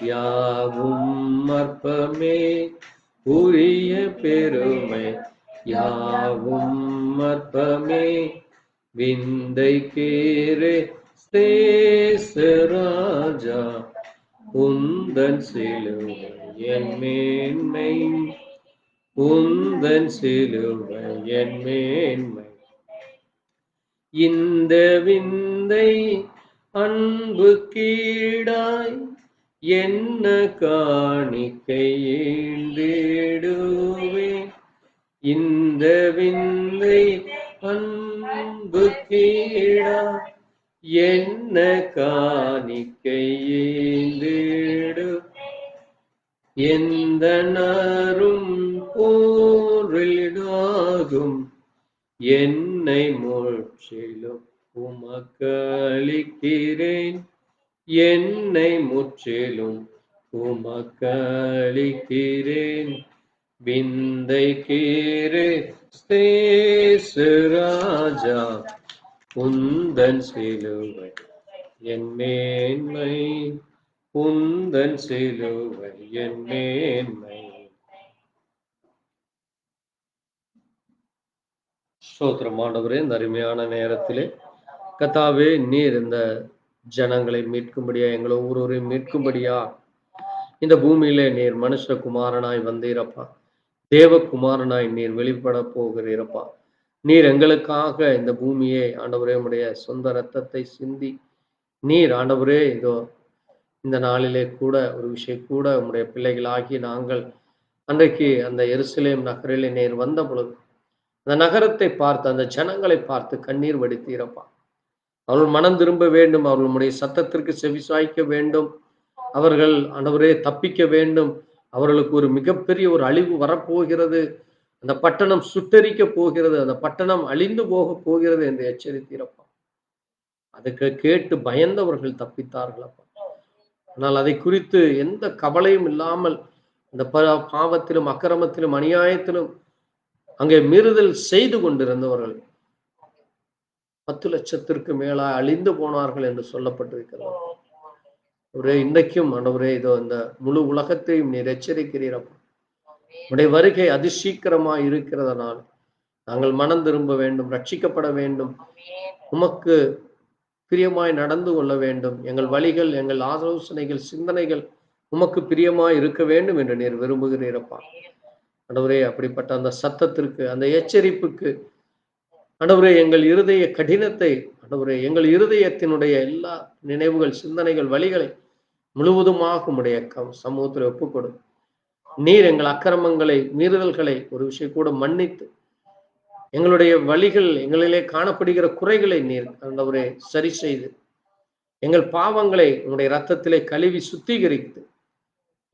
யாவும் அற்பமே, உரிய பெருமை யாவும் அற்பமே. விந்தை கிறிஸ்தேசு ராஜா உந்தன் சிலுவை என் மேன்மை, உந்தன் சிலுவை என் மேன்மை. இந்த விந்தை அன்பு கீடாய் என்ன காணிக்கை ஈண்டிடுவேன், இந்த விந்தை அன்பு கீடாய் என்ன காணிக்கை ஈண்டிடு, எந்த நரும் போரிடாகும் என்னை முற்றிலும் உமக்களிக்கிறேன், என்னை முற்றிலும் உமக்களிக்கிறேன். விந்தை கிறிஸ்தேசு ராஜா உந்தன் சிலுவை என் மேன்மை, உந்தன் சிலுவை என் மேன்மை. ஸ்தோத்திரம் ஆண்டவரே, இந்த அருமையான நேரத்திலே கர்த்தாவே, நீர் இந்த ஜனங்களை மீட்கும்படியா, எங்களை ஒவ்வொருவரையும் மீட்கும்படியா இந்த பூமியிலே நீர் மனுஷகுமாரனாய் வந்தீரப்பா, தேவகுமாரனாய் நீர் வெளிப்பட போகிறீரப்பா. நீர் எங்களுக்காக இந்த பூமியை ஆண்டவரே உடைய சொந்த இரத்தத்தை சிந்தி நீர் ஆண்டவரே இதோ இந்த நாளிலே கூட ஒரு விஷயம் கூட உடைய பிள்ளைகளாகி நாங்கள் அன்றைக்கு அந்த எருசலேம் நகரிலே நீர் வந்த பொழுது அந்த நகரத்தை பார்த்து அந்த ஜனங்களை பார்த்து கண்ணீர் வடித்தீரப்பா. அவர்கள் மனம் திரும்ப வேண்டும், அவர்களுடைய சத்தத்திற்கு செவிசாய்க்க வேண்டும், அவர்கள் ஆண்டவரே தப்பிக்க வேண்டும், அவர்களுக்கு ஒரு மிகப்பெரிய ஒரு அழிவு வரப்போகிறது, அந்த பட்டணம் சுட்டரிக்க போகிறது, அந்த பட்டணம் அழிந்து போக போகிறது என்று எச்சரித்தீரப்பா. அதுக்கு கேட்டு பயந்தவர்கள் தப்பித்தார்களப்பா. ஆனால் அதை குறித்து எந்த கவலையும் இல்லாமல் அந்த பாவத்திலும் அக்கிரமத்திலும் அநியாயத்திலும் அங்கே மீறுதல் செய்து கொண்டிருந்தவர்கள் 10 லட்சத்திற்கு மேலா அழிந்து போனார்கள் என்று சொல்லப்பட்டிருக்கிறது. ஒரே இன்றைக்கும் ஆண்டவரே இதோ இந்த முழு உலகத்தையும் நீர் எச்சரிக்கிறீரப்பா. உடைய வருகை அதிசீக்கிரமாய் இருக்கிறதனால் நாங்கள் மனம் திரும்ப வேண்டும், ரட்சிக்கப்பட வேண்டும், உமக்கு பிரியமாய் நடந்து கொள்ள வேண்டும், எங்கள் வழிகள் எங்கள் ஆலோசனைகள் சிந்தனைகள் உமக்கு பிரியமாய் இருக்க வேண்டும் என்று நீர் விரும்புகிறீரப்பா. ஆண்டவரே அப்படிப்பட்ட அந்த சத்தத்திற்கு அந்த எச்சரிப்புக்கு ஆண்டவரே எங்கள் இருதய கடினத்தை ஆண்டவரே எங்கள் இருதயத்தினுடைய எல்லா நினைவுகள் சிந்தனைகள் வழிகளை முழுவதுமாக உடைய சமூகத்தில் ஒப்புக்கொடு. நீர் எங்கள் அக்கிரமங்களை மீறுதல்களை ஒரு விஷயம் கூட மன்னித்து எங்களுடைய வழிகள் எங்களிலே காணப்படுகிற குறைகளை நீர் ஆண்டவரே சரி செய்து எங்கள் பாவங்களை உங்களுடைய இரத்தத்திலே கழுவி சுத்திகரித்து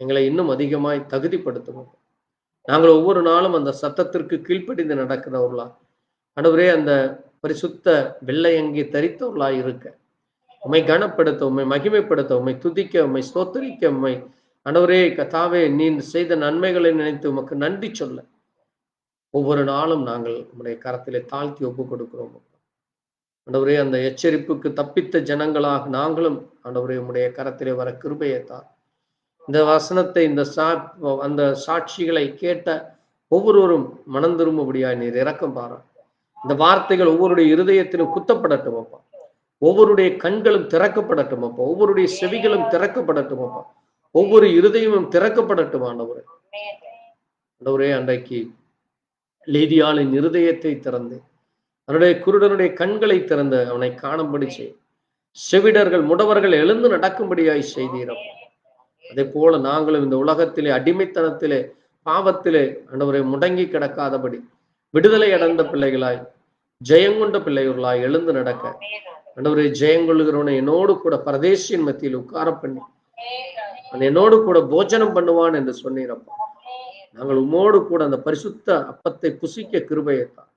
எங்களை இன்னும் அதிகமாய் தகுதிப்படுத்தணும். நாங்கள் ஒவ்வொரு நாளும் அந்த சத்தத்திற்கு கீழ்ப்படிந்து நடக்கிறவர்களா ஆண்டவரே அந்த பரிசுத்த வெள்ளை அங்கி தரித்தவர்களாய் இருக்க உம்மை கனப்படுத்த, உம்மை மகிமைப்படுத்த, உம்மை துதிக்க, உம்மை ஸ்தோத்தரிக்க, உம்மை ஆண்டவரே கர்த்தாவே நீர் செய்த நன்மைகளை நினைத்து உமக்கு நன்றி சொல்ல ஒவ்வொரு நாளும் நாங்கள் உம்முடைய கரத்திலே தாழ்த்தி ஒப்புக் கொடுக்கிறோம். ஆண்டவரே அந்த எச்சரிப்புக்கு தப்பித்த ஜனங்களாக நாங்களும் ஆண்டவரே உம்முடைய கரத்திலே வர கிருபையை தான். இந்த வசனத்தை அந்த சாட்சிகளை கேட்ட ஒவ்வொருவரும் மனம் திரும்பும்படியாய் நீர் இரக்கம் பாரு. இந்த வார்த்தைகள் ஒவ்வொருடைய இருதயத்திலும் குத்தப்படட்டும் அப்பா. ஒவ்வொருடைய கண்களும் திறக்கப்படட்டும் அப்பா. ஒவ்வொருடைய செவிகளும் திறக்கப்படட்டும் அப்பா. ஒவ்வொரு இருதயமும் திறக்கப்படட்டும் ஆண்டவரே. ஆண்டவரே, அன்றைக்கு லீதியாளின் இருதயத்தை திறந்து அவனுடைய குருடனுடைய கண்களை திறந்து அவனை காணும்படி செய். செவிடர்கள் முடவர்கள் எழுந்து நடக்கும்படியாய் செய்தீரப்பா. அதே போல நாங்களும் இந்த உலகத்திலே அடிமைத்தனத்திலே பாவத்திலே ஆண்டவரை முடங்கி கிடக்காதபடி விடுதலை அடைந்த பிள்ளைகளாய் ஜெயங்கொண்ட பிள்ளைகளாய் எழுந்து நடக்க ஆண்டவரை ஜெயங்கொள்ளுகிறவனை என்னோடு கூட பரதேசியின் மத்தியில் உட்கார பண்ணி அவன் என்னோடு கூட போஜனம் பண்ணுவான் என்று சொன்னீரப்பா. நாங்கள் உம்மோடு கூட அந்த பரிசுத்த அப்பத்தை புசிக்க கிருபையத்தான்.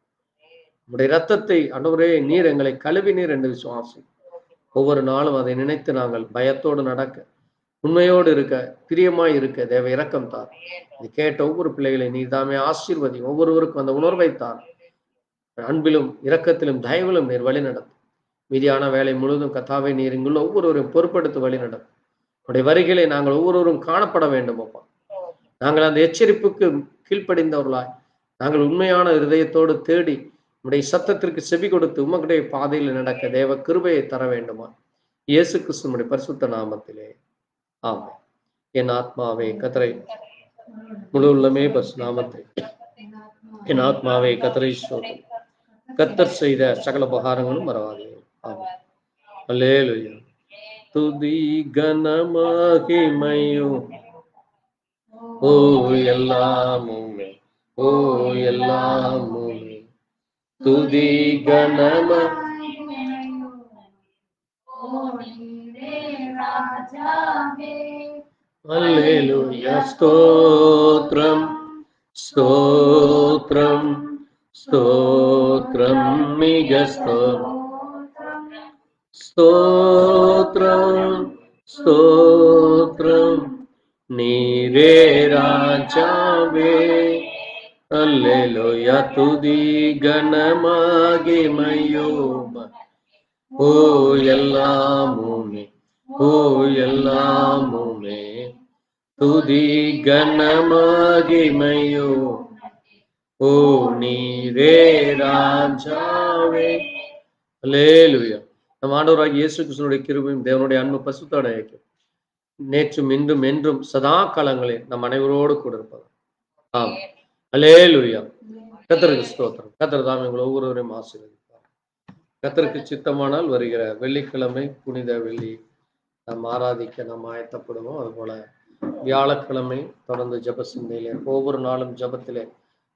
உம்முடைய இரத்தத்தை ஆண்டவரே நீர் எங்களை கழுவினீர் என்று விசுவாசி. ஒவ்வொரு நாளும் அதை நினைத்து நாங்கள் பயத்தோடு நடக்க, உண்மையோடு இருக்க, பிரியமாய் இருக்க தேவ இரக்கம் தார். இது கேட்ட ஒவ்வொரு பிள்ளைகளை நீர் தாமே ஆசீர்வதி. ஒவ்வொருவருக்கும் அந்த உணர்வை தார். அன்பிலும் இரக்கத்திலும் தயவிலும் நீர் வழி நடத்தும். மீதியான வேலை முழுவதும் கத்தாவை நீர் இங்குள்ள ஒவ்வொருவரையும் பொறுப்படுத்தி வழி நடத்தும். உடைய வருகையிலே நாங்கள் ஒவ்வொருவரும் காணப்பட வேண்டும் அப்பா. நாங்கள் அந்த எச்சரிப்புக்கு கீழ்ப்படிந்தவர்களாய் நாங்கள் உண்மையான இருதயத்தோடு தேடி உடைய சத்தத்திற்கு செவி கொடுத்து உமக்குடைய பாதையில் நடக்க தேவ கிருபையை தர வேண்டுமா? இயேசு கிறிஸ்துவினுடைய பரிசுத்த நாமத்திலே ஆமென். என் ஆத்மாவே கர்த்தரை முழு உள்ளமே நாமத்தை என் ஆத்மாவே கர்த்தரை ஸ்தோத்திரி. கர்த்தர் செய்த சகல உபகாரங்களும் மறவாதே. ஆமென். அல்லேலூயா. துதி கனமகிமையும் ஓ எல்லாமுமே, ஓ எல்லாமுமே, துதி கனம அல்லேலூயா. ஸ்தோத்ரம் ஸ்தோத்ரம் ஸ்தோத்ரம் மிக ஸ்தோத்ரம் ஸ்தோத்ரம் நீரே ராஜாவே. அல்லேலூயா. துதி கனமகிமையும் ஓ எல்லாமுமே, ஓ எல்லாமுமே, துதி கனமகிமையோ ஓ நீரே ராஜாவே. அல்லேலூயா. நம் ஆண்டவராகிய இயேசு கிறிஸ்துவினுடைய கிருபையும் தேவனுடைய அன்பு பரிசுத்த ஐக்கியம் நேற்றும் இன்றும் என்றும் சதா காலங்களில் நம் அனைவரோடு கூட இருப்பது. ஆம். அல்லேலூயா. கர்த்தருக்கு ஸ்தோத்திரம். கர்த்தர் தாம் எங்கள் ஒவ்வொருவரையும் ஆசீர்வதிப்பார். கர்த்தருக்கு சித்தமானால் வருகிற வெள்ளிக்கிழமை புனித வெள்ளி நாம் ஆராதிக்க நாம் ஆயத்தப்படுவோம். அதுபோல வியாழக்கிழமை தொடர்ந்து ஜெப சிந்தையிலே ஒவ்வொரு நாளும் ஜெபத்திலே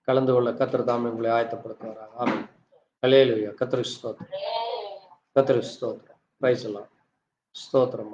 கலந்து கொள்ள கர்த்தர் தாம் எங்களை ஆயத்தப்படுத்துவாராக. ஆமென். அல்லேலூயா. கர்த்தருக்கு ஸ்தோத்திரம். கர்த்தருக்கு ஸ்தோத்திரம். பிரைஸ் எல்லாம் ஸ்தோத்திரம்.